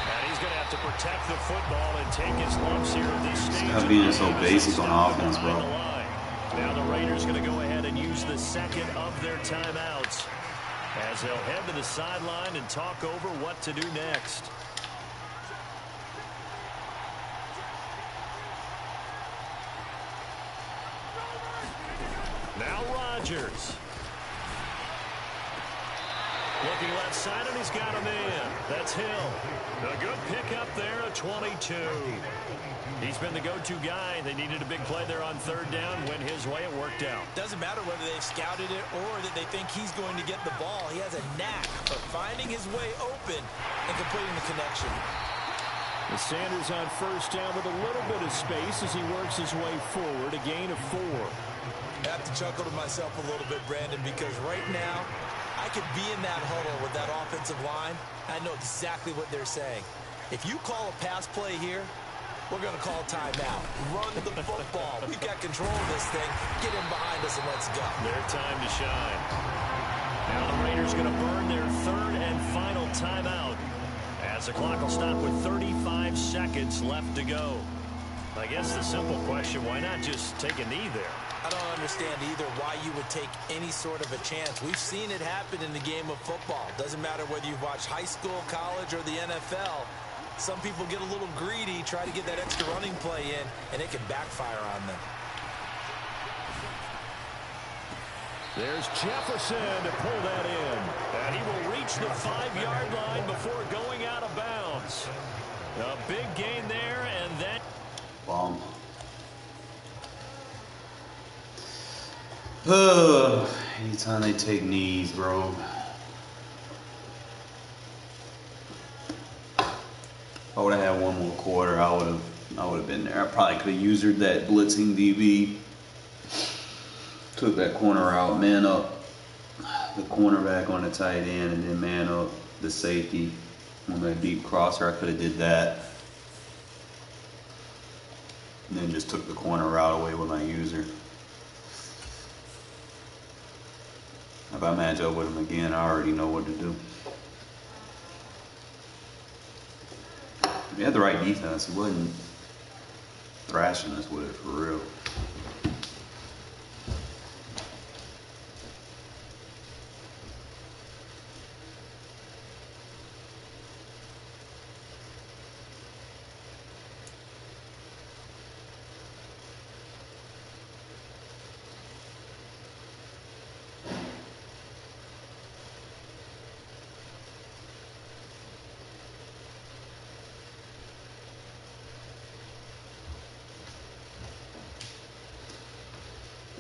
And he's going to have to protect the football and take his lumps here at this stage. Stop being so basic on offense, bro. Now the Raiders going to go ahead and use the second of their timeouts as they'll head to the sideline and talk over what to do next. Now Rodgers. Looking left side, and he's got him in. That's Hill. A good pickup there, a 22. He's been the go-to guy. They needed a big play there on 3rd down. Went his way. It worked out. Doesn't matter whether they've scouted it or that they think he's going to get the ball. He has a knack for finding his way open and completing the connection. The Sanders on 1st down with a little bit of space as he works his way forward. A gain of 4. I have to chuckle to myself a little bit, Brandon, because right now, I could be in that huddle with that offensive line. I know exactly what they're saying. If you call a pass play here, we're going to call timeout. Run the football. We've got control of this thing. Get in behind us and let's go. Their time to shine. Now the Raiders going to burn their 3rd and final timeout as the clock will stop with 35 seconds left to go. I guess the simple question, why not just take a knee there? I don't understand either why you would take any sort of a chance. We've seen it happen in the game of football. Doesn't matter whether you've watched high school, college, or the NFL. Some people get a little greedy, try to get that extra running play in, and it can backfire on them. There's Jefferson to pull that in. And he will reach the 5-yard line before going out of bounds. A big gain there, and that... Bomb. Anytime they take knees, bro. If I would have had one more quarter, I would have been there. I probably could have used that blitzing DB. Took that corner out, man up the cornerback on the tight end, and then man up the safety on that deep crosser. I could have did that. And then just took the corner route away with my user. If I match up with him again, I already know what to do. He had the right defense. He wasn't thrashing us with it for real.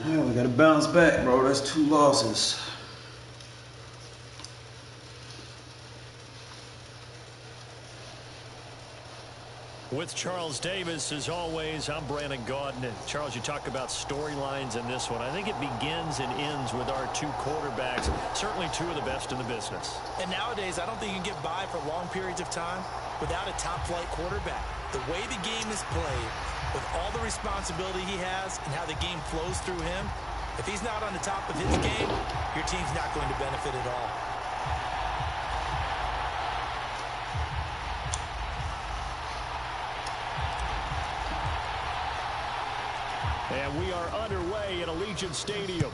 We gotta bounce back, bro. That's 2 losses. With Charles Davis, as always, I'm Brandon Gaudin. And Charles, you talk about storylines in this one. I think it begins and ends with our 2 quarterbacks, certainly 2 of the best in the business. And nowadays, I don't think you can get by for long periods of time without a top-flight quarterback. The way the game is played, with all the responsibility he has and how the game flows through him, if he's not on the top of his game, your team's not going to benefit at all. And we are underway at Allegiant Stadium.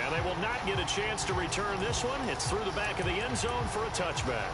And they will not get a chance to return this one. It's through the back of the end zone for a touchback.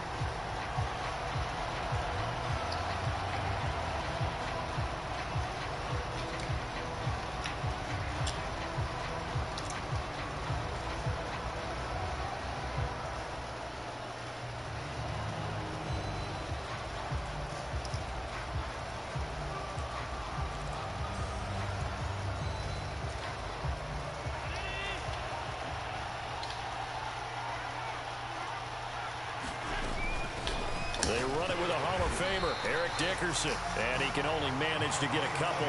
run it with a Hall of Famer, Eric Dickerson. And he can only manage to get a couple.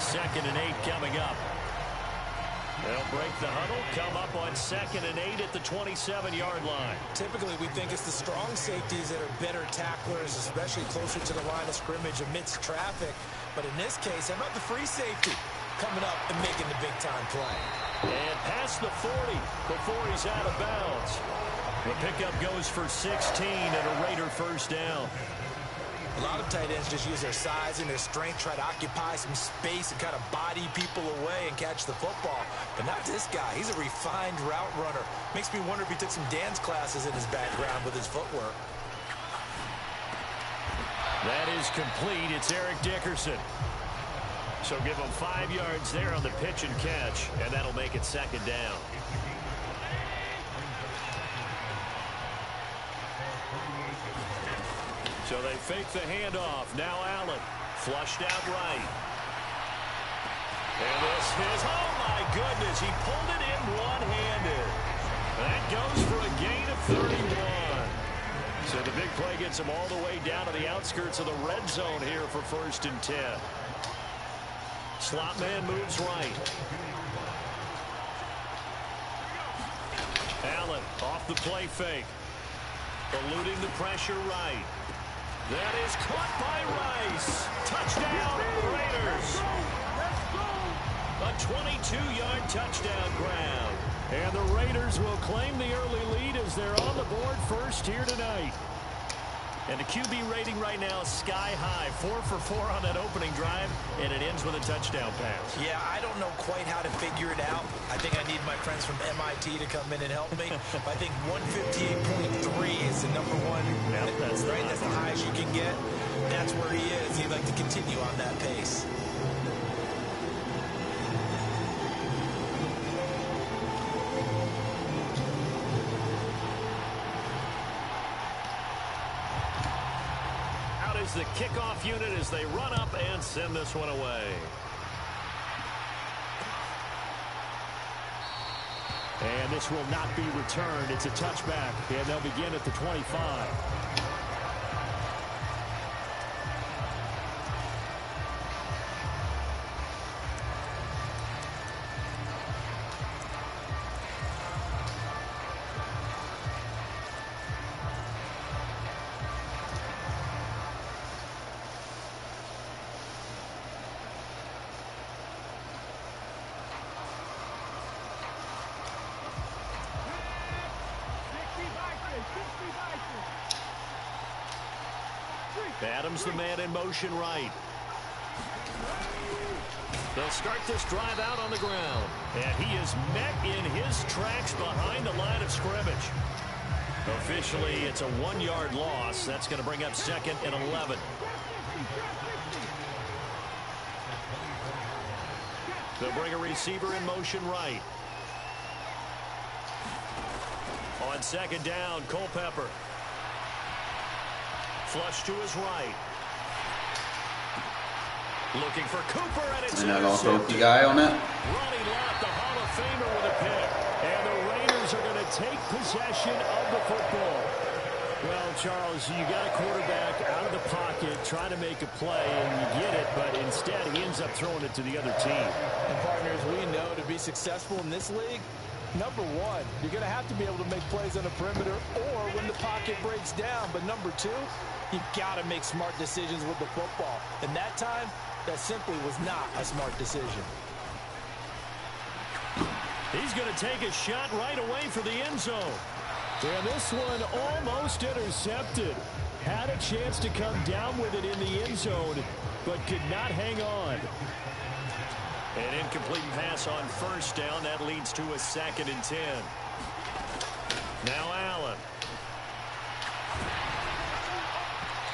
2nd and 8 coming up. They'll break the huddle, come up on 2nd and 8 at the 27-yard line. Typically, we think it's the strong safeties that are better tacklers, especially closer to the line of scrimmage amidst traffic. But in this case, how about the free safety coming up and making the big-time play? And past the 40 before he's out of bounds. The pickup goes for 16 and a Raider first down. A lot of tight ends just use their size and their strength, try to occupy some space and kind of body people away and catch the football. But not this guy. He's a refined route runner. Makes me wonder if he took some dance classes in his background with his footwork. That is complete. It's Eric Dickerson. So give him 5 yards there on the pitch and catch, and that'll make it 2nd down. So they fake the handoff. Now Allen. Flushed out right. And this is, oh my goodness, he pulled it in one-handed. That goes for a gain of 31. So the big play gets him all the way down to the outskirts of the red zone here for 1st and 10. Slot man moves right. Allen off the play fake. Eluding the pressure right. That is caught by Rice. Touchdown, Raiders. A 22-yard touchdown grab. And the Raiders will claim the early lead as they're on the board first here tonight. And the QB rating right now is sky high. 4 for 4 on that opening drive, and it ends with a touchdown pass. Yeah, I don't know quite how to figure it out. I think I need my friends from MIT to come in and help me. I think 158.3 is the number one. Yep, that's the highest you can get. That's where he is. He'd like to continue on that pace. The kickoff unit as they run up and send this one away. And this will not be returned. It's a touchback, and they'll begin at the 25. Adams, the man in motion right. They'll start this drive out on the ground. And he is met in his tracks behind the line of scrimmage. Officially, it's a 1-yard loss. That's going to bring up 2nd and 11. They'll bring a receiver in motion right. On 2nd down, Culpepper. Flush to his right. Looking for Cooper, and it's also the guy on that. Ronnie Lott, the Hall of Famer, with a pick. And the Raiders are going to take possession of the football. Well, Charles, you got a quarterback out of the pocket trying to make a play, and you get it, but instead he ends up throwing it to the other team. And partners, we know to be successful in this league, number one, you're going to have to be able to make plays on the perimeter or when the pocket breaks down. But number two, you've got to make smart decisions with the football. And that time, that simply was not a smart decision. He's going to take a shot right away for the end zone. And this one almost intercepted. Had a chance to come down with it in the end zone, but could not hang on. An incomplete pass on 1st down. That leads to a 2nd and 10. Now Allen.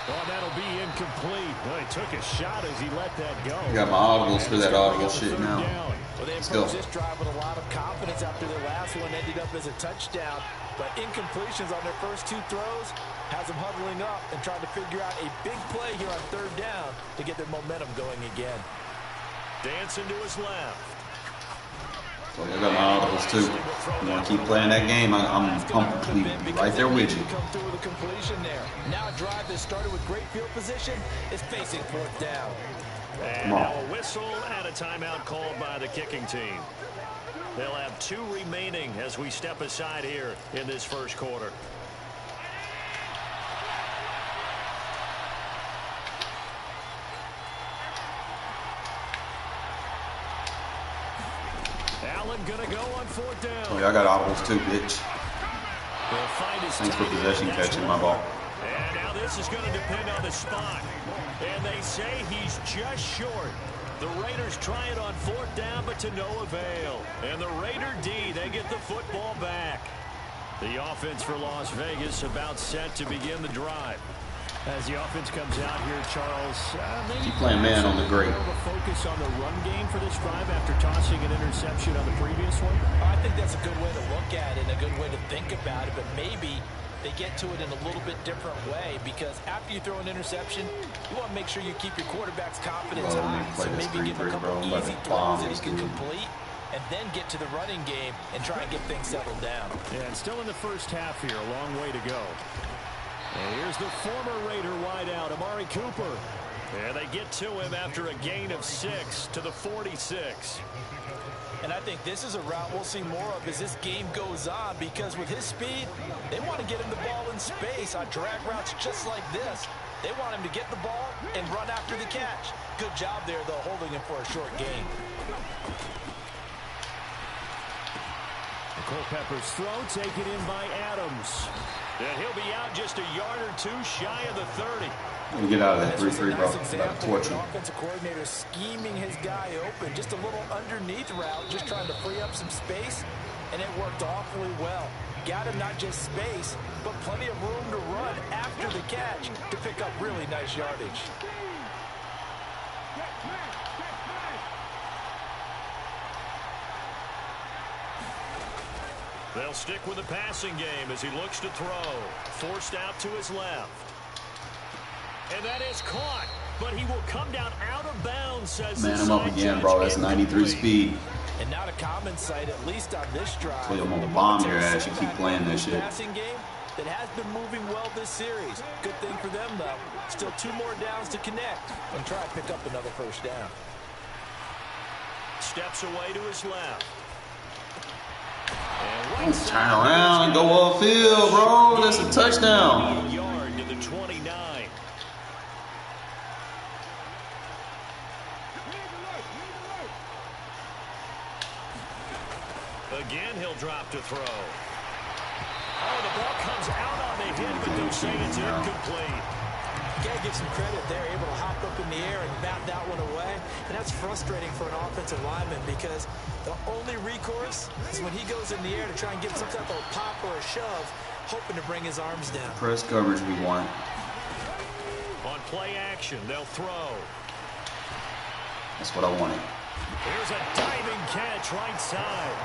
Oh, that'll be incomplete. Well, he took a shot as he let that go. I got my audibles for that audible shit now. Well, they approached this drive with a lot of confidence after their last one ended up as a touchdown. But incompletions on their first 2 throws has them huddling up and trying to figure out a big play here on 3rd down to get their momentum going again. Dancing to his left. Well, I got my audibles too. You want to keep playing that game, I'm completely right there with you. Come through with a completion there. Now a drive that started with great field position is facing fourth down. And now a whistle and a timeout called by the kicking team. They'll have 2 remaining as we step aside here in this first quarter. Allen gonna go on fourth down. Oh, yeah, I got audibles too, bitch. Thanks for possession catching my ball. And now this is going to depend on the spot. And they say he's just short. The Raiders try it on fourth down, but to no avail. And the Raider D, they get the football back. The offense for Las Vegas about set to begin the drive. As the offense comes out here, Charles, maybe keep playing man on the great. More of a focus on the run game for this drive after tossing an interception on the previous one. I think that's a good way to look at it and a good way to think about it, but maybe they get to it in a little bit different way, because after you throw an interception, you want to make sure you keep your quarterback's confidence high. So maybe give him a couple easy throws that he can complete, and then get to the running game and try and get things settled down. Yeah, and still in the first half here, a long way to go. And here's the former Raider wideout, Amari Cooper. And they get to him after a gain of 6 to the 46. And I think this is a route we'll see more of as this game goes on, because with his speed, they want to get him the ball in space on drag routes just like this. They want him to get the ball and run after the catch. Good job there, though, holding him for a short gain. Culpepper's throw taken in by Adams. And he'll be out just a yard or 2 shy of the 30. Let me get out of that 3-3, bro. About to torch him. Offensive coordinator scheming his guy open. Just a little underneath route, just trying to free up some space, and it worked awfully well. Got him not just space, but plenty of room to run after the catch to pick up really nice yardage. They'll stick with the passing game as he looks to throw. Forced out to his left. And that is caught, but he will come down out of bounds, says man, I'm up again, bro. That's 93 speed. And not a common sight, at least on this drive. So I'm gonna bomb your ass. You keep playing this shit. Passing game that has been moving well this series. Good thing for them, though. Still 2 more downs to connect and try to pick up another first down. Steps away to his left. Turn around and go upfield, bro. That's a touchdown. A yard to the 29. Again, he'll drop to throw. Oh, the ball comes out on the hit, but they'll say it's incomplete. You gotta give some credit there, able to hop up in the air and bat that one away. And that's frustrating for an offensive lineman, because the only recourse is when he goes in the air to try and get some type of pop or a shove, hoping to bring his arms down. Press coverage we want. On play action, they'll throw. That's what I wanted. Here's a diving catch right side.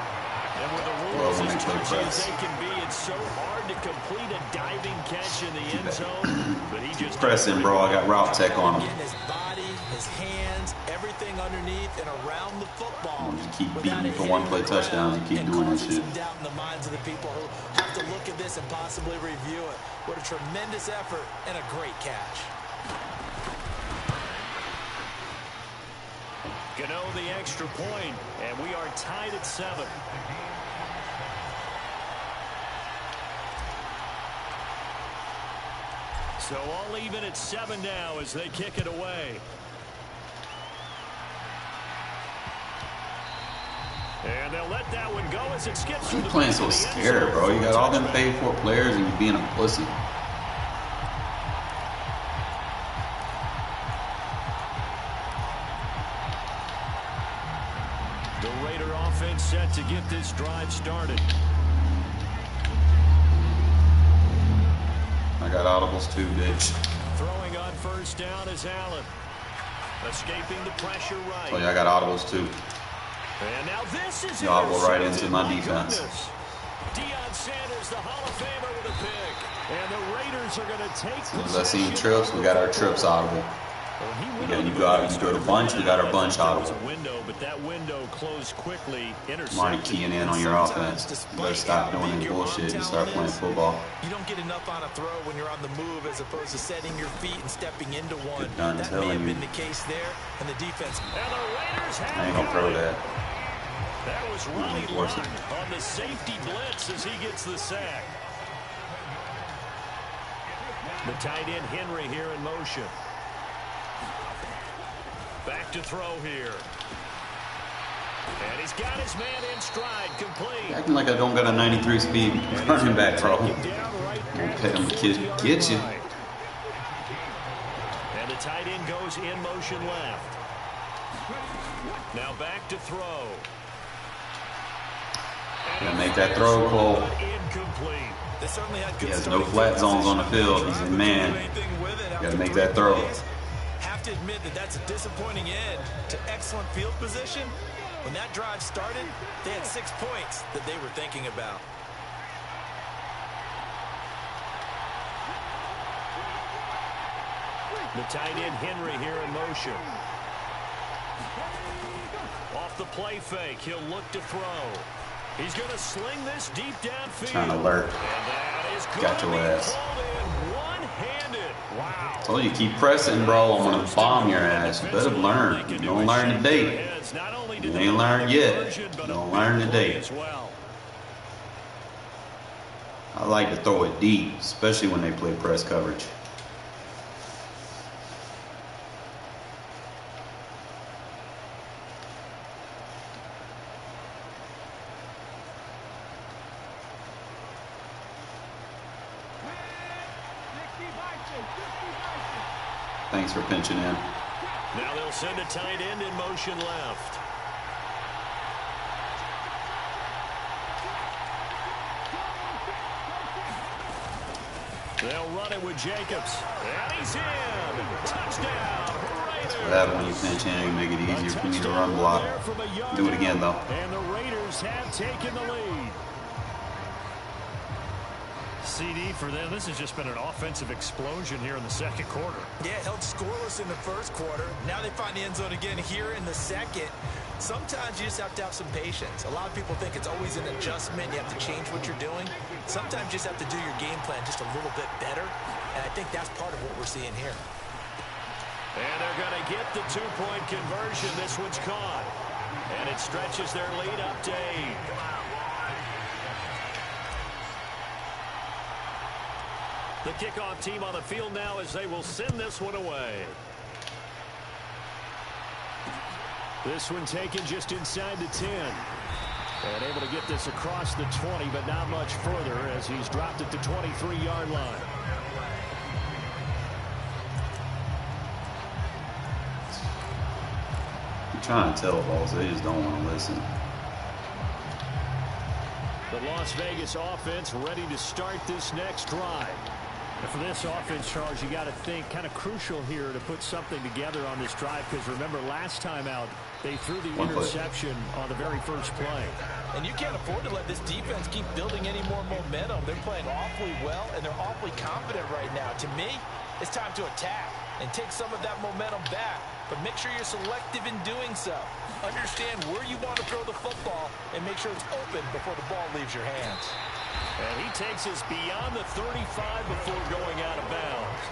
And with the rules as touchy as they can be, it's so hard to complete a diving catch in the end zone. But he just pressing, bro. I got route tech on him. His body, his hands, everything underneath and around the football. You keep beating me for 1-play touchdowns. You keep doing this shit. Some doubt in the minds of the people who have to look at this and possibly review it. What a tremendous effort and a great catch. Gano the extra point, and we are tied at 7. So all even at 7 now as they kick it away. And they'll let that one go as it skips through the playing so scared, bro. You got all them paid for players and you being a pussy. The Raider offense set to get this drive started. I got audibles too, bitch. Throwing on first down is Allen. Escaping the pressure right. Oh yeah, I got audibles too. And now this is audible right into my defense. Deion Sanders, the Hall of Famer, with a pick. And the Raiders are going to take As I seen trips, we got our trips audible. Yeah, you got a bunch. We got our bunch audible. Window, but that window closed quickly. Money keying in on your offense. You better stop doing this bullshit and start playing football. You don't get enough on a throw when you're on the move as opposed to setting your feet and stepping into one. Done That may have been the case there, and the defense. And the Raiders have I ain't gonna throw that. That was Ronnie Lott on the safety blitz as he gets the sack. The tight end Henry here in motion. Back to throw here. And he's got his man in stride, complete. Acting like I don't got a 93 speed running back, bro. I'm get you. And the tight end goes in motion left. Now back to throw. Gotta make that throw, Cole. Incomplete. They certainly had good He has no flat zones on the field. He's a man. Gotta make that throw. Have to admit that that's a disappointing end to excellent field position. When that drive started, they had 6 points that they were thinking about. The tight end Henry here in motion. Off the play fake, he'll look to throw. He's going to sling this deep downfield. Trying to alert. Got your ass. Wow. Told you, keep pressing, bro. I'm gonna bomb your ass. You better learn. You don't learn today. You ain't learned yet. You don't learn today. I like to throw it deep, especially when they play press coverage. Thanks for pinching in. Now they'll send a tight end in motion left. They'll run it with Jacobs. And he's in. Touchdown. Raiders. What happens when you pinch in? You make it easier for me to run block. Do it again, though. And the Raiders have taken the lead. CD for them. This has just been an offensive explosion here in the second quarter. Yeah, held scoreless in the first quarter. Now they find the end zone again here in the second. Sometimes you just have to have some patience. A lot of people think it's always an adjustment. You have to change what you're doing. Sometimes you just have to do your game plan just a little bit better. And I think that's part of what we're seeing here. And they're going to get the two-point conversion. This one's caught. And it stretches their lead up to 8. The kickoff team on the field now as they will send this one away. This one taken just inside the 10. And able to get this across the 20, but not much further as he's dropped it to 23-yard line. I'm trying to tell balls, they just don't want to listen. The Las Vegas offense ready to start this next drive. And for this offense, Charles, you got to think kind of crucial here to put something together on this drive, because remember last time out they threw the interception on the very first play. And you can't afford to let this defense keep building any more momentum. They're playing awfully well and they're awfully confident right now. To me, it's time to attack and take some of that momentum back, but make sure you're selective in doing so. Understand where you want to throw the football and make sure it's open before the ball leaves your hands. And he takes us beyond the 35 before going out of bounds.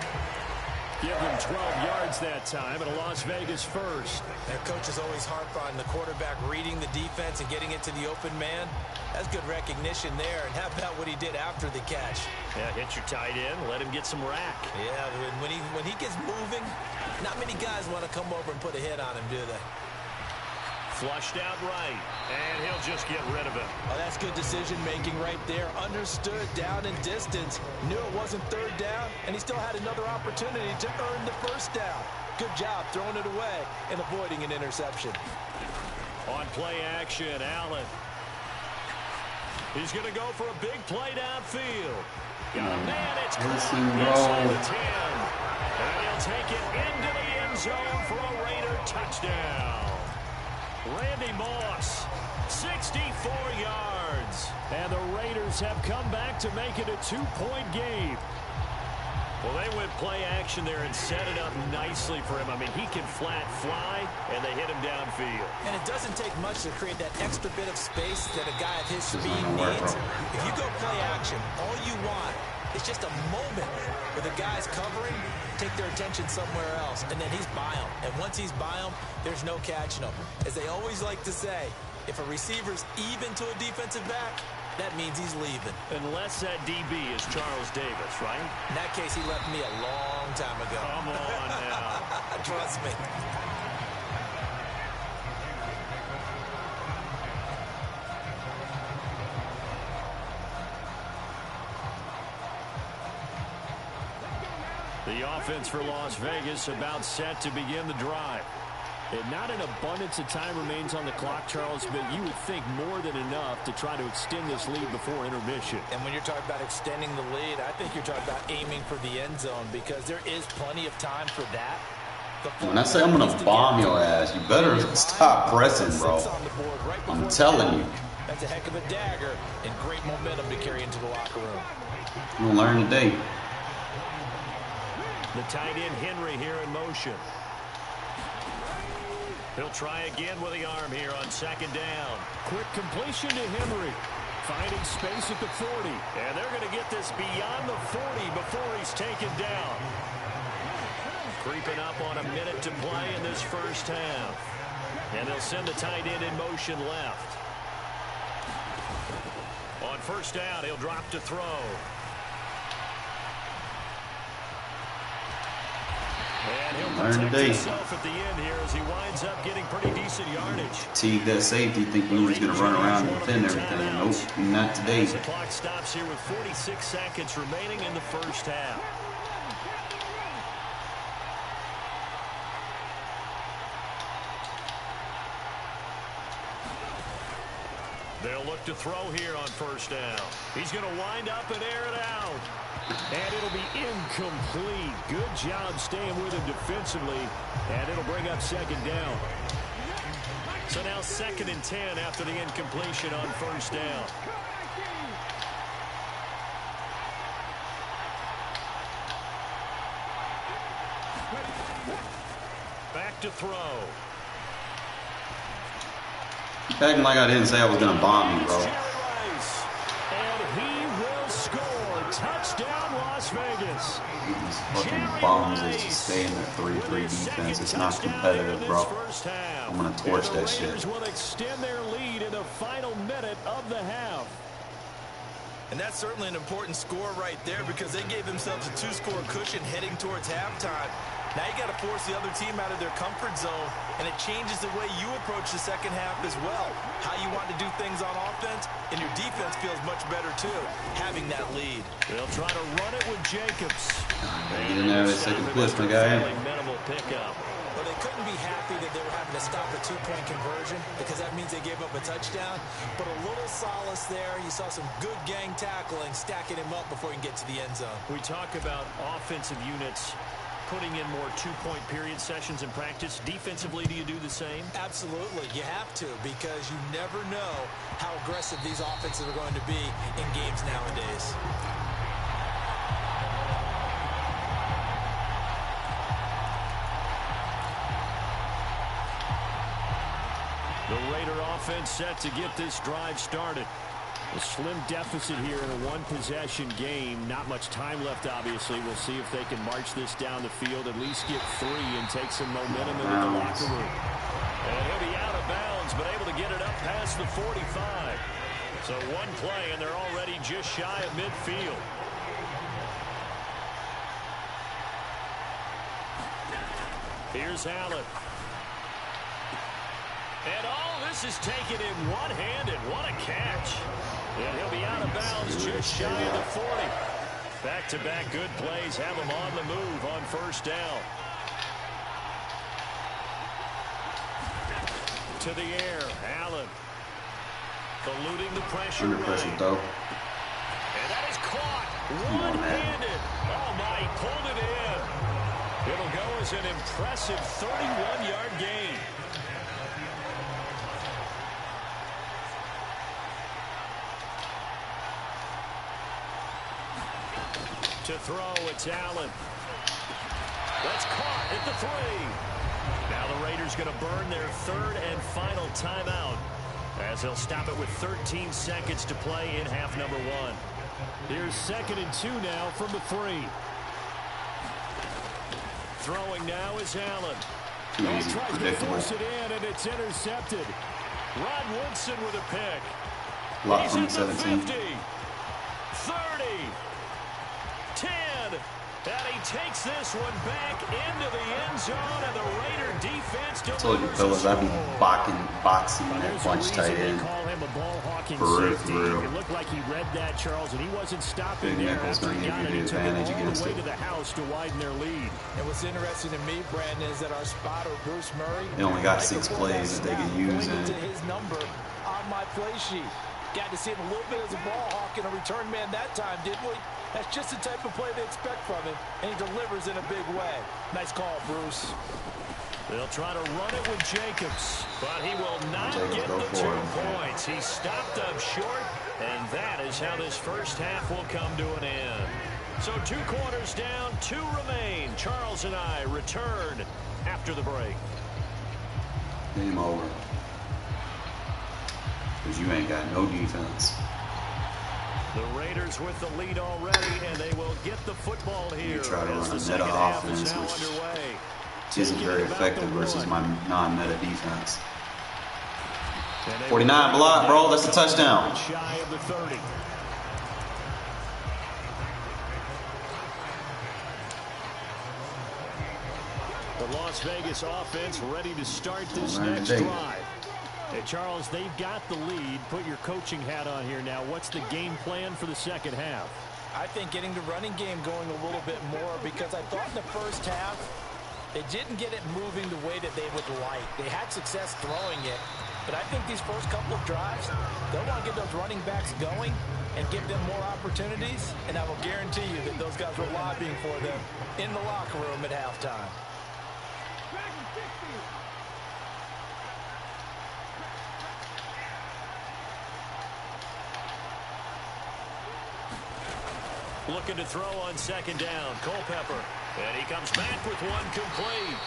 Give him 12 yards that time, and a Las Vegas first. Their coaches always harp on the quarterback reading the defense and getting it to the open man. That's good recognition there. And how about what he did after the catch? Yeah, hit your tight end, let him get some rack. Yeah, when he gets moving, not many guys want to come over and put a hit on him, do they? Flushed out right, and he'll just get rid of it. Oh, that's good decision-making right there. Understood down and distance. Knew it wasn't third down, and he still had another opportunity to earn the first down. Good job throwing it away and avoiding an interception. On play action, Allen. He's going to go for a big play downfield. Man, it's inside the 10. And he'll take it into the end zone for a Raider touchdown. Randy Moss, 64 yards. And the Raiders have come back to make it a 2-point game. Well, they went play action there and set it up nicely for him. I mean, he can flat fly, and they hit him downfield. And it doesn't take much to create that extra bit of space that a guy of his speed needs. If you go play action, all you want is just a moment where the guy's covering, take their attention somewhere else, and then he's by him. And once he's by him, there's no catching him. As they always like to say, if a receiver's even to a defensive back, that means he's leaving. Unless that DB is Charles Davis, right? In that case, he left me a long time ago. Come on now. Trust me. The offense for Las Vegas about set to begin the drive. And not an abundance of time remains on the clock, Charles, but you would think more than enough to try to extend this lead before intermission. And when you're talking about extending the lead, I think you're talking about aiming for the end zone because there is plenty of time for that. When I say I'm going to bomb your ass, you better stop pressing, bro. I'm telling you. That's a heck of a dagger and great momentum to carry into the locker room. You'll learn today. The tight end Henry here in motion. He'll try again with the arm here on second down. Quick completion to Henry. Finding space at the 40. And they're going to get this beyond the 40 before he's taken down. Creeping up on a minute to play in this first half. And they'll send the tight end in motion left. On first down, he'll drop to throw. And he'll protect himself at the end here as he winds up getting pretty decent yardage. Teague, that safety, think he was going to run around and defend everything. Nope, not today. The clock stops here with 46 seconds remaining in the first half. They'll look to throw here on first down. He's going to wind up and air it out. And it'll be incomplete. Good job staying with him defensively. And it'll bring up second down. So now 2nd and 10 after the incompletion on first down. Back to throw. Acting like I didn't say I was going to bomb you, bro. And he will score. Touchdown, Las Vegas. These fucking bombs is to stay in the 3-3 defense. It's not competitive, bro. I'm going to torch that shit. The Raiders will extend their lead in the final minute of the half. And that's certainly an important score right there because they gave themselves a 2-score cushion heading towards halftime. Now you got to force the other team out of their comfort zone, and it changes the way you approach the second half as well. How you want to do things on offense, and your defense feels much better too, having that lead. They'll try to run it with Jacobs. Get in there with a second push, my guy. Minimal pickup. Well, they couldn't be happy that they were having to stop a 2-point conversion because that means they gave up a touchdown. But a little solace there. You saw some good gang tackling, stacking him up before he can get to the end zone. We talk about offensive units putting in more 2-point period sessions in practice. Defensively, do you do the same? Absolutely. You have to because you never know how aggressive these offenses are going to be in games nowadays. The Raider offense set to get this drive started. A slim deficit here in a one-possession game. Not much time left, obviously. We'll see if they can march this down the field, at least get 3 and take some momentum into the locker room. And he'll be out of bounds, but able to get it up past the 45. So one play, and they're already just shy of midfield. Here's Allen. And all this is taken in one-handed. What a catch. And he'll be out of bounds just shy of the 40. Back-to-back good plays have him on the move on first down. To the air, Allen. Eluding the pressure. Under pressure, though. And that is caught. One-handed. Oh, my, he pulled it in. It'll go as an impressive 31-yard gain. To throw, it's Allen. That's caught at the 3. Now the Raiders going to burn their third and final timeout as they'll stop it with 13 seconds to play in half number 1. Here's 2nd and 2 now from the 3. Throwing now is Allen. He tries to force it in, and it's intercepted. Rod Woodson with a pick. Lot He's from in the 17. 50, 30, 10. And he takes this one back into the end zone, and the Raider defense delivers. I told you, fellas, I'd be boxing that bunch tight end. Call him a ball hawking For safety. real. It looked like he read that, Charles, and he wasn't stopping Big there Nichols after gonna he give got you it. the He took it advantage all against the way it. to the house to widen their lead. And what's interesting to me, Brandon, is that our spotter, Bruce Murray, They only got 6 plays that they can use in to it. his number on my play sheet. Got to see him a little bit as a ball hawk and a return man that time, didn't we? That's just the type of play they expect from him, and he delivers in a big way. Nice call, Bruce. They'll try to run it with Jacobs, but he will not get the 2 points. He stopped up short, and that is how this first half will come to an end. So 2 quarters down, 2 remain. Charles and I return after the break. Game over. Because you ain't got no defense. The Raiders with the lead already, and they will get the football here. You try to as run the a second meta half is offense, now which underway. isn't Taking very it about effective the versus 1. my non-meta defense. And they 49 block, bro. That's a touchdown. Shy of the 30. The Las Vegas offense ready to start this next drive. Hey, Charles, they've got the lead. Put your coaching hat on here now. What's the game plan for the second half? I think getting the running game going a little bit more, because I thought in the first half they didn't get it moving the way that they would like. They had success throwing it, but I think these first couple of drives, they'll want to get those running backs going and give them more opportunities, and I will guarantee you that those guys were lobbying for them in the locker room at halftime. Looking to throw on 2nd down. Culpepper. And he comes back with one complete.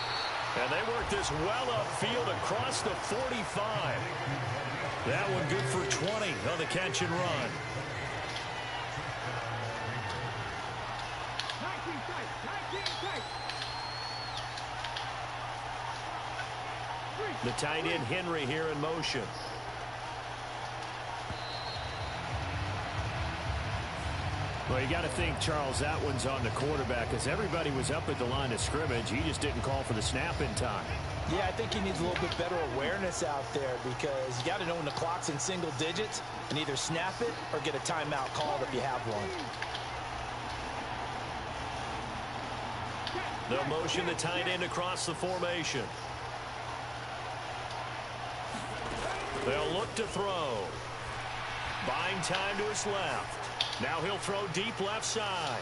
And they work this well upfield across the 45. That one good for 20 on the catch and run. The tight end Henry here in motion. Well, you got to think, Charles, that one's on the quarterback, because everybody was up at the line of scrimmage. He just didn't call for the snap in time. Yeah, I think he needs a little bit better awareness out there, because you got to know when the clock's in single digits and either snap it or get a timeout called if you have one. They'll motion the tight end across the formation. They'll look to throw. Buying time to his left. Now he'll throw deep left side.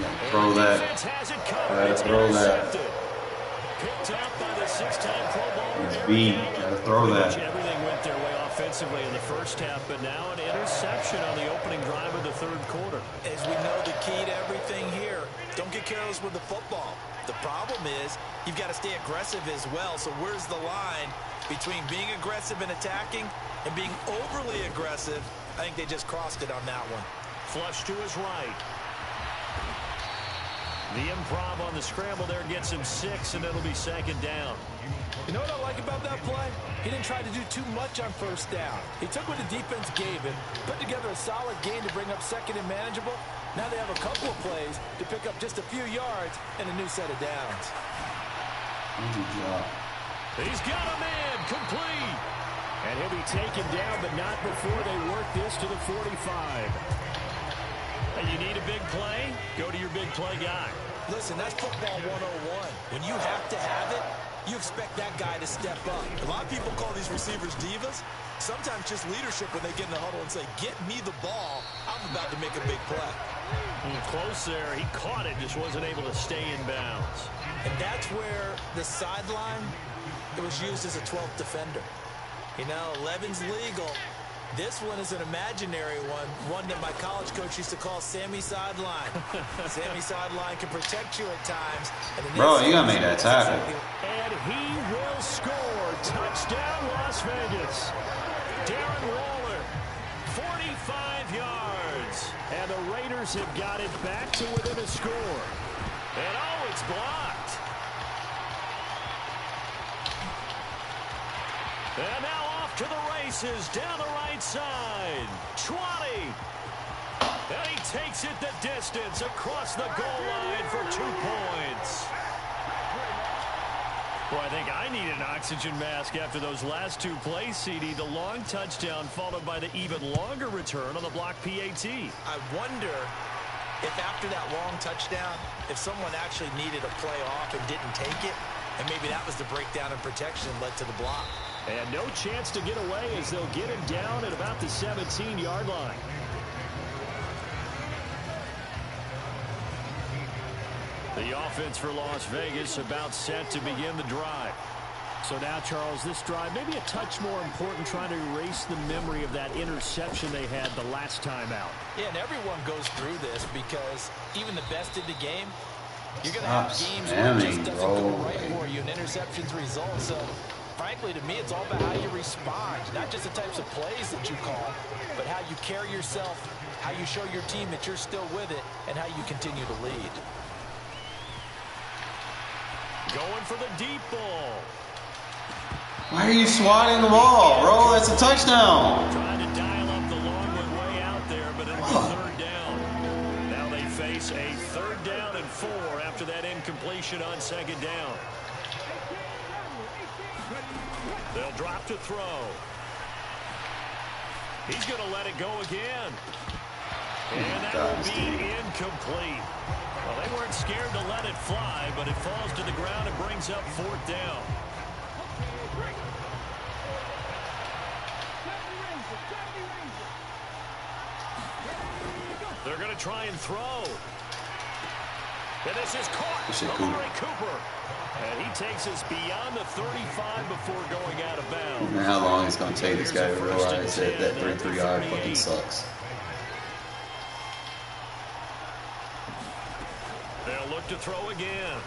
Yeah, throw that. Gotta throw that. Picked out by the 6-time Pro Bowler. It's B. Gotta throw that. Everything went their way offensively in the first half, but now an interception on the opening drive of the 3rd quarter. As we know, the key to everything here, don't get careless with the football. The problem is you've got to stay aggressive as well. So where's the line between being aggressive and attacking and being overly aggressive? I think they just crossed it on that one. Flush to his right. The improv on the scramble there gets him 6, and it'll be 2nd down. You know what I like about that play? He didn't try to do too much on 1st down. He took what the defense gave him, put together a solid game to bring up 2nd and manageable. Now they have a couple of plays to pick up just a few yards and a new set of downs. Good job. He's got a man complete. And he'll be taken down, but not before they work this to the 45. And you need a big play? Go to your big play guy. Listen, that's football 101. When you have to have it, you expect that guy to step up. A lot of people call these receivers divas. Sometimes just leadership when they get in the huddle and say, get me the ball. I'm about to make a big play. Close there. He caught it, just wasn't able to stay in bounds. And that's where the sideline, it was used as a 12th defender. You know, 11's legal, This one is an imaginary one that my college coach used to call Sammy Sideline. Sammy Sideline can protect you at times. Bro, you gotta make that tackle. And he will score. Touchdown, Las Vegas. Darren Waller, 45 yards. And the Raiders have got it back to within a score. And oh, it's blocked. And now off to the races down the right side. 20. And he takes it the distance across the goal line for 2 points. Boy, I think I need an oxygen mask after those last 2 plays, CD. The long touchdown followed by the even longer return on the block PAT. I wonder if after that long touchdown, if someone actually needed a play off and didn't take it, and maybe that was the breakdown in protection that led to the block. And no chance to get away as they'll get him down at about the 17-yard line. The offense for Las Vegas about set to begin the drive. So now, Charles, this drive maybe a touch more important, trying to erase the memory of that interception they had the last time out. Yeah, and everyone goes through this because even the best in the game, you're going to have games where it just doesn't go right for you, and interceptions result. So, frankly, to me, it's all about how you respond, not just the types of plays that you call, but how you carry yourself, how you show your team that you're still with it, and how you continue to lead. Going for the deep ball. Why are you swatting the ball, bro? That's a touchdown. Trying to dial up the long one way out there, but it'll be third down. Now they face a 3rd down and 4 after that incompletion on 2nd down. They'll drop to throw. He's going to let it go again. And that will be incomplete. Well, they weren't scared to let it fly, but it falls to the ground and brings up 4th down. They're going to try and throw. And this is caught. Amari Cooper. And he takes us beyond the 35 before going out of bounds. I don't know how long it's going to take this guy to realize that that 3-3-R fucking sucks. They'll look to throw again.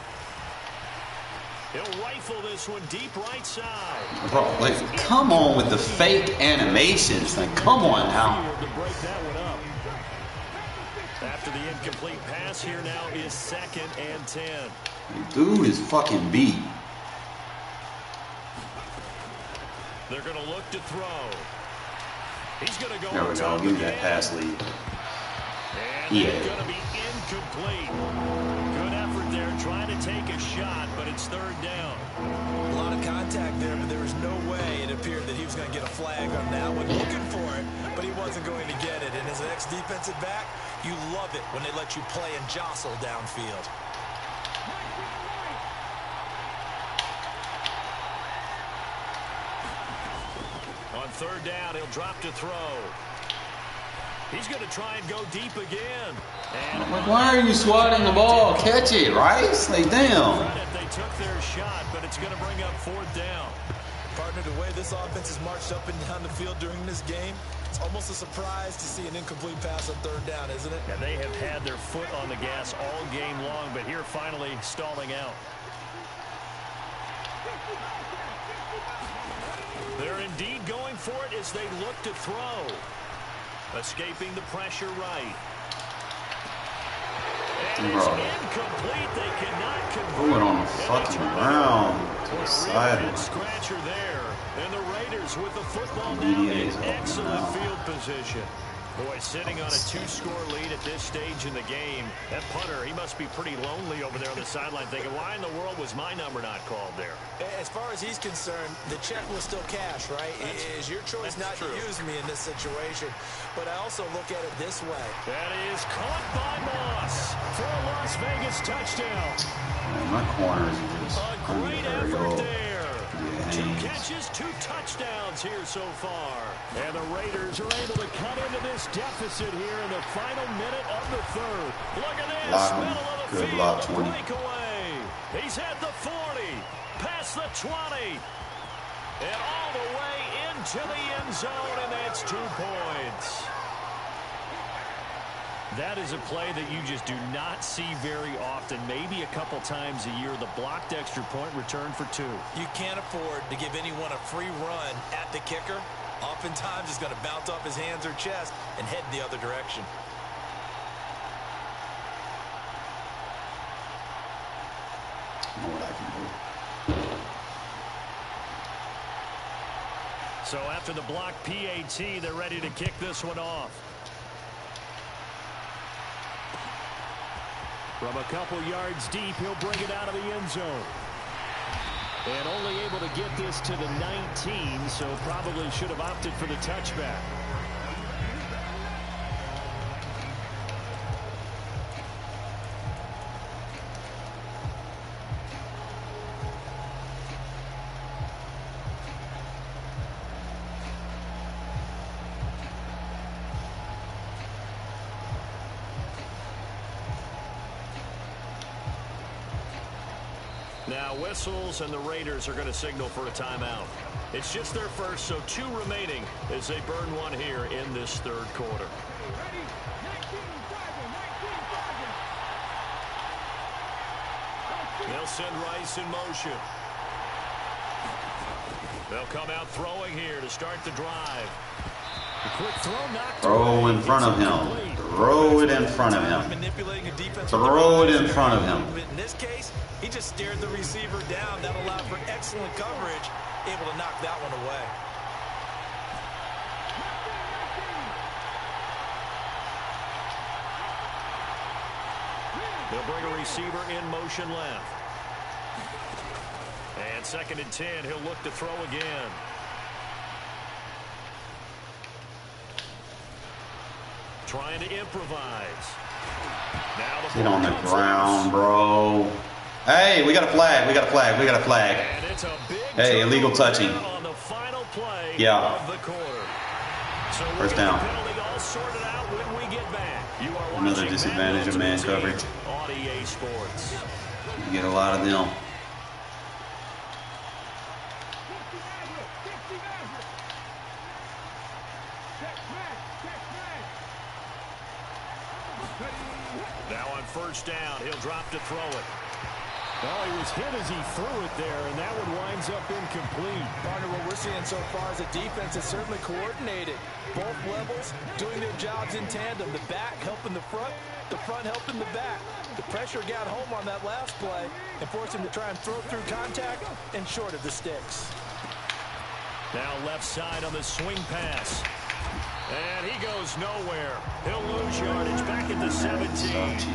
He'll rifle this one deep right side. Bro, like, come on with the fake animations. Like, come on now. To break that one up. After the incomplete pass, here now is 2nd and 10. Dude is fucking beat. They're going to look to throw. He's going to go. There we go. Give me that pass lead. And it's going to be incomplete. Good effort there, trying to take a shot, but it's 3rd down. A lot of contact there, but there was no way it appeared that he was going to get a flag on that one. Looking for it, but he wasn't going to get it. And as an ex-defensive back, you love it when they let you play and jostle downfield. On 3rd down, he'll drop to throw. He's going to try and go deep again. And like, why are you swatting the ball? Catch it, Rice. Like, damn. They took their shot, but it's going to bring up 4th down. Partner, the way this offense has marched up and down the field during this game, it's almost a surprise to see an incomplete pass on 3rd down, isn't it? And they have had their foot on the gas all game long, but here finally stalling out. They're indeed going for it as they look to throw. Escaping the pressure right. And it's incomplete. They cannot convert. Going on the fucking ground to the side. Scratcher there. And the Raiders with the football now in excellent field position. Boy, sitting on a 2-score lead at this stage in the game. That punter, he must be pretty lonely over there on the sideline thinking, why in the world was my number not called there? As far as he's concerned, the check will still cash, right? It is your choice not to use me in this situation. But I also look at it this way. That is caught by Moss for a Las Vegas touchdown. Man, my corners are just a great effort there. Yeah. 2 catches, 2 touchdowns here so far. And the Raiders are able to cut into this deficit here in the final minute of the 3rd. Look at this. Block him. Middle of the Good field. block, 20. Breakaway. He's at the 40. Past the 20. And all the way into the end zone, and that's 2 points. That is a play that you just do not see very often, maybe a couple times a year. The blocked extra point return for 2. You can't afford to give anyone a free run at the kicker. Oftentimes, he's going to bounce off his hands or chest and head the other direction. I know what I can do. So after the block PAT, they're ready to kick this one off. From a couple yards deep, he'll bring it out of the end zone. And only able to get this to the 19, so probably should have opted for the touchback. Now whistles, and the Raiders are going to signal for a timeout. It's just their first, so 2 remaining as they burn one here in this third quarter. They'll send Rice in motion. They'll come out throwing here to start the drive. A quick throw knocked Throw in front of him. Throw it in front of him. Throw it in front of him. In this case, he just stared the receiver down. That allowed for excellent coverage, able to knock that one away. They'll bring a receiver in motion left. And 2nd and 10, he'll look to throw again. Trying to improvise. Now Get on the ground, bro. Hey, we got a flag. We got a flag. We got a flag. And it's a big hey, illegal touching. On the final play yeah. of the quarter. So first down. All sorted out when we get back. You are another disadvantage of man coverage. On EA Sports. You get a lot of them. Now on first down, he'll drop to throw it. Oh, he was hit as he threw it there, and that one winds up incomplete. Partner, what we're seeing so far is the defense is certainly coordinated. Both levels doing their jobs in tandem. The back helping the front helping the back. The pressure got home on that last play and forced him to try and throw through contact and short of the sticks. Now left side on the swing pass. And he goes nowhere. He'll lose yardage back at the 17.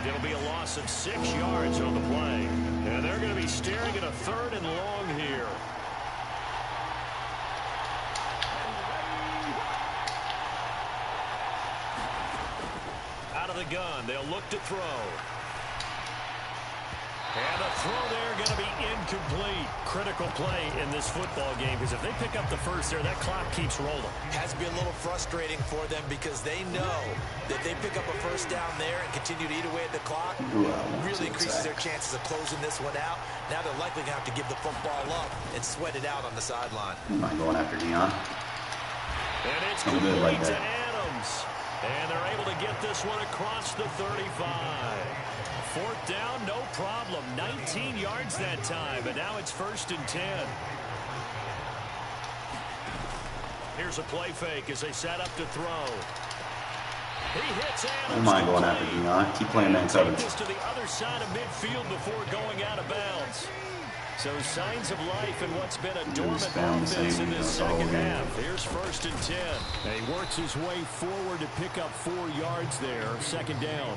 It'll be a loss of 6 yards on the play. And they're going to be staring at a 3rd and long here. Out of the gun, they'll look to throw. And the throw there going to be incomplete. Critical play in this football game, because if they pick up the first there, that clock keeps rolling. Has to be a little frustrating for them because they know that they pick up a first down there and continue to eat away at the clock. Really increases their chances of closing this one out. Now they're likely going to have to give the football up and sweat it out on the sideline. I'm not going after Dion. And it's complete like to Adams. And they're able to get this one across the 35. 4th down, no problem. 19 yards that time, but now it's 1st and 10. Here's a play fake as they set up to throw. He hits Adams. Don't mind going after Dion. Keep playing man coverage. This to the other side of midfield before going out of bounds. So signs of life in what's been a dormant offense in this second half. Here's 1st and 10. And he works his way forward to pick up 4 yards there. 2nd down.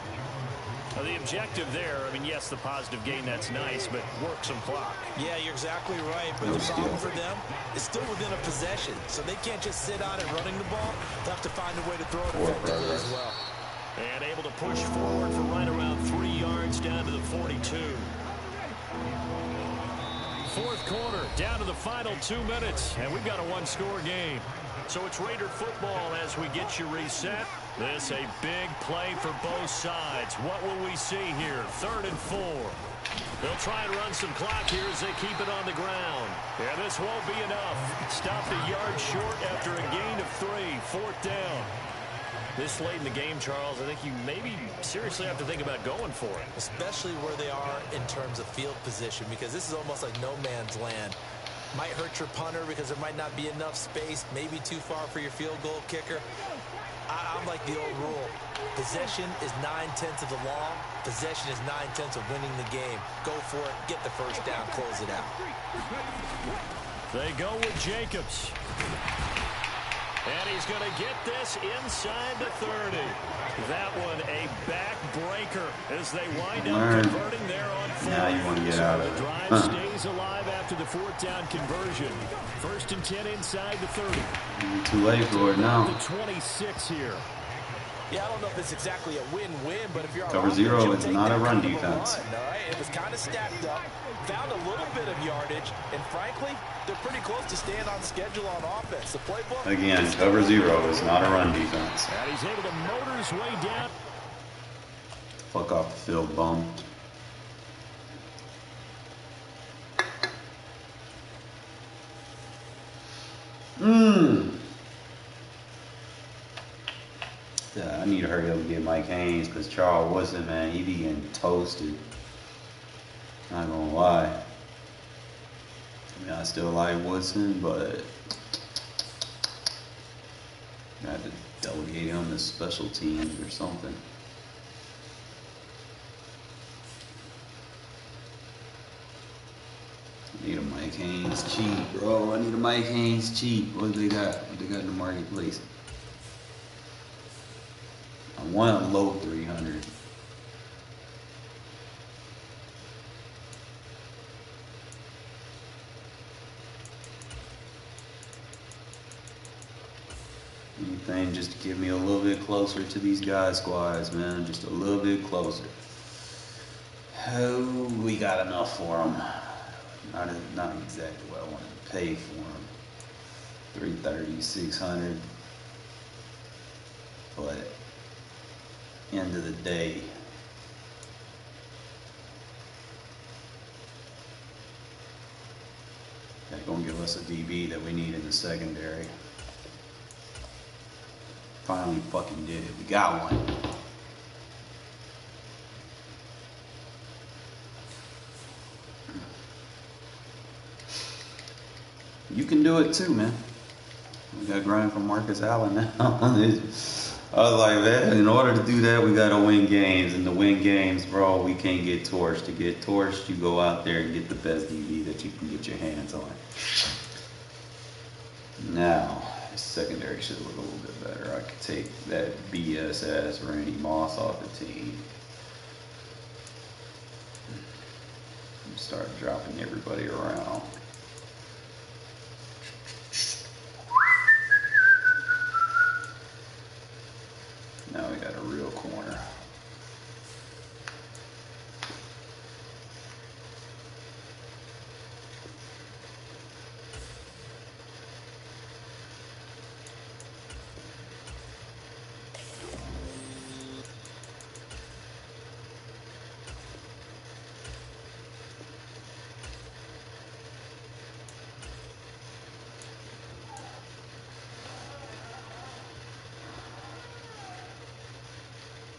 Now the objective there, I mean, yes, the positive gain, that's nice, but work some clock. Yeah, you're exactly right. But the problem for them is still within a possession. So they can't just sit on it running the ball. They'll have to find a way to throw it effectively as well. And able to push forward for right around 3 yards down to the 42. 4th quarter, down to the final 2 minutes, and we've got a 1-score game. So it's Raider football as we get you reset. This a big play for both sides. What will we see here? 3rd and 4. They'll try and run some clock here as they keep it on the ground. Yeah, this won't be enough. Stopped a yard short after a gain of 3. 4th down. This late in the game, Charles, I think you maybe seriously have to think about going for it. Especially where they are in terms of field position, because this is almost like no man's land. Might hurt your punter because there might not be enough space, maybe too far for your field goal kicker. I'm like the old rule. Possession is 9/10 of the law. Possession is 9/10 of winning the game. Go for it, get the first down, close it out. They go with Jacobs. And he's going to get this inside the 30. That one a backbreaker as they wind up converting there on 4th. Now you want to get out of it. The drive stays alive after the 4th down conversion. 1st and 10 inside the 30. Too late for it now. The 26 here. Yeah, I don't know if it's exactly a win-win, but if you're Cover 0, it's not a run defense. All right, it was kind of stacked up, found a little bit of yardage, and frankly, they're pretty close to staying on schedule on offense. The playbook Again, cover 0 is not a run defense. And he's able to motor his way down. Fuck off the field, bum. Yeah, I need to hurry up and get Mike Haynes because Charles Woodson, man, he be getting toasted. Not gonna lie. I mean, I still like Woodson, but I had to delegate him to special teams or something. I need a Mike Haynes cheap, bro. I need a Mike Haynes cheap. What do they got? What they got in the marketplace? I want a low 300. Anything just to get me a little bit closer to these guys' squads, man. Just a little bit closer. Oh, we got enough for them. Not exactly what I wanted to pay for them. 330, 600. But end of the day, they're gonna give us a DB that we need in the secondary. Finally fucking did it. We got one. You can do it too, man. We got grind from Marcus Allen now. I was like, man, in order to do that, we gotta win games. And to win games, bro, we can't get torched. To get torched, you go out there and get the best DB that you can get your hands on. Now, secondary should look a little bit better. I could take that BS ass Randy Moss off the team. And start dropping everybody around. Now we got a real corner.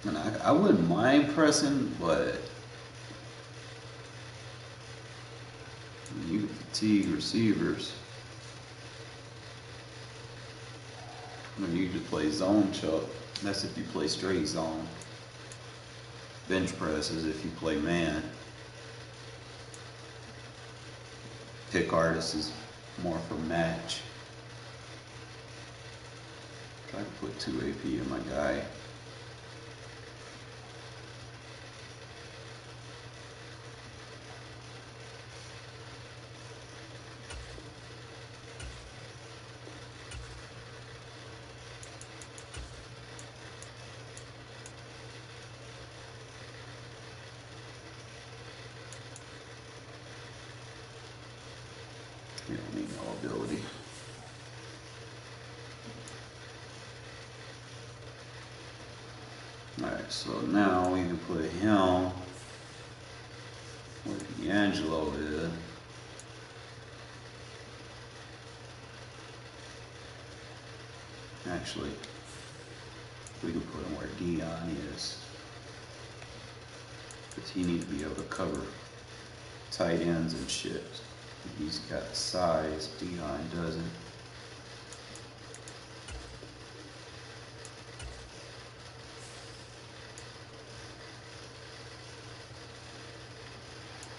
And I wouldn't mind pressing, but you fatigue receivers. When you just play zone chuck, that's if you play straight zone. Bench presses if you play man. Pick artist is more for match. Try to put 2 AP in my guy. You don't need no ability. Alright, so now we can put him where he D'Angelo is. Actually, we can put him where Dion is. Because he needs to be able to cover tight ends and shit. He's got the size, Dion doesn't.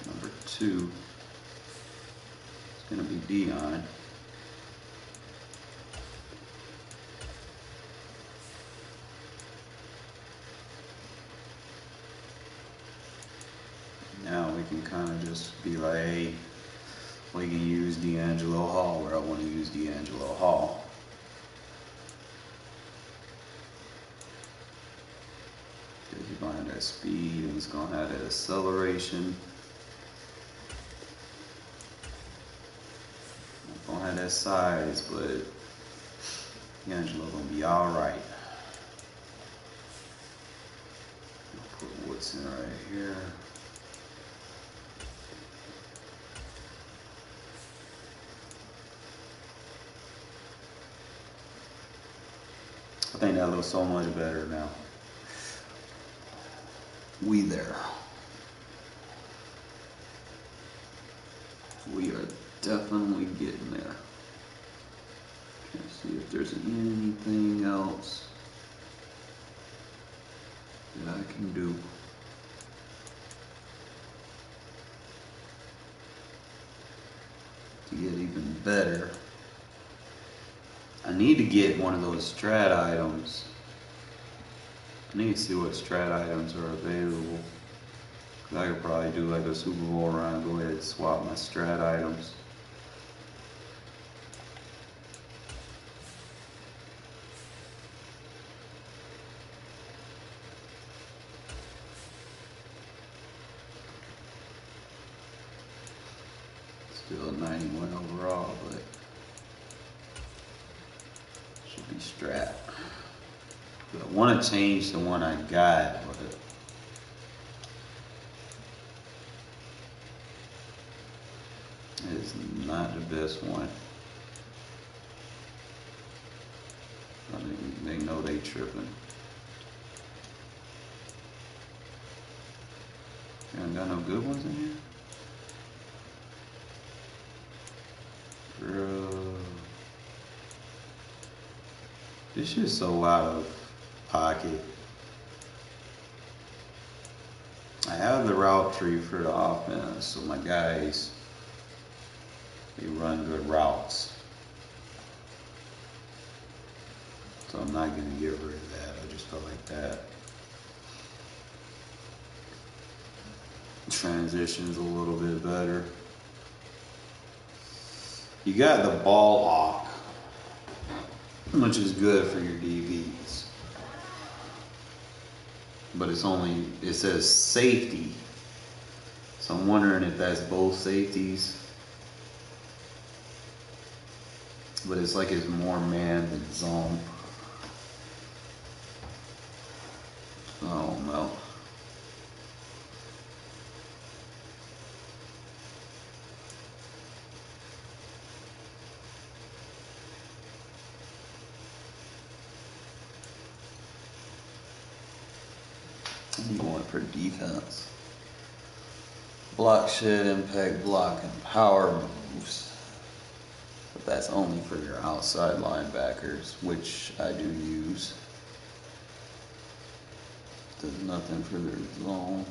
Number 2 is going to be Dion. Now we can kind of just be like, hey, we can use D'Angelo Hall where I want to use D'Angelo Hall. Because he's going to have that speed and he's going to have that acceleration. Not going to have that size, but D'Angelo going to be all right. I'll put Woodson right here. I think that looks so much better now. We there. We are definitely getting there. Can't see if there's anything else that I can do. To get even better. I need to get one of those strat items. I need to see what strat items are available. I could probably do like a Super Bowl run, go ahead and swap my strat items. Still a 91 overall, but should be strat. But I want to change the one I got, but it's not the best one. I mean, they know they tripping. You haven't got no good ones in here? Bro. This shit's so out of pocket. I have the route tree for the offense, so my guys, they run good routes. So I'm not going to get rid of that. I just felt like that. Transition's a little bit better. You got the ball hawk, which is good for your DBs. But it's only, it says safety. So I'm wondering if that's both safeties. But it's like it's more man than zone. I don't know. I'm going for defense. Block shed, impact block, and power moves. But that's only for your outside linebackers, which I do use. Does nothing for their zone.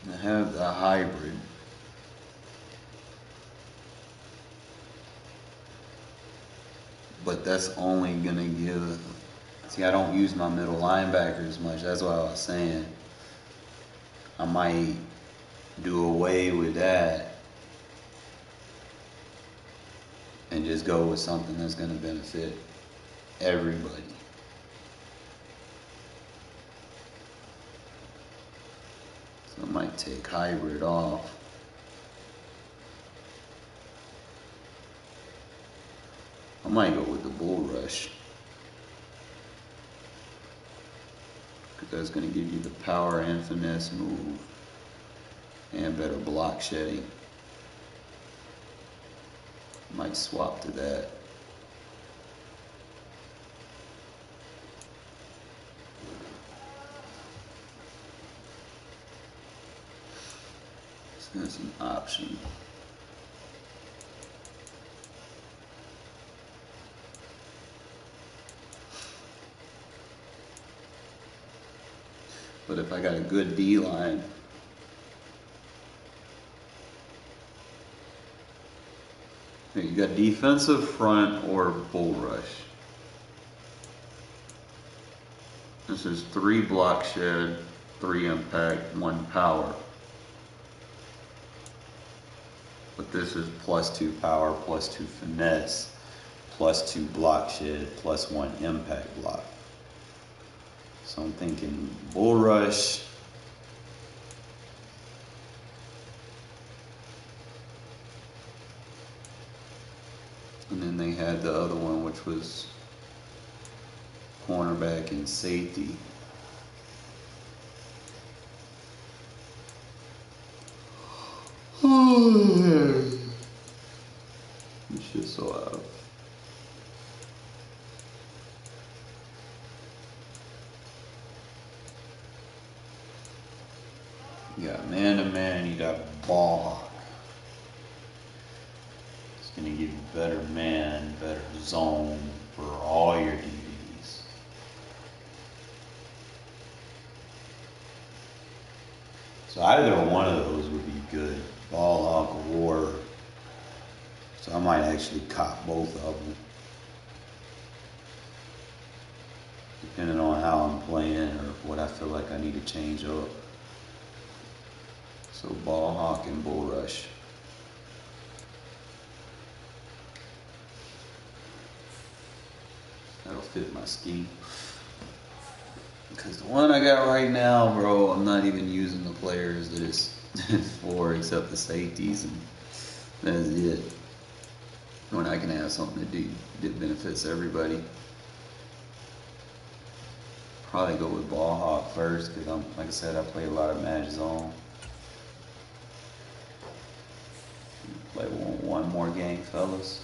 I have the hybrid. But that's only gonna give, see, I don't use my middle linebacker as much. That's what I was saying. I might do away with that and just go with something that's gonna benefit everybody. So I might take hybrid off. I might go with the bull rush. Because that's going to give you the power and finesse move. And better block shedding. Might swap to that. So that's an option. But if I got a good D line, you got defensive front or bull rush. This is 3 block shed, 3 impact, 1 power. But this is +2 power, +2 finesse, +2 block shed, +1 impact block. So I'm thinking bull rush. And then they had the other one, which was cornerback and safety. It's just so out. You got man-to-man, you got ball hawk. It's going to give you better man, better zone for all your DBs. So either one of those would be good. Ball hawk or war. So I might actually cop both of them. Depending on how I'm playing or what I feel like I need to change up. So ball hawk and bull rush. That'll fit my scheme. Because the one I got right now, bro, I'm not even using the players that it's for except the safeties, and that's it. When I can have something that benefits everybody. Probably go with ball hawk first, because like I said, I play a lot of match zone. Play one more game, fellas.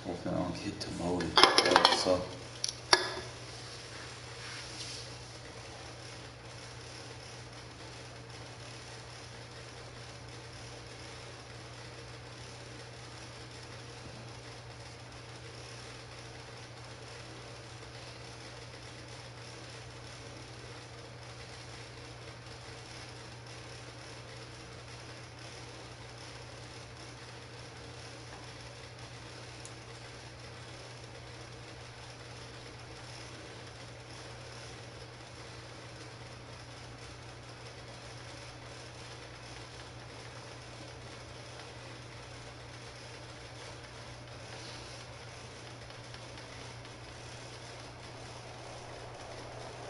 Hopefully I don't get demoted. That would suck.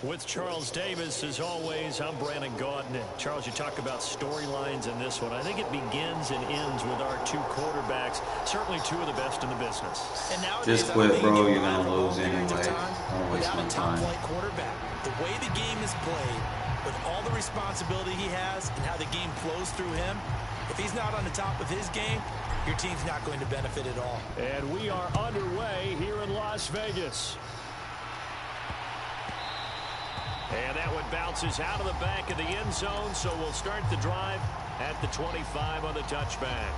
With Charles Davis, as always, I'm Brandon Gaudin. Charles, you talk about storylines in this one. I think it begins and ends with our 2 quarterbacks, certainly 2 of the best in the business. And nowadays, just quit, bro. You're going to lose anyway. Don't waste my time. Quarterback. The way the game is played, with all the responsibility he has and how the game flows through him, if he's not on the top of his game, your team's not going to benefit at all. And we are underway here in Las Vegas. And that one bounces out of the back of the end zone, so we'll start the drive at the 25 on the touchback.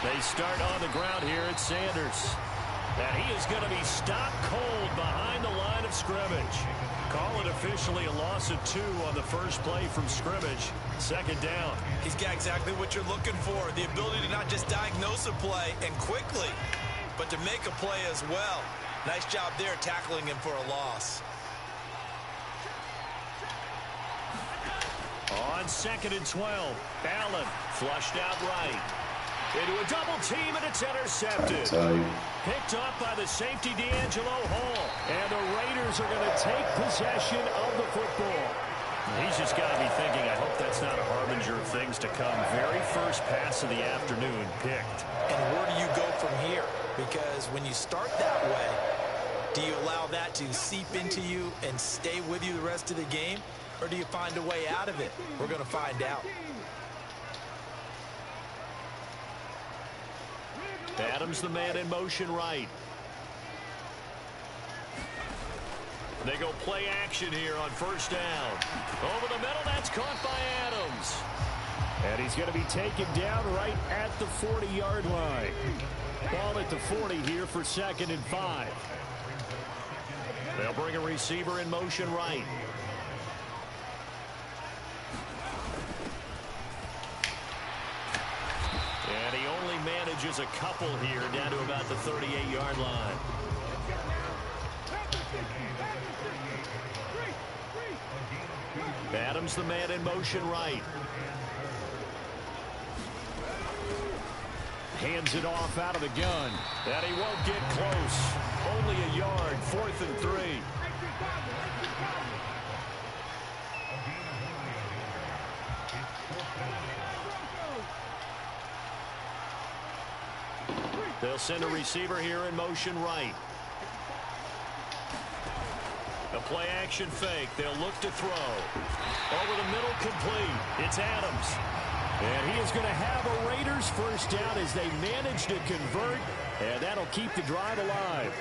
They start on the ground here at Sanders. And he is going to be stopped cold behind the line of scrimmage. Call it officially a loss of 2 on the first play from scrimmage. 2nd down. He's got exactly what you're looking for. The ability to not just diagnose a play and quickly, but to make a play as well. Nice job there tackling him for a loss. On 2nd and 12, Allen flushed out right. Into a double team, and it's intercepted. Picked up by the safety, D'Angelo Hall. And the Raiders are going to take possession of the football. He's just got to be thinking, I hope that's not a harbinger of things to come. Very first pass of the afternoon picked. And where do you go from here? Because when you start that way, do you allow that to seep into you and stay with you the rest of the game? Or do you find a way out of it? We're going to find out. Adams, the man in motion right. They go play action here on first down. Over the middle, that's caught by Adams. And he's going to be taken down right at the 40-yard line. Ball at the 40 here for 2nd and 5. They'll bring a receiver in motion right. And he only manages a couple here down to about the 38-yard line. Adams, the man in motion right. Hands it off out of the gun. And he won't get close. Only a yard, 4th and 3. They'll send a receiver here in motion right. A play action fake. They'll look to throw. Over the middle, complete. It's Adams. And he is going to have a Raiders first down as they manage to convert. And that'll keep the drive alive.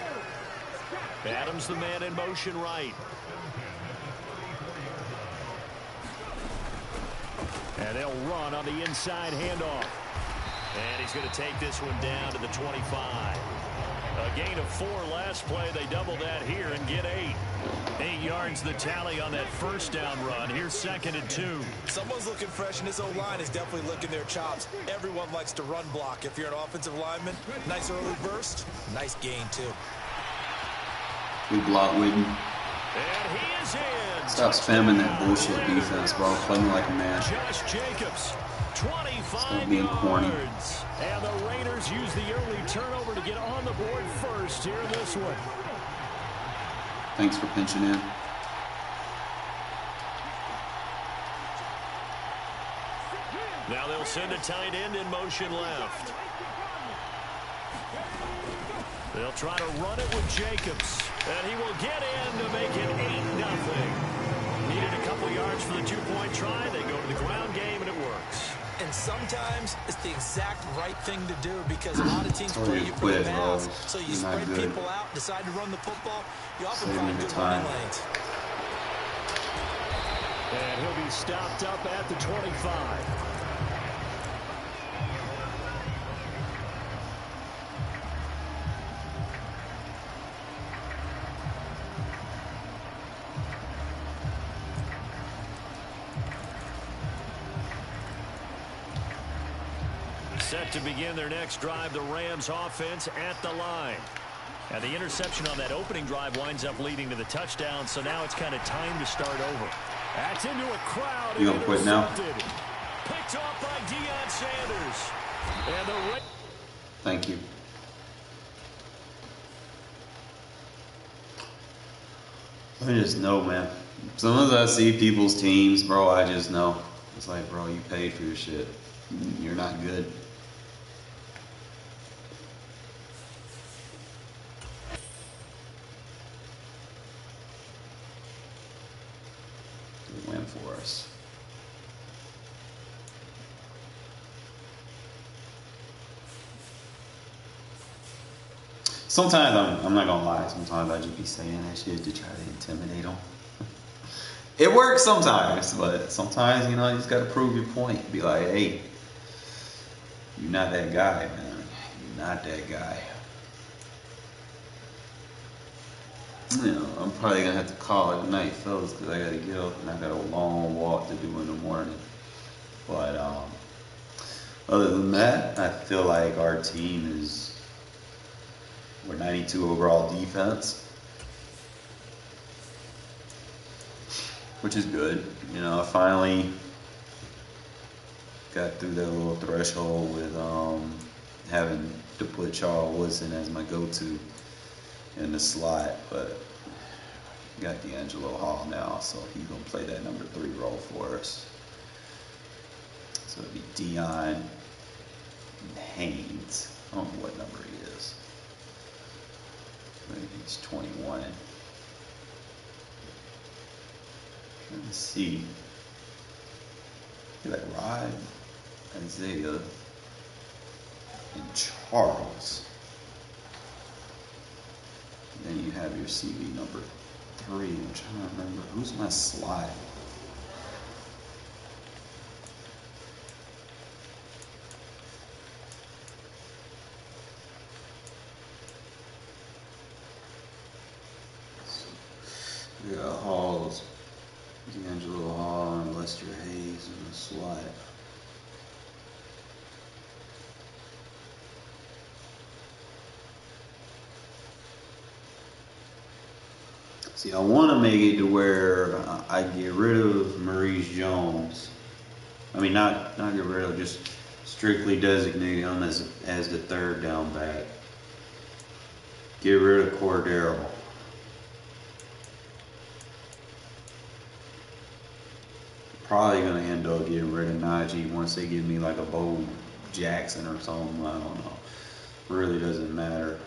Adams, the man in motion right. And they'll run on the inside handoff. And he's going to take this one down to the 25. A gain of 4 last play. They double that here and get 8. 8 yards the tally on that first down run. Here's 2nd and 2. Someone's looking fresh, and this O-line is definitely licking their chops. Everyone likes to run block. If you're an offensive lineman, nice early burst, nice gain, too. We block Witten. And he is in. Stop spamming that bullshit defense, bro. Play me like a man. Josh Jacobs, 25 Stop being corny. yards. And the Raiders use the early turnover to get on the board first here in this one. Thanks for pinching in. Now they'll send a tight end in motion left. They'll try to run it with Jacobs. And he will get in to make it 8-0. Needed a couple yards for the 2-point try. They go to the ground game, and it works. And sometimes it's the exact right thing to do because a lot of teams play you for the pass. So you spread people out, decide to run the football. You often find good running lanes. And he'll be stopped up at the 25. Set to begin their next drive, the Rams offense at the line. And the interception on that opening drive winds up leading to the touchdown, so now it's kind of time to start over. That's into a crowd. You gonna quit now? Picked off by Deion Sanders. And the Thank you. I just know, man. Sometimes I see people's teams, bro, I just know. It's like, bro, you paid for your shit. You're not good. Good win for us. Sometimes I'm not gonna lie. Sometimes I just be saying that shit to try to intimidate them. It works sometimes, but sometimes you just gotta prove your point. Be like, hey, you're not that guy, man. You're not that guy. I'm probably gonna have to call it a night, fellas, because I gotta get up and I got a long walk to do in the morning. But other than that, I feel like our team is We're 92 overall defense, which is good. You know, I finally got through that little threshold with having to put Charles Woodson as my go-to in the slot, but got D'Angelo Hall now, so he's gonna play that number 3 role for us. So it'd be Dion and Haynes. I don't know what number he is. Maybe he's 21. Trying to see. Like Rod, Isaiah, and Charles. And then you have your CV number 3. I'm trying to remember who's my slot. We got Halls, D'Angelo Hall, and Lester Hayes in the slot. See, I want to make it to where I get rid of Maurice Jones. I mean, not get rid of, just strictly designate him as the 3rd down back. Get rid of Cordero. Probably gonna end up getting rid of Najee once they give me like a Bo Jackson or something. I don't know. Really doesn't matter,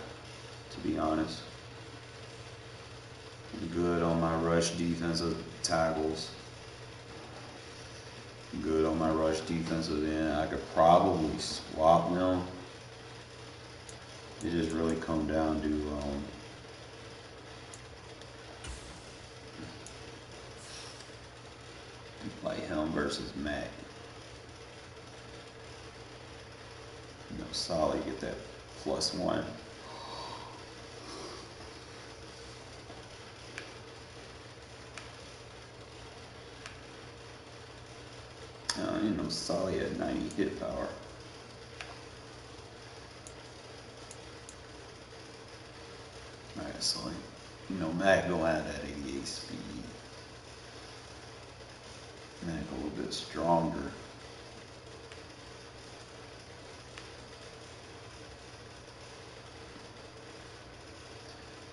to be honest. I'm good on my rush defensive tackles. I'm good on my rush defensive end. I could probably swap them. It just really come down to like him versus Mac. You know, solid, get that +1. You know, solid at 90 hit power. Alright, so you know, Mac don't have that 88 speed. Mac a little bit stronger.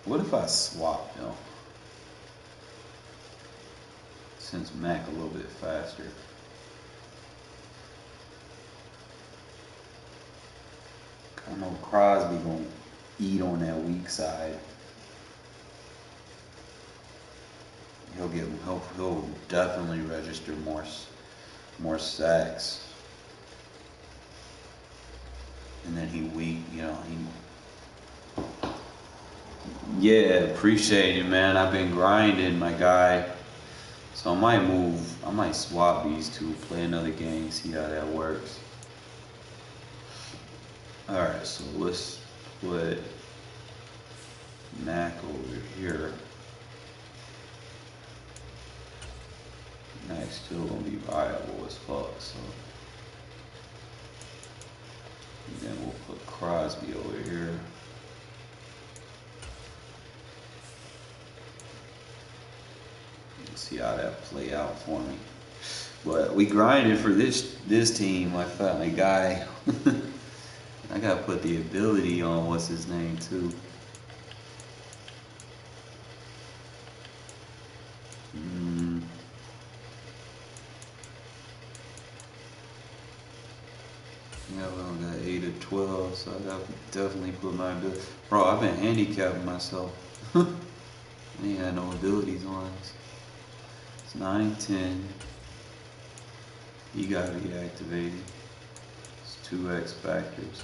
What if I swap them? Since Mac a little bit faster. I know Crosby gonna eat on that weak side. He'll definitely register more sacks. And then he weak, you know, yeah, appreciate it, man. I've been grinding, my guy. So I might swap these two, play another game, see how that works. Alright, so let's put Mac over here. Mac's still gonna be viable as fuck, so. And then we'll put Crosby over here. See how that play out for me. But we grinded for this team. I felt my guy. I gotta put the ability on what's his name too. Yeah, we only got 8 or 12, so I gotta definitely put my ability. Bro, I've been handicapping myself. I ain't had no abilities on this. It's 9, 10. You gotta be activated. It's 2 X factors.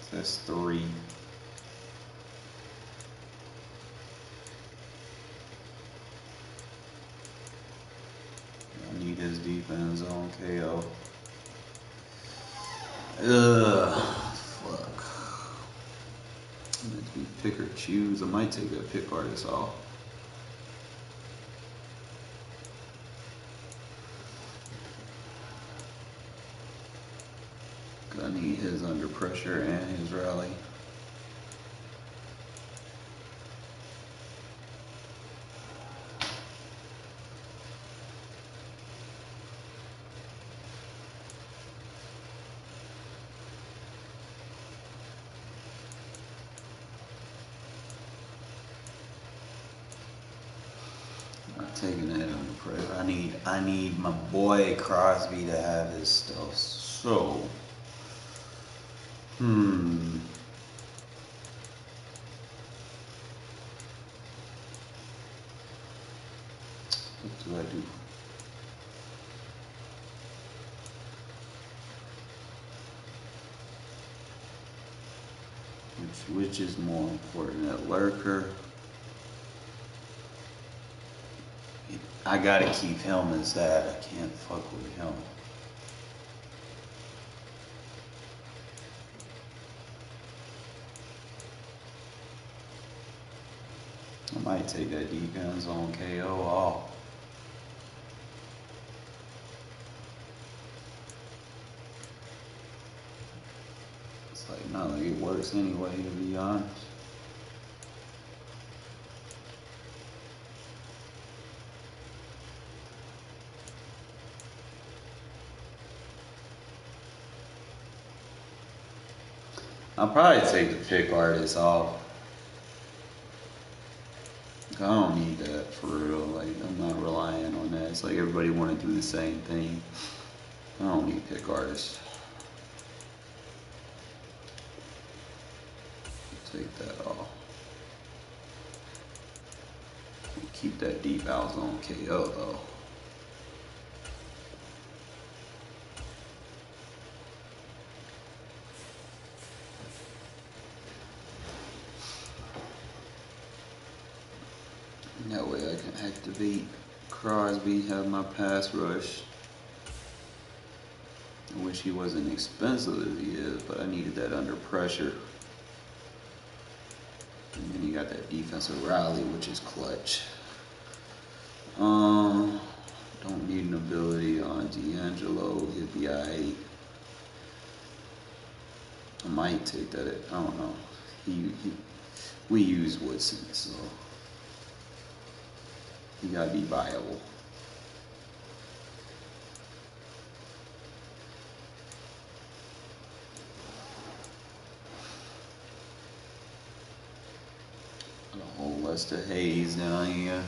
So that's 3. I need his defense on KO. Fuck. Let me pick or choose. I might take that pick artist off. need his under pressure and his rally. Taking that under pressure. I need my boy Crosby to have his stuff. So, what do I do? Which is more important, that lurker? I gotta keep him as that. I can't fuck with him. I might take that defense on KO off. It's like not like it works anyway, to be honest. I'll probably take the pick artist off. I don't need that for real. Like, I'm not relying on that. It's like everybody want to do the same thing. I don't need pick artist. Take that off. Keep that deep out zone KO though. That way I can activate Crosby, have my pass rush. I wish he wasn't expensive as he is, but I needed that under pressure. And then you got that defensive rally, which is clutch. Don't need an ability on D'Angelo. He'd be alright. I might take that. I don't know. We use Woodson, so he gotta be viable. Oh, Lester Hayes down here.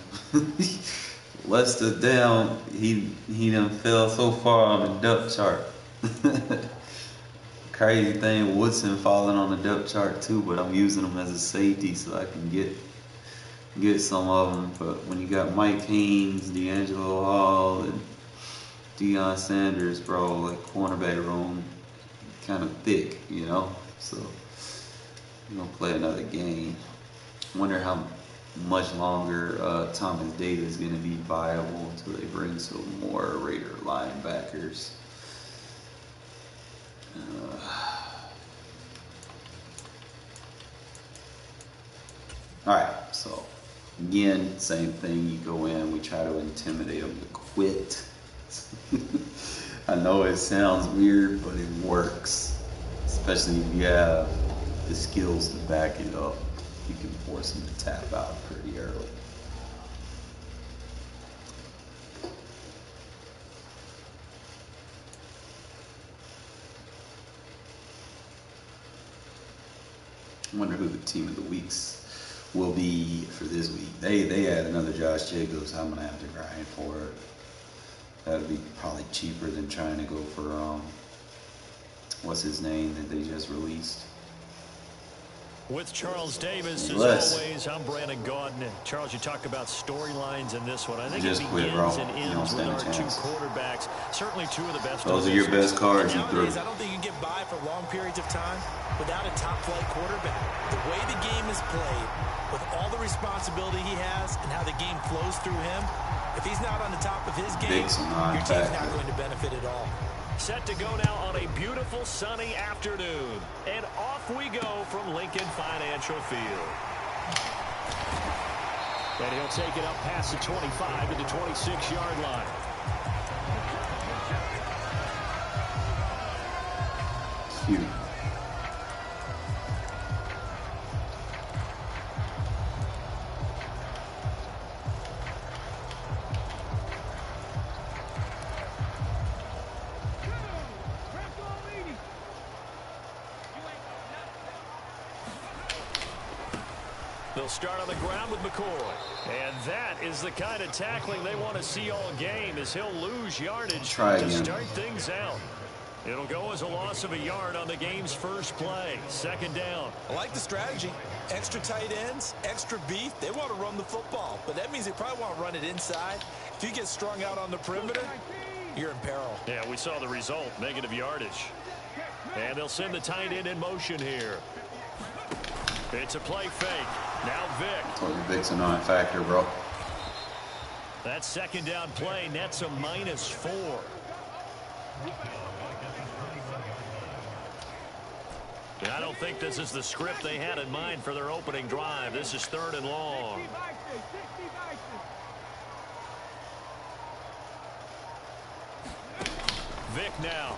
Lester down. He done fell so far on the depth chart. Crazy thing, Woodson falling on the depth chart too, but I'm using him as a safety so I can get some of them. But when you got Mike Haynes, D'Angelo Hall, and Deion Sanders, bro, like cornerback room, kind of thick, you know. So we're gonna play another game. Wonder how much longer Thomas Davis is gonna be viable until they bring some more Raider linebackers. Alright, so again, same thing. You go in, we try to intimidate them to quit. I know it sounds weird, but it works. Especially if you have the skills to back it up. You can force them to tap out pretty early. I wonder who the team of the weeks will be for this week. They had another Josh Jacobs. I'm gonna have to grind for it. That'd be probably cheaper than trying to go for what's his name that they just released. With Charles Davis, as always, I'm Brandon Gaudin. And Charles, you talk about storylines in this one. I think it begins and ends with our two quarterbacks. Certainly two of the best. Those are your best cards you threw. I don't think you can get by for long periods of time without a top-flight quarterback. The way the game is played, with all the responsibility he has and how the game flows through him, if he's not on the top of his game, your team's not going to benefit at all. Set to go now on a beautiful sunny afternoon. And off we go from Lincoln Financial Field. And he'll take it up past the 25 to the 26-yard line. cute. They'll start on the ground with McCoy. And that is the kind of tackling they want to see all game, as he'll lose yardage to start things out. It'll go as a loss of a yard on the game's first play. Second down. I like the strategy. Extra tight ends, extra beef. They want to run the football, but that means they probably want to run it inside. If you get strung out on the perimeter, you're in peril. Yeah, we saw the result, negative yardage. And they'll send the tight end in motion here. It's a play fake. Now Vic. Told you Vic's a non-factor, bro. That second down play nets a -4. I don't think this is the script they had in mind for their opening drive. This is 3rd and long. Vic now.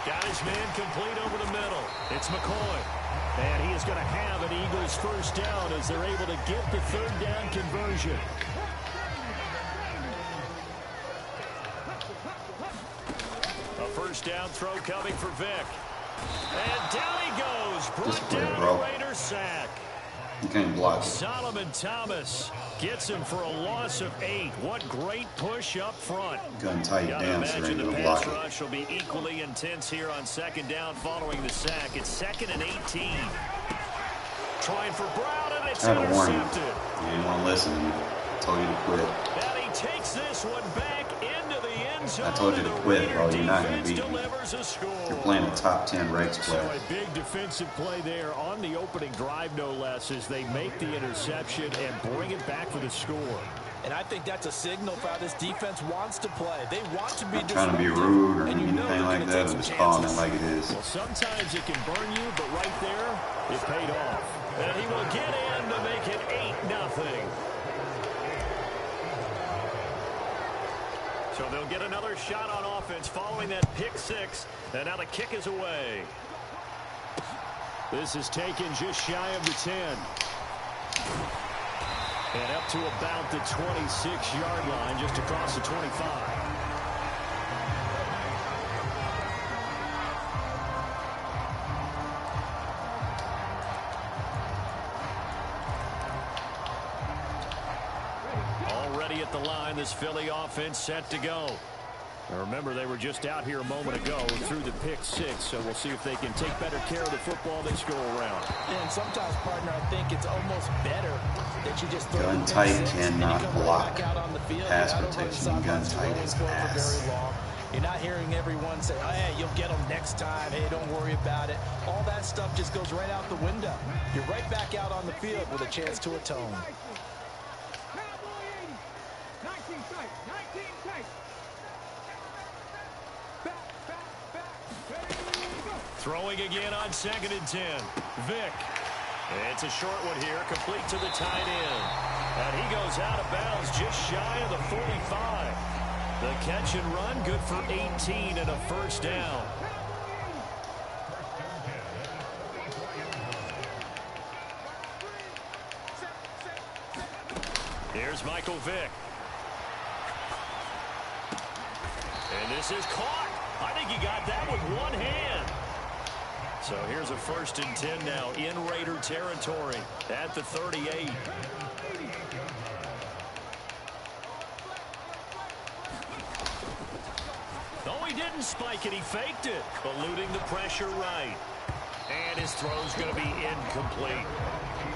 Got his man complete over the middle. It's McCoy. And he is going to have an Eagles first down as they're able to get the 3rd down conversion. A first down throw coming for Vic. And down he goes. Brought down a Raider sack. You can't block it. Solomon Thomas gets him for a loss of 8. What great push up front. Gun tight dancer ain't gonna block it. Rush will be equally intense here on second down following the sack. It's 2nd and 18. Trying for Brown, and it's intercepted. You didn't want to listen to me. I told you to quit. And he takes this one back into the end zone. I told you to quit, bro. You're not going to beat me. You're playing a top 10 Regs player. So a big defensive play there on the opening drive, no less, as they make the interception and bring it back for the score. And I think that's a signal for how this defense wants to play. They want to be not trying to be rude or anything like that. I'm just calling it like it is. Well, sometimes it can burn you, but right there, it paid off. And he will get in to make it 8-0. So they'll get another shot on offense following that pick 6. And now the kick is away. This is taken just shy of the 10. And up to about the 26-yard line, just across the 25. Already at the line, this Philly offense set to go. Now remember, they were just out here a moment ago through the pick 6, so we'll see if they can take better care of the football this go around. And sometimes, partner, I think it's almost better that you just throw gun tight cannot block pass protection. Gun tight is ass. You're not hearing everyone say, oh, hey, you'll get them next time. Hey, don't worry about it. All that stuff just goes right out the window. You're right back out on the field with a chance to atone. Throwing again on 2nd and 10. Vic. It's a short one here, complete to the tight end. And he goes out of bounds just shy of the 45. The catch and run, good for 18 and a first down. Here's Michael Vick. And this is caught. I think he got that with one hand. So here's a 1st and 10 now in Raider territory at the 38. Oh, he didn't spike it. He faked it, eluding the pressure right. And his throw's going to be incomplete.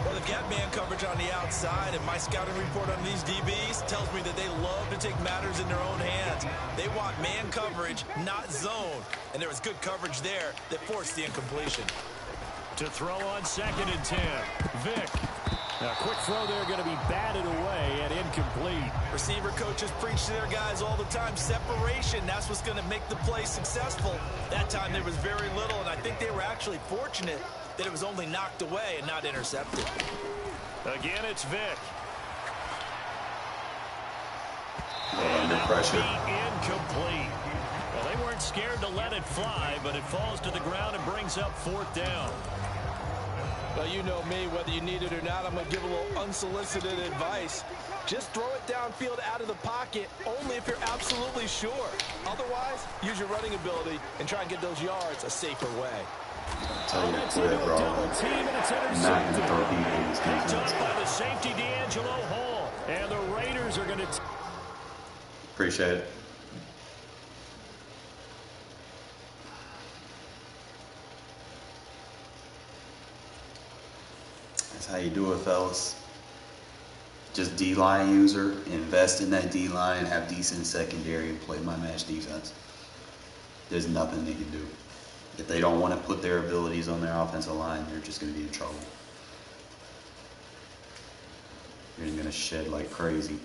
Well, they've got man coverage on the outside, and my scouting report on these DBs tells me that they love to take matters in their own hands. They want man coverage, not zone. And there was good coverage there that forced the incompletion. To throw on 2nd and 10. Vic. Now, quick throw there going to be batted away and incomplete. Receiver coaches preach to their guys all the time. Separation, that's what's going to make the play successful. That time there was very little, and I think they were actually fortunate that it was only knocked away and not intercepted. Again, it's Vic. Under pressure. Incomplete. Well, they weren't scared to let it fly, but it falls to the ground and brings up 4th down. Well, you know me, whether you need it or not, I'm going to give a little unsolicited advice. Just throw it downfield out of the pocket only if you're absolutely sure. Otherwise, use your running ability and try and get those yards a safer way. Tell you to quit, bro. I'm not going to throw people in this Picked up by the safety, D'Angelo Hall. And the Raiders are going to... Appreciate it. That's how you do it, fellas. Just D-line user, invest in that D-line, and have decent secondary and play my match defense. There's nothing they can do. If they don't want to put their abilities on their offensive line, they're just going to be in trouble. You're going to shed like crazy.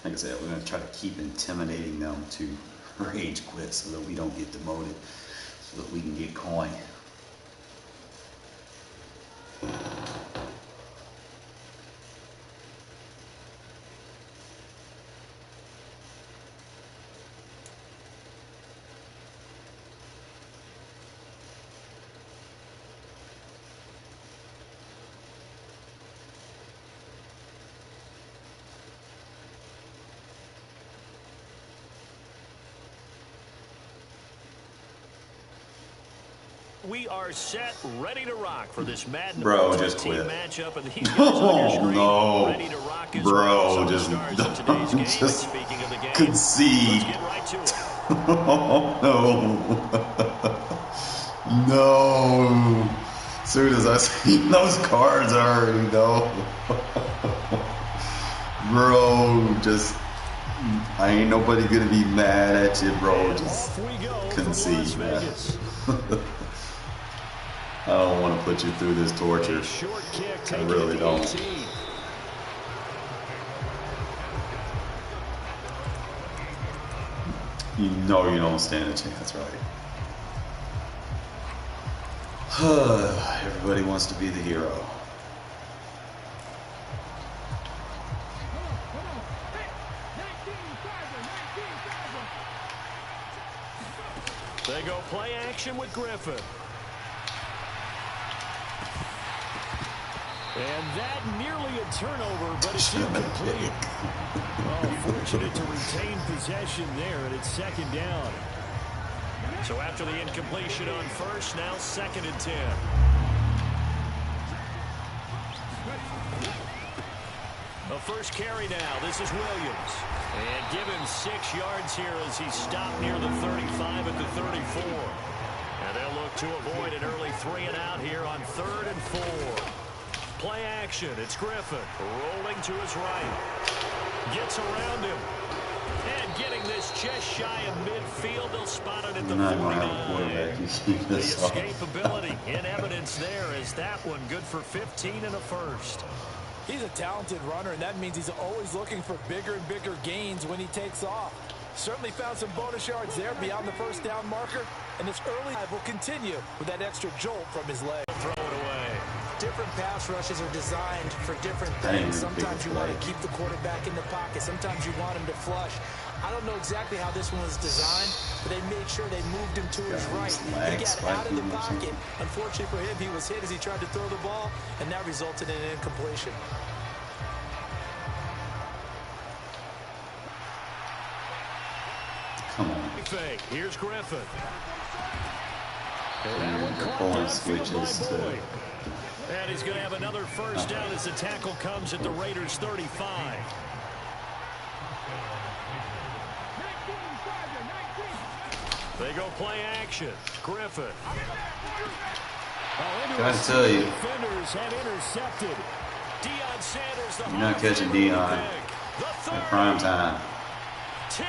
Like I said, we're going to try to keep intimidating them to rage quit so that we don't get demoted, so that we can get coin. We are set, ready to rock for this Madden Bro, just quit. matchup. And these guys on your screen, no. ready to rock as Bro, well. just, Just speaking of the game, concede. let's get right to it. Oh, no. No. As soon as I see those cards, I already know. Bro, just, I ain't nobody gonna be mad at you, bro. Just concede, man. I don't want to put you through this torture. I really don't. You know you don't stand a chance, right? Everybody wants to be the hero. They go play action with Griffin. And that nearly a turnover, but it's incomplete. Fortunate to retain possession there, and it's 2nd down. So after the incompletion on first, now 2nd and 10. The first carry now. This is Williams. And give him 6 yards here as he stopped near the 35 at the 34. And they'll look to avoid an early 3 and out here on 3rd and 4. Play action. It's Griffin rolling to his right. Gets around him. And getting this just shy of midfield. They'll spot it at the 49. The escapability in evidence there is that one good for 15 and a first. He's a talented runner, and that means he's always looking for bigger and bigger gains when he takes off. Certainly found some bonus yards there beyond the 1st down marker, and this early drive will continue with that extra jolt from his leg. Throw it away. Different pass rushes are designed for different things. Sometimes you want to keep the quarterback in the pocket. Sometimes you want him to flush. I don't know exactly how this one was designed, but they made sure they moved him to his right. He got out of the pocket. Unfortunately for him, he was hit as he tried to throw the ball, and that resulted in an incompletion. Come on. Here's Griffin. Pulling switches to... And he's going to have another first down as the tackle comes at the Raiders' 35. They go play action. Griffin. Gotta tell you, Defenders had intercepted. Deion Sanders, you're not catching Deion at prime time. 10.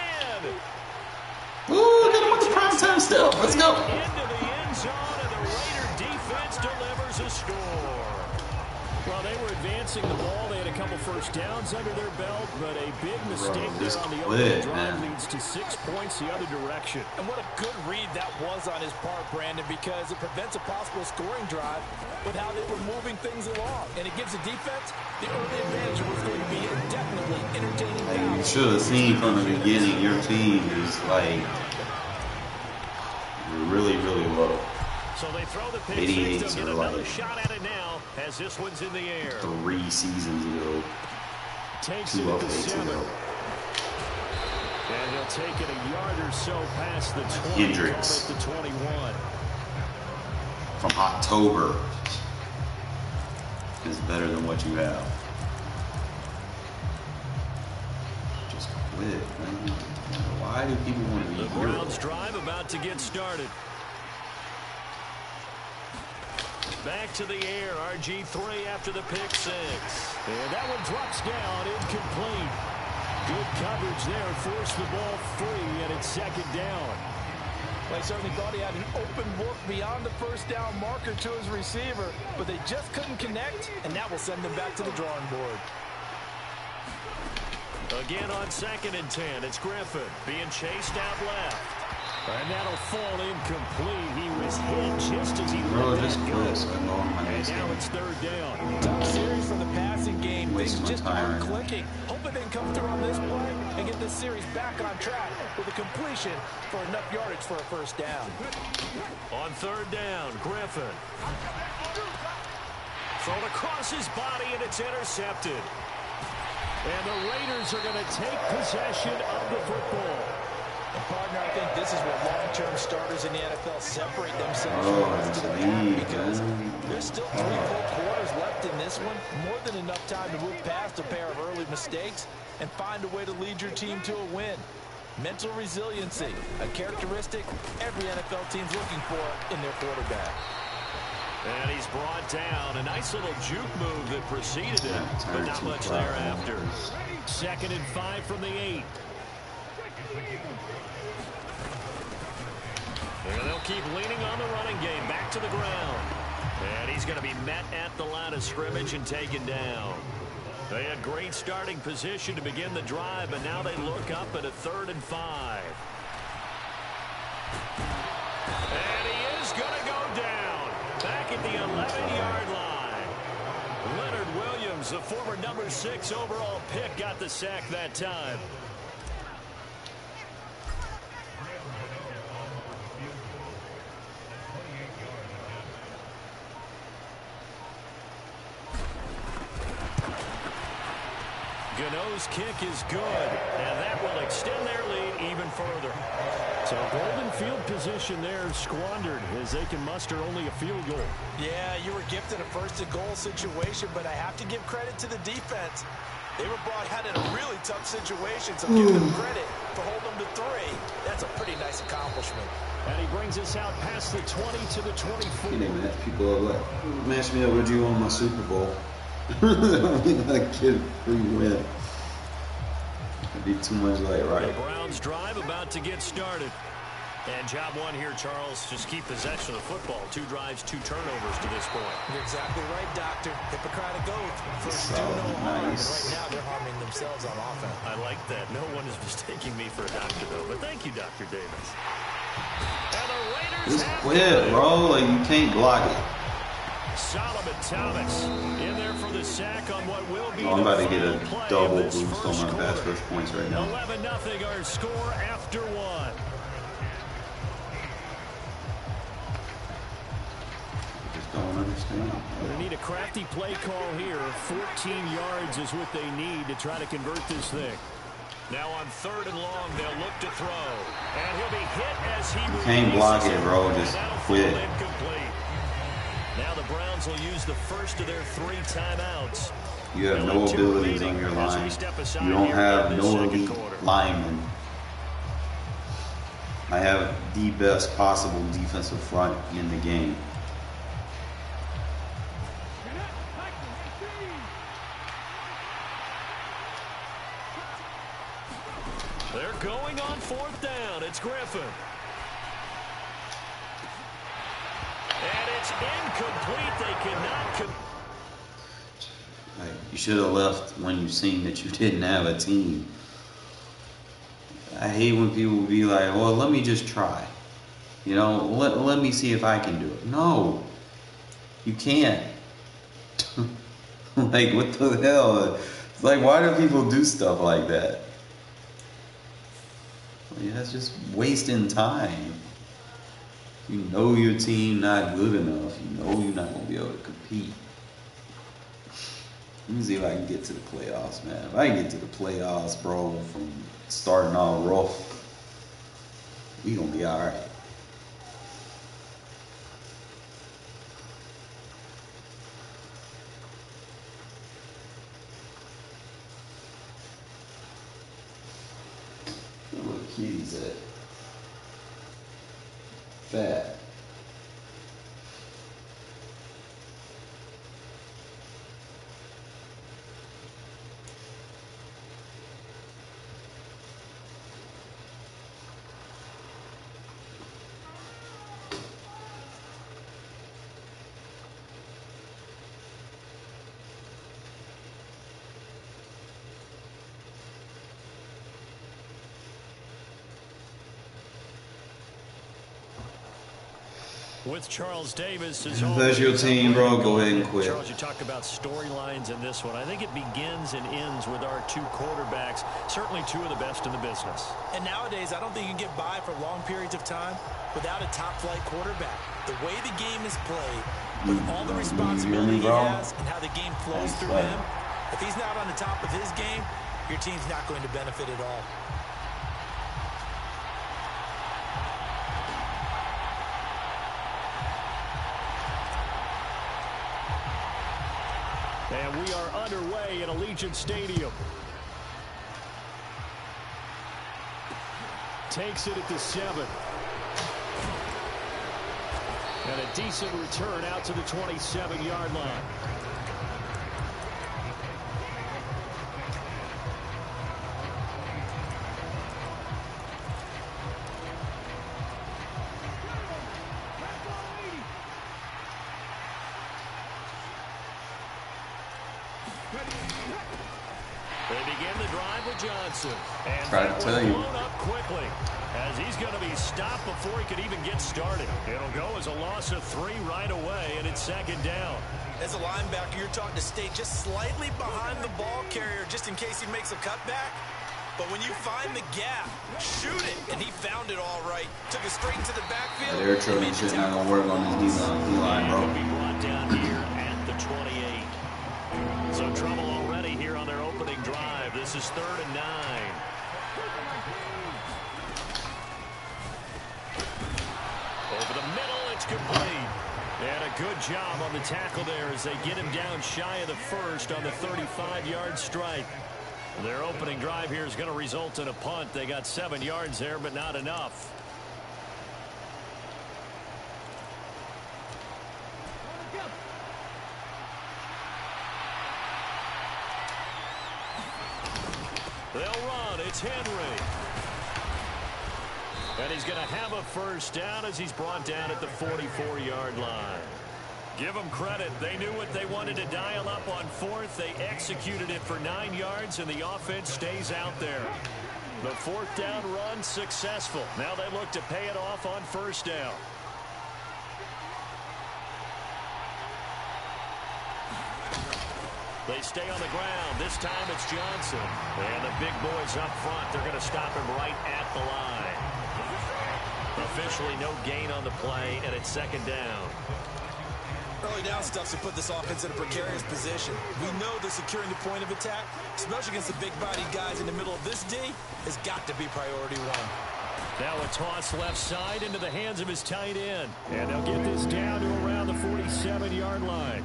Ooh, get him on the prime time still. Let's go. Into the end zone, and the Raider defense delivers a score. Well, they were advancing the ball. They had a couple first downs under their belt, but a big mistake there on the opening drive leads to 6 points the other direction. And what a good read that was on his part, Brandon, because it prevents a possible scoring drive with how they were moving things along. And it gives the defense the early advantage of what's going to be a definitely entertaining should have seen from the beginning your team is like really, really low. So they throw the pitch. 88s Get are another like shot at it now as this one's in the air. 3 seasons ago. Takes 2 it at the updates 7. ago. And he'll take it a yard or so past the 20. Hendricks. Call it the 21. From October is better than what you have. Just quit, man. Why do people want to be The heroes? Browns drive about to get started. Back to the air, RG3 after the pick 6. And that one drops down, incomplete. Good coverage there, forced the ball free, and it's 2nd down. Well, I certainly thought he had an open look beyond the first down marker to his receiver, but they just couldn't connect, and that will send them back to the drawing board. Again on 2nd and 10, it's Griffin being chased out left. And that'll fall incomplete. He was hit just as he let that go. And now it's 3rd down. Tough series for the passing game. Things just aren't right clicking. Hoping they can come through on this play and get this series back on track with a completion for enough yardage for a first down. On 3rd down, Griffin. Thrown across his body, and it's intercepted. And the Raiders are going to take possession of the football. And partner, I think this is where long-term starters in the NFL separate themselves from the rest of the pack, because there's still 3 full quarters left in this one. More than enough time to move past a pair of early mistakes and find a way to lead your team to a win. Mental resiliency, a characteristic every NFL team's looking for in their quarterback. And he's brought down. A nice little juke move that preceded it, but not much thereafter. 2nd and 5 from the 8. And they'll keep leaning on the running game. Back to the ground. And he's going to be met at the line of scrimmage and taken down. They had great starting position to begin the drive, but now they look up at a 3rd and 5. And he is going to go down. Back at the 11-yard line. Leonard Williams, the former number 6 overall pick, got the sack that time. Gano's kick is good, and that will extend their lead even further. So golden field position there squandered as they can muster only a field goal. Yeah, you were gifted a 1st-and-goal situation, but I have to give credit to the defense. They were brought out in a really tough situation, so give them credit for holding them to 3. That's a pretty nice accomplishment. And he brings us out past the 20 to the 24. You know, man, people are like, match me up with you on my Super Bowl. Like, get a free win. It'd be too much like, right. The Browns drive about to get started. And job one here, Charles, just keep possession of the football. 2 drives, 2 turnovers to this point. You're exactly right, Doctor. Hippocratic oath. First do no harm. Nice. And right now they're harming themselves on offense. I like that. No one is mistaking me for a doctor, though. But thank you, Dr. Davis. And the Raiders Just have quit, bro. Like, you can't block it. Solomon Thomas in there for the sack on what will be I'm about to get a double boost boost on my pass rush points right now. 11-0 our score after 1. Just don't understand. They need a crafty play call here. 14 yards is what they need to try to convert this thing. Now on 3rd and long, they'll look to throw. And he'll be hit as he You can't block it, bro. Just quit. Incomplete. Now the Browns will use the first of their 3 timeouts. You have no abilities on your line. You don't have no elite linemen. I have the best possible defensive front in the game. They're going on 4th down. It's Griffin. And it's incomplete. They cannot. You should have left when you seen that you didn't have a team. I hate when people be like, well, let me just try. You know, let me see if I can do it. No, you can't. Like, what the hell? It's like, why do people do stuff like that? Yeah, that's just wasting time. You know your team not good enough. You know you're not gonna be able to compete. Let me see if I can get to the playoffs, man. If I can get to the playoffs, bro, from starting all rough, we gonna be all right. Where the kitties at? Fat. With Charles Davis as If that's your team, bro, go ahead and quit. Charles, you talk about storylines in this one. I think it begins and ends with our two quarterbacks, certainly two of the best in the business. And nowadays, I don't think you can get by for long periods of time without a top-flight quarterback. The way the game is played, with all the responsibility he has and how the game flows through him, if he's not on the top of his game, your team's not going to benefit at all. And we are underway at Allegiant Stadium. Takes it at the 7. And a decent return out to the 27-yard line. They begin the drive with Johnson. And Try to tell you. blown up quickly as he's going to be stopped before he could even get started. It'll go as a loss of 3 right away, and it's second down. As a linebacker, you're taught to stay just slightly behind the ball carrier just in case he makes a cutback. But when you find the gap, shoot it. And he found it all right. Took it straight into the backfield. Air trucking shit not gonna work on this D-line, bro. He'll be brought down here at the 28. So trouble already here on their opening drive. This is 3rd and 9. Over the middle, it's complete. And a good job on the tackle there as they get him down shy of the first on the 35-yard strike. Their opening drive here is going to result in a punt. They got 7 yards there, but not enough. They'll run. It's Henry. And he's going to have a first down as he's brought down at the 44-yard line. Give them credit. They knew what they wanted to dial up on 4th. They executed it for 9 yards, and the offense stays out there. The 4th down run successful. Now they look to pay it off on 1st down. They stay on the ground. This time it's Johnson. And the big boys up front, they're going to stop him right at the line. Officially no gain on the play, and it's 2nd down. Early down stuffs to put this offense in a precarious position. We know that securing the point of attack, especially against the big-bodied guys in the middle of this D, has got to be priority 1. Now a toss left side into the hands of his tight end. And they'll get this down to around the 47-yard line.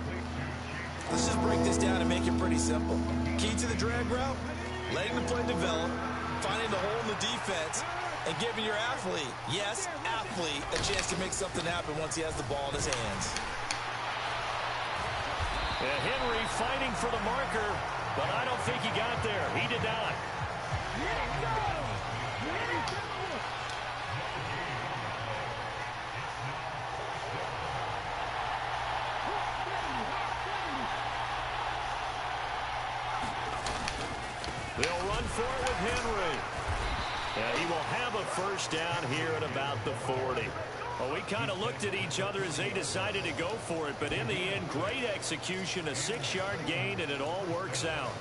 Let's just break this down and make it pretty simple. Key to the drag route, letting the play develop, finding the hole in the defense, and giving your athlete, yes, athlete, a chance to make something happen once he has the ball in his hands. And Henry fighting for the marker, but I don't think he got there. He did not. They'll run for it with Henry. And he will have a first down here at about the 40. Well, we kind of looked at each other as they decided to go for it, but in the end, great execution, a 6-yard gain, and it all works out.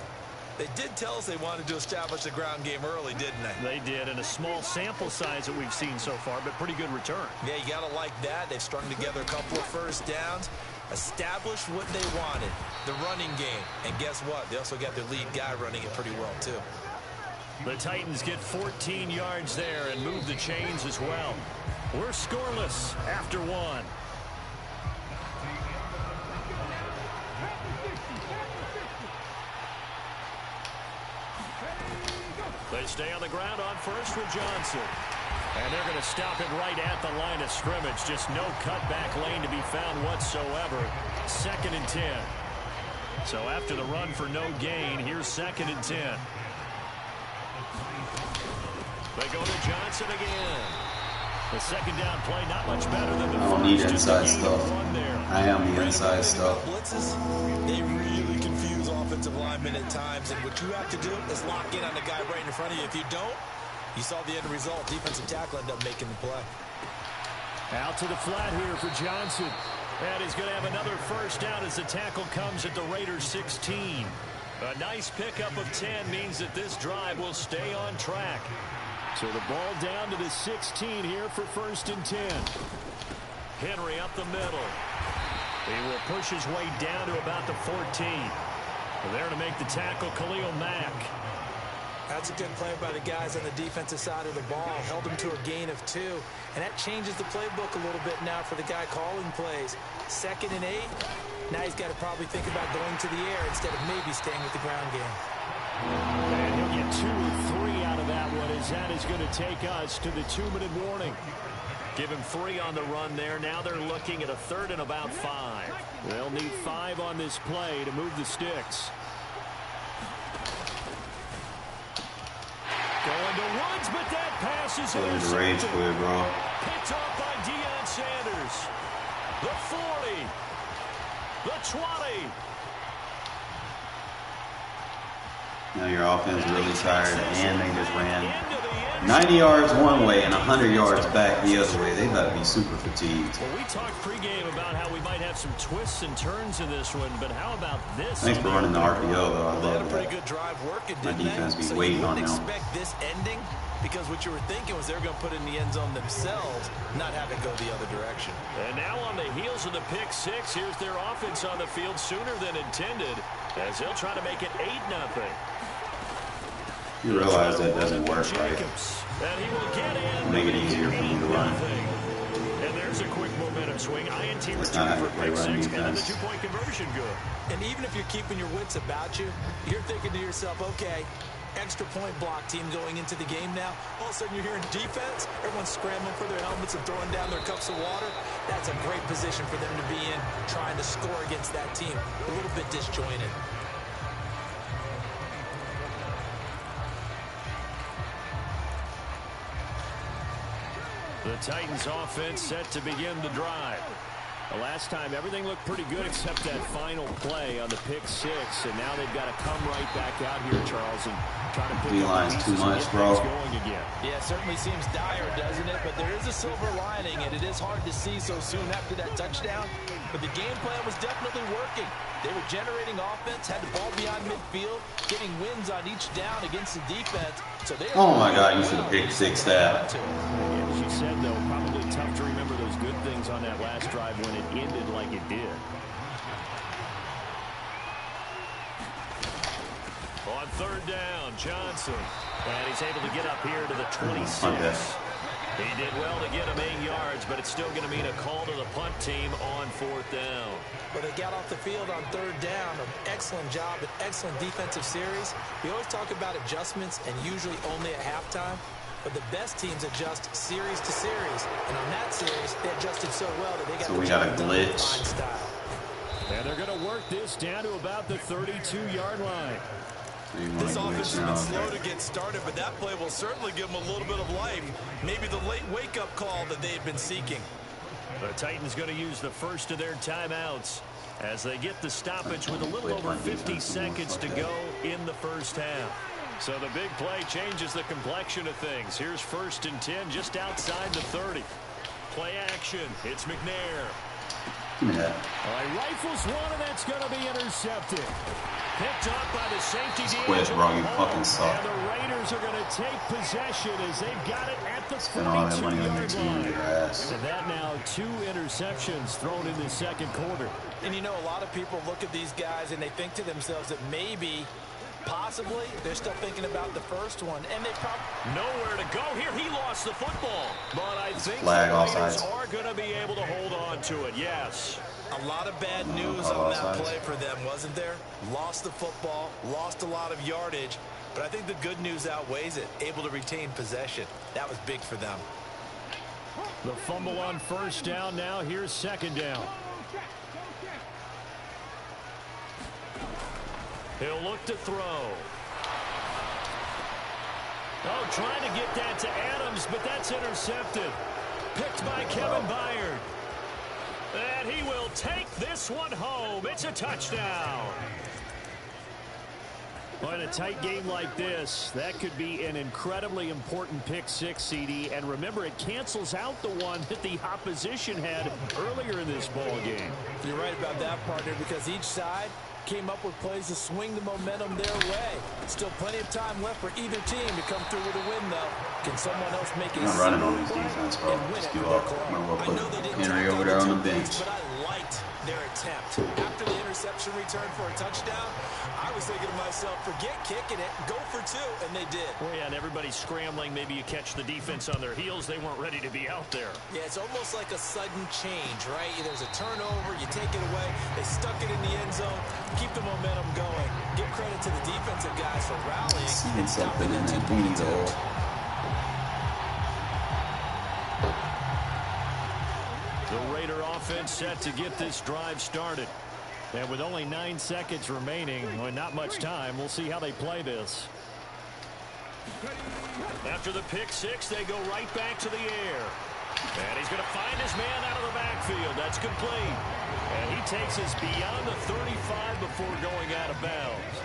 They did tell us they wanted to establish the ground game early, didn't they? They did, and a small sample size that we've seen so far, but pretty good return. Yeah, you got to like that. They've strung together a couple of first downs, established what they wanted, the running game. And guess what? They also got their lead guy running it pretty well, too. The Titans get 14 yards there and move the chains as well. We're scoreless after one. They stay on the ground on first with Johnson. And they're going to stop it right at the line of scrimmage. Just no cutback lane to be found whatsoever. 2nd and 10. So after the run for no gain, here's 2nd and 10. They go to Johnson again. The 2nd down play, not much better than the first. I don't need inside stuff. I am the inside stuff. Blitzes, they really confuse offensive linemen at times, and what you have to do is lock in on the guy right in front of you. If you don't, you saw the end result. Defensive tackle ended up making the play. Out to the flat here for Johnson. And he's going to have another first down as the tackle comes at the Raiders 16. A nice pickup of 10 means that this drive will stay on track. So the ball down to the 16 here for 1st and 10. Henry up the middle. He will push his way down to about the 14. There to make the tackle, Khalil Mack. That's a good play by the guys on the defensive side of the ball. Held him to a gain of 2. And that changes the playbook a little bit now for the guy calling plays. 2nd and 8. Now he's got to probably think about going to the air instead of maybe staying with the ground game. And he'll get 2 or 3 out of that one, as that is going to take us to the 2-minute warning. Give him 3 on the run there. Now they're looking at a 3rd and about 5. They'll need 5 on this play to move the sticks. Going to Woods, but that pass is the rage quit, bro. picked off by Deion Sanders. The 40. The 20. Now your offense is really tired, and they just ran 90 yards one way and 100 yards back the other way. They better be super fatigued. Well, we talked pregame about how we might have some twists and turns in this one, but how about this? Thanks for running the RPO, though. I They had a love pretty that. good drive working, My didn't defense they? be So waiting you on wouldn't them. expect this ending, because what you were thinking was they were going to put it in the end zone themselves, not have it go the other direction. And now on the heels of the pick 6, here's their offense on the field sooner than intended, as they'll try to make it 8-0. You realize that doesn't work, right? And he will get in. Make it easier for me to run. And there's a quick momentum swing. INT That's return not how for you play pick run 6, and then the defense. 2-point conversion good. And even if you're keeping your wits about you, you're thinking to yourself, okay, extra point block team going into the game now. All of a sudden you're hearing defense. Everyone's scrambling for their helmets and throwing down their cups of water. That's a great position for them to be in, trying to score against that team. A little bit disjointed. The Titans offense set to begin the drive. The last time everything looked pretty good except that final play on the pick 6, and now they've got to come right back out here, Charles, and try to pick D-line's up the too pieces and much, get bro. things going again. Yeah, it certainly seems dire, doesn't it? But there is a silver lining, and it is hard to see so soon after that touchdown. But the game plan was definitely working. They were generating offense, had the ball beyond midfield, getting wins on each down against the defense. So they Oh my God, you should have picked 6 that. Yeah, she said, though, probably tough to remember those good things on that last drive when it ended like it did. On 3rd down, Johnson. And he's able to get up here to the 26. He did well to get him 8 yards, but it's still going to mean a call to the punt team on 4th down. But they got off the field on 3rd down. An excellent job, an excellent defensive series. We always talk about adjustments, and usually only at halftime. But the best teams adjust series to series. And on that series, they adjusted so well that they got So we got a glitch. style. And they're going to work this down to about the 32-yard line. This offense has been slow to get started, but that play will certainly give them a little bit of life. Maybe the late wake-up call that they had been seeking. The Titans going to use the first of their timeouts as they get the stoppage with a little over 50 seconds to go in the first half. So the big play changes the complexion of things. Here's 1st and 10 just outside the 30. Play action. It's McNair. Give me that. All right, rifles one, and that's going to be intercepted. Picked up by the safety. Quit, bro. You fucking suck. And the Raiders are going to take possession as they've got it at the 42-yard line. And that now 2 interceptions thrown in the second quarter. And you know, a lot of people look at these guys and they think to themselves that maybe, possibly, they're still thinking about the first one. And they probably... Nowhere to go here. He lost the football. But I think flag the Raiders offsides. are going to be able to hold on to it, yes. A lot of bad news on that play for them, wasn't there? Lost the football, lost a lot of yardage, but I think the good news outweighs it. Able to retain possession. That was big for them. The fumble on first down now. Here's second down. He'll look to throw. Oh, trying to get that to Adams, but that's intercepted. Picked by Kevin Byard. And he will take this one home. It's a touchdown. Well, in a tight game like this, that could be an incredibly important pick six, CD. And remember, it cancels out the one that the opposition had earlier in this ball game. You're right about that, partner, because each side came up with plays to swing the momentum their way. Still plenty of time left for either team to come through with a win, though. Can someone else make a running on these defense, bro? Just give up. Might as well put Henry over there on the bench. But I liked their attempt. After the interception return for a touchdown, I was thinking to myself, forget kicking it, go for 2, and they did. Well, yeah, and everybody's scrambling. Maybe you catch the defense on their heels. They weren't ready to be out there. Yeah, it's almost like a sudden change, right? There's a turnover, you take it away, they stuck it in the end zone, keep the momentum going. Give credit to the defensive guys for rallying. Seeing something in that booty hole. The Raider offense set to get this drive started. And with only 9 seconds remaining, well, not much time, we'll see how they play this. After the pick six, they go right back to the air. And he's going to find his man out of the backfield. That's complete. And he takes us beyond the 35 before going out of bounds.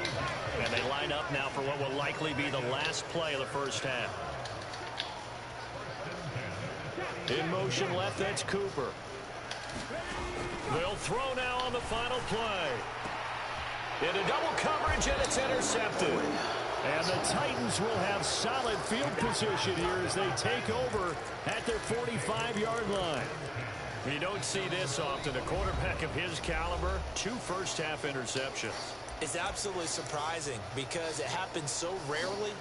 And they line up now for what will likely be the last play of the first half. In motion left, that's Cooper. They'll throw now on the final play. Into double coverage, and it's intercepted. And the Titans will have solid field position here as they take over at their 45-yard line. You don't see this often. A quarterback of his caliber, 2 first-half interceptions. It's absolutely surprising because it happens so rarely.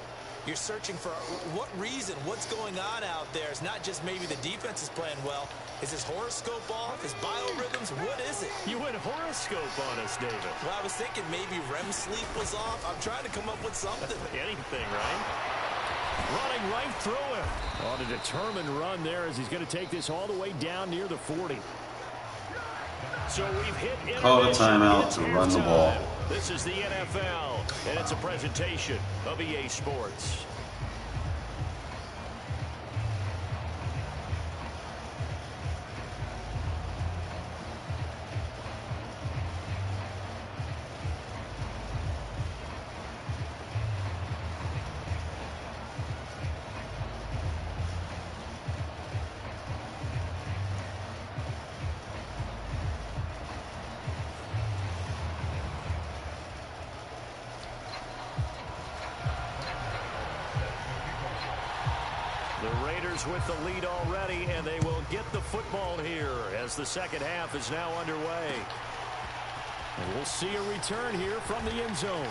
You're searching for what reason, what's going on out there. It's not just maybe the defense is playing well. Is his horoscope off? His biorhythms? What is it? You went horoscope on us, David. Well, I was thinking maybe REM sleep was off. I'm trying to come up with something. Anything, right? Running right through him. On a determined run there as he's going to take this all the way down near the 40. So we've hit call a timeout to run the ball. This is the NFL, and it's a presentation of EA Sports. With the lead already, and they will get the football here as the second half is now underway. And we'll see a return here from the end zone.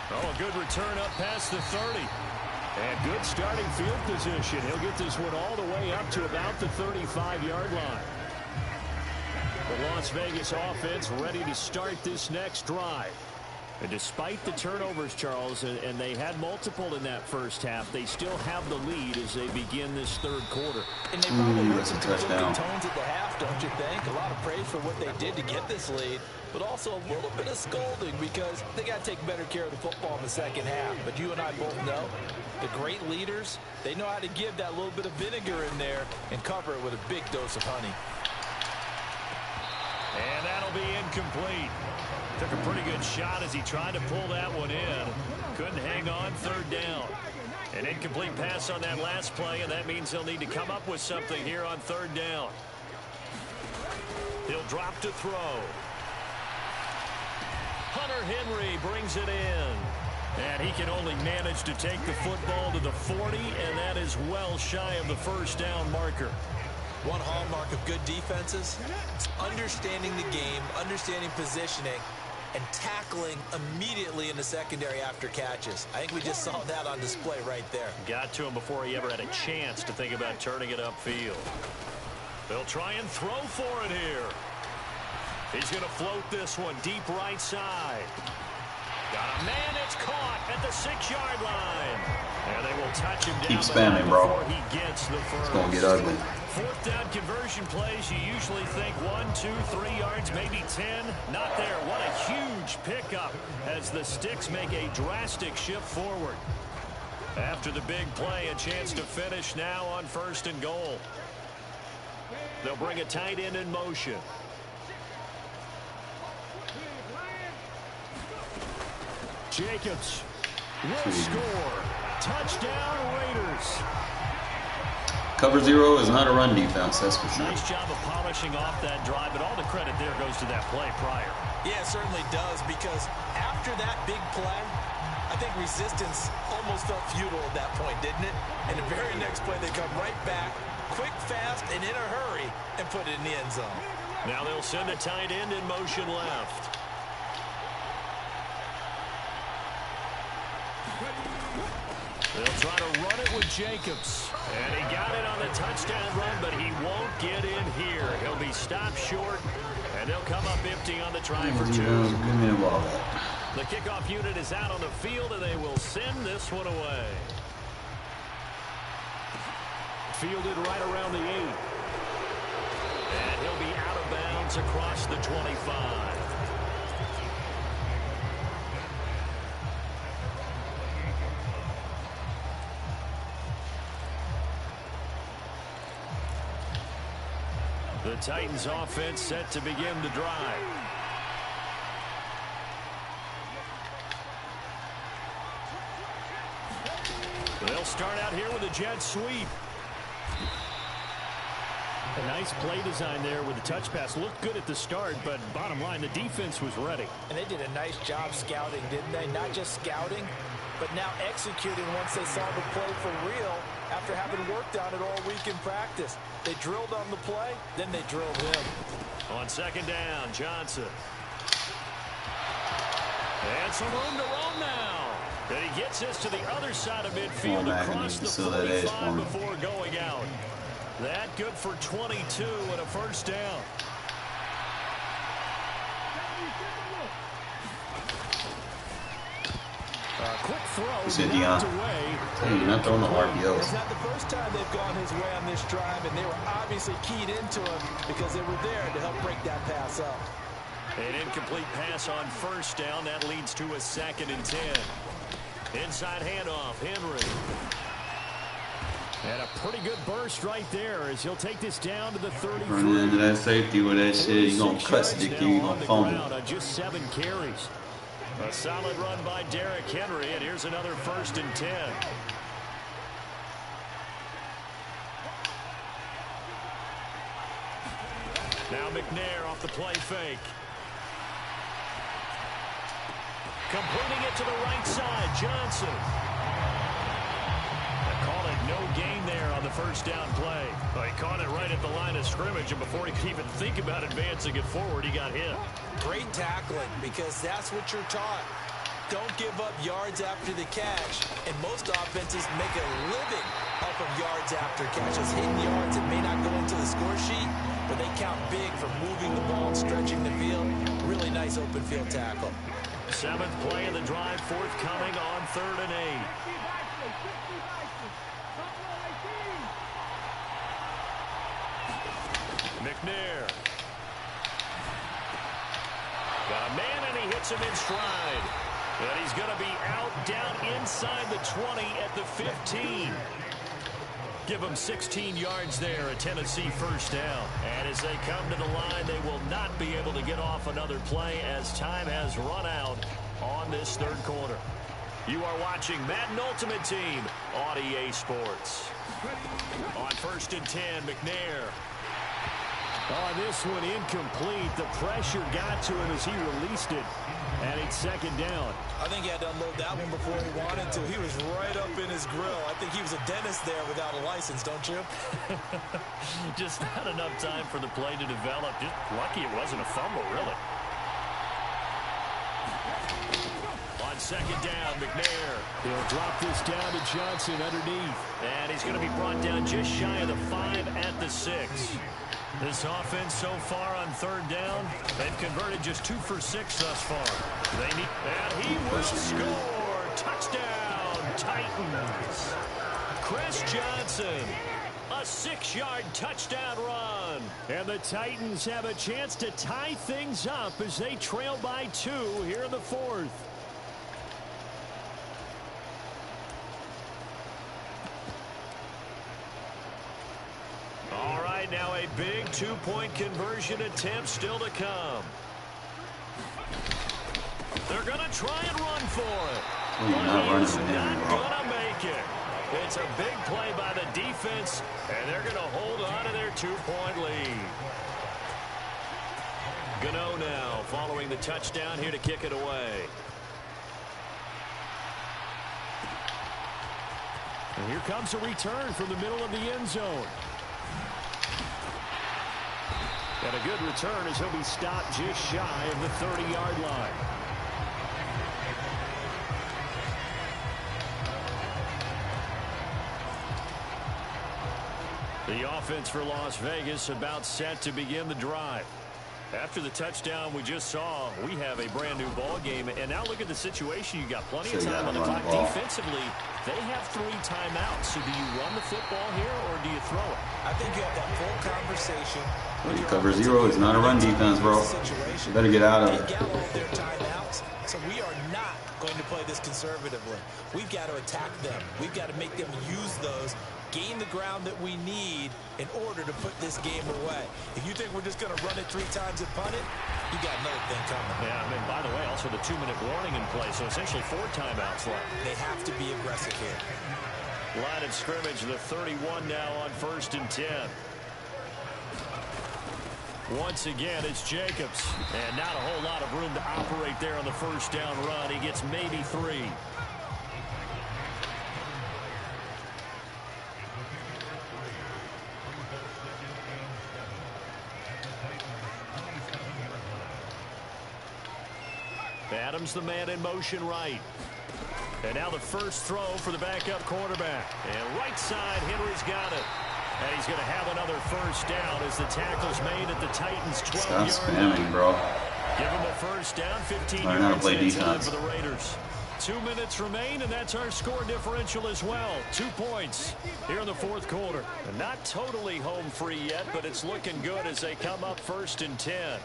Oh, a good return up past the 30. And good starting field position. He'll get this one all the way up to about the 35-yard line. The Las Vegas offense ready to start this next drive. And despite the turnovers, Charles, and they had multiple in that first half, they still have the lead as they begin this third quarter. And they probably heard some conflicting tones at the half, don't you think? A lot of praise for what they did to get this lead, but also a little bit of scolding because they got to take better care of the football in the second half. But you and I both know the great leaders, they know how to give that little bit of vinegar in there and cover it with a big dose of honey. And that'll be incomplete. Took a pretty good shot as he tried to pull that one in. Couldn't hang on, third down. An incomplete pass on that last play, and that means he'll need to come up with something here on third down. He'll drop to throw. Hunter Henry brings it in. And he can only manage to take the football to the 40, and that is well shy of the first down marker. One hallmark of good defenses, it's understanding the game, understanding positioning, and tackling immediately in the secondary after catches. I think we just saw that on display right there. Got to him before he ever had a chance to think about turning it upfield. They'll try and throw for it here. He's going to float this one deep right side. Got a man, it's caught at the 6-yard line. And they will touch him down. Keep spamming, bro. Before he gets the first. It's going to get ugly. Fourth down conversion plays, you usually think 1, 2, 3 yards, maybe 10. Not there. What a huge pickup as the Sticks make a drastic shift forward. After the big play, a chance to finish now on 1st and goal. They'll bring a tight end in motion. Jacobs will score. Touchdown, Raiders. Cover 0 is not a run defense, that's for sure. Nice job of polishing off that drive, but all the credit there goes to that play prior. Yeah, it certainly does, because after that big play, I think resistance almost felt futile at that point, didn't it? And the very next play, they come right back, quick, fast, and in a hurry, and put it in the end zone. Now they'll send a tight end in motion left. They'll try to run it with Jacobs. And he got it on the touchdown run, but he won't get in here. He'll be stopped short, and they'll come up empty on the try for 2. Give me the ball. The kickoff unit is out on the field, and they will send this one away. Fielded right around the 8. And he'll be out of bounds across the 25. The Titans offense set to begin the drive. They'll start out here with a jet sweep. A nice play design there with the touch pass. Looked good at the start, but bottom line, the defense was ready. And they did a nice job scouting, didn't they? Not just scouting, but now executing once they saw the play for real after having worked on it all week in practice. They drilled on the play, then they drilled him. On 2nd down, Johnson. And some room to roam now. And he gets this to the other side of midfield across the 45 before going out. That good for 22 and a first down. Quick throw. You're not throwing the RPOs. It's not the first time they've gone his way on this drive, and they were obviously keyed into him because they were there to help break that pass up. An incomplete pass on 1st down. That leads to a 2nd and 10. Inside handoff, Henry. And a pretty good burst right there as he'll take this down to the 33. Running into that safety with that shit, you're going to cut stick you, you're going to fumble. Just 7 carries. A solid run by Derrick Henry, and here's another 1st and 10. Now McNair off the play fake. Completing it to the right side, Johnson. They call it no gain there on the 1st down play. Well, he caught it right at the line of scrimmage, and before he could even think about advancing it forward, he got hit. Great tackling, because that's what you're taught. Don't give up yards after the catch, and most offenses make a living off of yards after catches. Hitting yards that may not go into the score sheet, but they count big for moving the ball and stretching the field. Really nice open field tackle. 7th play of the drive forthcoming on 3rd and 8. McNair. Got a man, and he hits him in stride. And he's going to be out down inside the 20 at the 15. Give him 16 yards there, a Tennessee 1st down. And as they come to the line, they will not be able to get off another play as time has run out on this 3rd quarter. You are watching Madden Ultimate Team on EA Sports. On 1st and 10, McNair. Oh, this one incomplete. The pressure got to him as he released it. And it's second down. I think he had to unload that one before he wanted to. He was right up in his grill. I think he was a dentist there without a license, don't you? Just not enough time for the play to develop. Just lucky it wasn't a fumble, really. On second down, McNair. He'll drop this down to Johnson underneath. And he's going to be brought down just shy of the 5 at the 6. This offense so far on third down, they've converted just 2 for 6 thus far. And he will score. Touchdown, Titans. Chris Johnson, a 6-yard touchdown run. And the Titans have a chance to tie things up as they trail by 2 here in the 4th. All right, now a big 2-point conversion attempt still to come. They're going to try and run for it. He's not going to make it. It's a big play by the defense, and they're going to hold on to their 2-point lead. Gano now following the touchdown here to kick it away. And here comes a return from the middle of the end zone. And a good return as he'll be stopped just shy of the 30-yard line. The offense for Las Vegas about set to begin the drive. After the touchdown we just saw, we have a brand new ball game. And now look at the situation. You got plenty of time on the clock. Defensively, they have 3 timeouts. So do you run the football here or do you throw it? I think you have that full conversation. When you cover 0, it's not a run defense, bro. You better get out of it. They got all their timeouts, so we are not going to play this conservatively. We've got to attack them. We've got to make them use those, gain the ground that we need in order to put this game away. If you think we're just going to run it 3 times and punt it, you got another thing coming. Yeah, I mean, by the way, also the 2-minute warning in play, so essentially 4 timeouts left. They have to be aggressive here. Line of scrimmage, the 31 now on 1st and 10. Once again, it's Jacobs. And not a whole lot of room to operate there on the first down run. He gets maybe 3. Adams the man in motion right. And now the first throw for the backup quarterback. And right side, Henry's got it. And he's going to have another first down as the tackle's made at the Titans' 12-yard line. Stop spamming, bro. Give him a first down, 15 Learn how to play yards defense. for the Raiders. 2 minutes remain, and that's our score differential as well. 2 points here in the 4th quarter. And not totally home free yet, but it's looking good as they come up 1st and 10.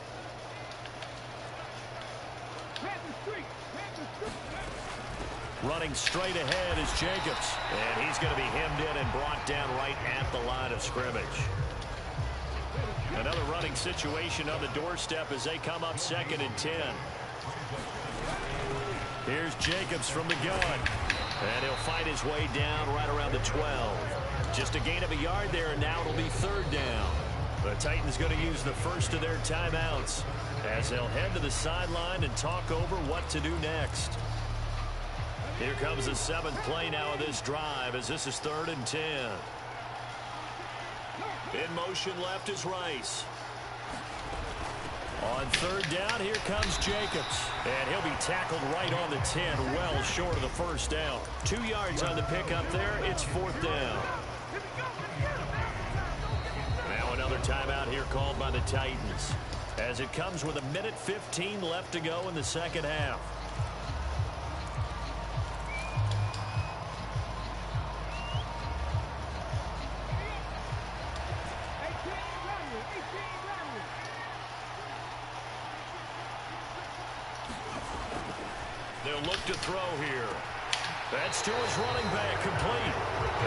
Running straight ahead is Jacobs. And he's going to be hemmed in and brought down right at the line of scrimmage. Another running situation on the doorstep as they come up 2nd and 10. Here's Jacobs from the gun. And he'll fight his way down right around the 12. Just a gain of a yard there, and now it'll be 3rd down. The Titans going to use the first of their timeouts as they'll head to the sideline and talk over what to do next. Here comes the 7th play now of this drive as this is 3rd and 10. In motion left is Rice. On 3rd down, here comes Jacobs. And he'll be tackled right on the 10, well short of the first down. 2 yards on the pickup there. It's 4th down. Now another timeout here called by the Titans as it comes with 1:15 left to go in the 2nd half. They'll look to throw here. That's to his running back, complete.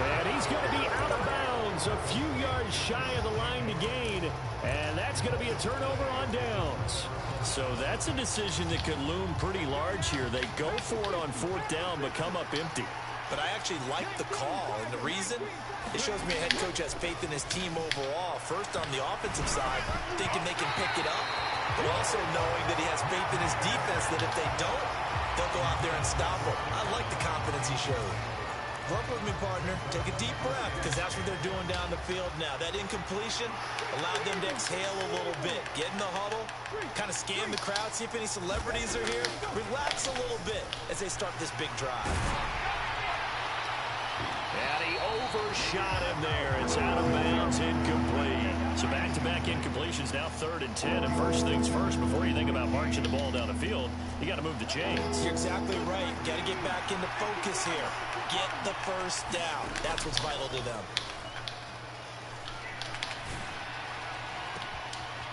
And he's going to be out of bounds, a few yards shy of the line to gain. And that's going to be a turnover on downs. So that's a decision that could loom pretty large here. They go for it on 4th down, but come up empty. But I actually like the call, and the reason? It shows me a head coach has faith in his team overall. First, on the offensive side, thinking they can pick it up, but also knowing that he has faith in his defense that if they don't, they'll go out there and stop them. I like the confidence he showed. Work with me, partner. Take a deep breath, because that's what they're doing down the field now. That incompletion allowed them to exhale a little bit. Get in the huddle, kind of scan the crowd, see if any celebrities are here. Relax a little bit as they start this big drive. And he overshot him there. It's out of bounds, incomplete. So back-to-back incompletions, now 3rd and 10. And first things first, before you think about marching the ball down the field, you got to move the chains. You're exactly right. Got to get back into focus here. Get the first down. That's what's vital to them.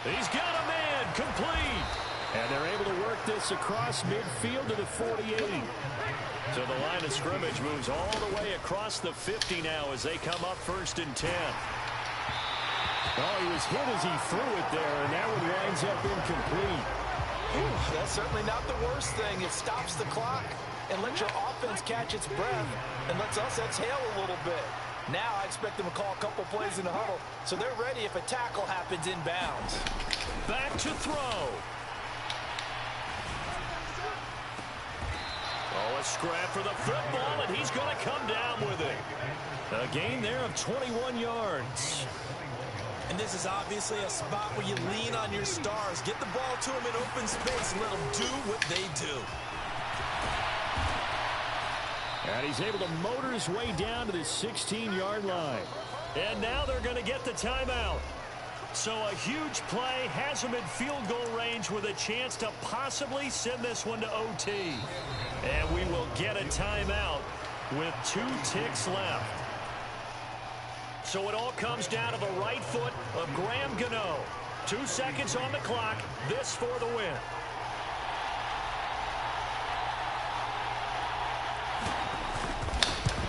He's got a man, complete. And they're able to work this across midfield to the 48. So the line of scrimmage moves all the way across the 50 now as they come up 1st and 10. Oh, he was hit as he threw it there, and that one winds up incomplete. That's certainly not the worst thing. It stops the clock and lets your offense catch its breath and lets us exhale a little bit. Now I expect them to call a couple plays in the huddle, so they're ready if a tackle happens inbounds. Back to throw. Oh, a scrap for the football, and he's going to come down with it. A gain there of 21 yards. And this is obviously a spot where you lean on your stars. Get the ball to them in open space and let them do what they do. And he's able to motor his way down to the 16-yard line. And now they're going to get the timeout. So a huge play has him in field goal range with a chance to possibly send this one to OT. And we will get a timeout with 2 ticks left. So it all comes down to the right foot of Graham Gano. 2 seconds on the clock. This for the win.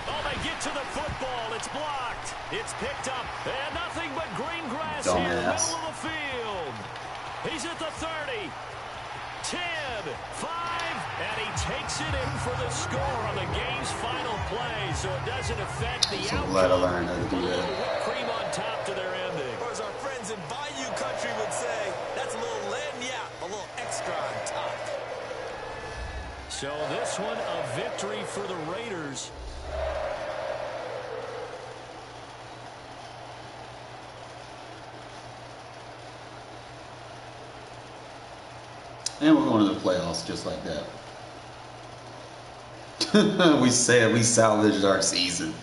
Oh, they get to the football. It's blocked. It's picked up. And nothing but green grass here in the middle of the field. He's at the 30. 10, 5, and he takes it in for the score on the game's final play, so it doesn't affect the outcome. I'm glad I learned how to do that. Whipped cream on top to their ending. Or as our friends in Bayou Country would say, that's a little lagniappe, a little extra on top. So this one a victory for the Raiders. And we're going to the playoffs just like that. We said we salvaged our season.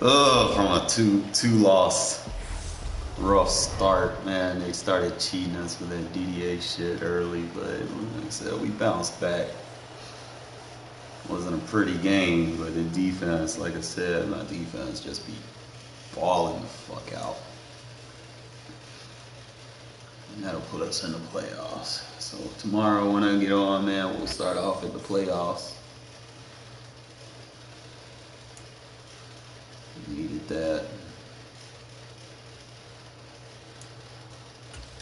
Ugh, from a two-loss rough start. Man, they started cheating us with that DDA shit early, but like I said, we bounced back. Wasn't a pretty game, but the defense, like I said, my defense just be balling the fuck out. And that'll put us in the playoffs. So tomorrow when I get on, man, we'll start off at the playoffs. Needed that.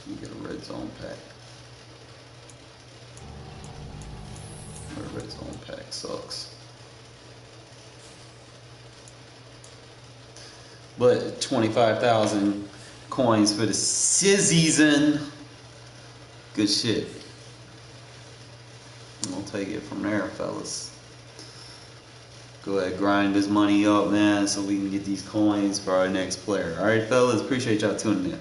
We get a red zone pack. Our red zone pack sucks. But 25,000 coins for the season. Good shit. We'll take it from there, fellas. Go ahead, grind this money up, man, so we can get these coins for our next player. All right, fellas, appreciate y'all tuning in.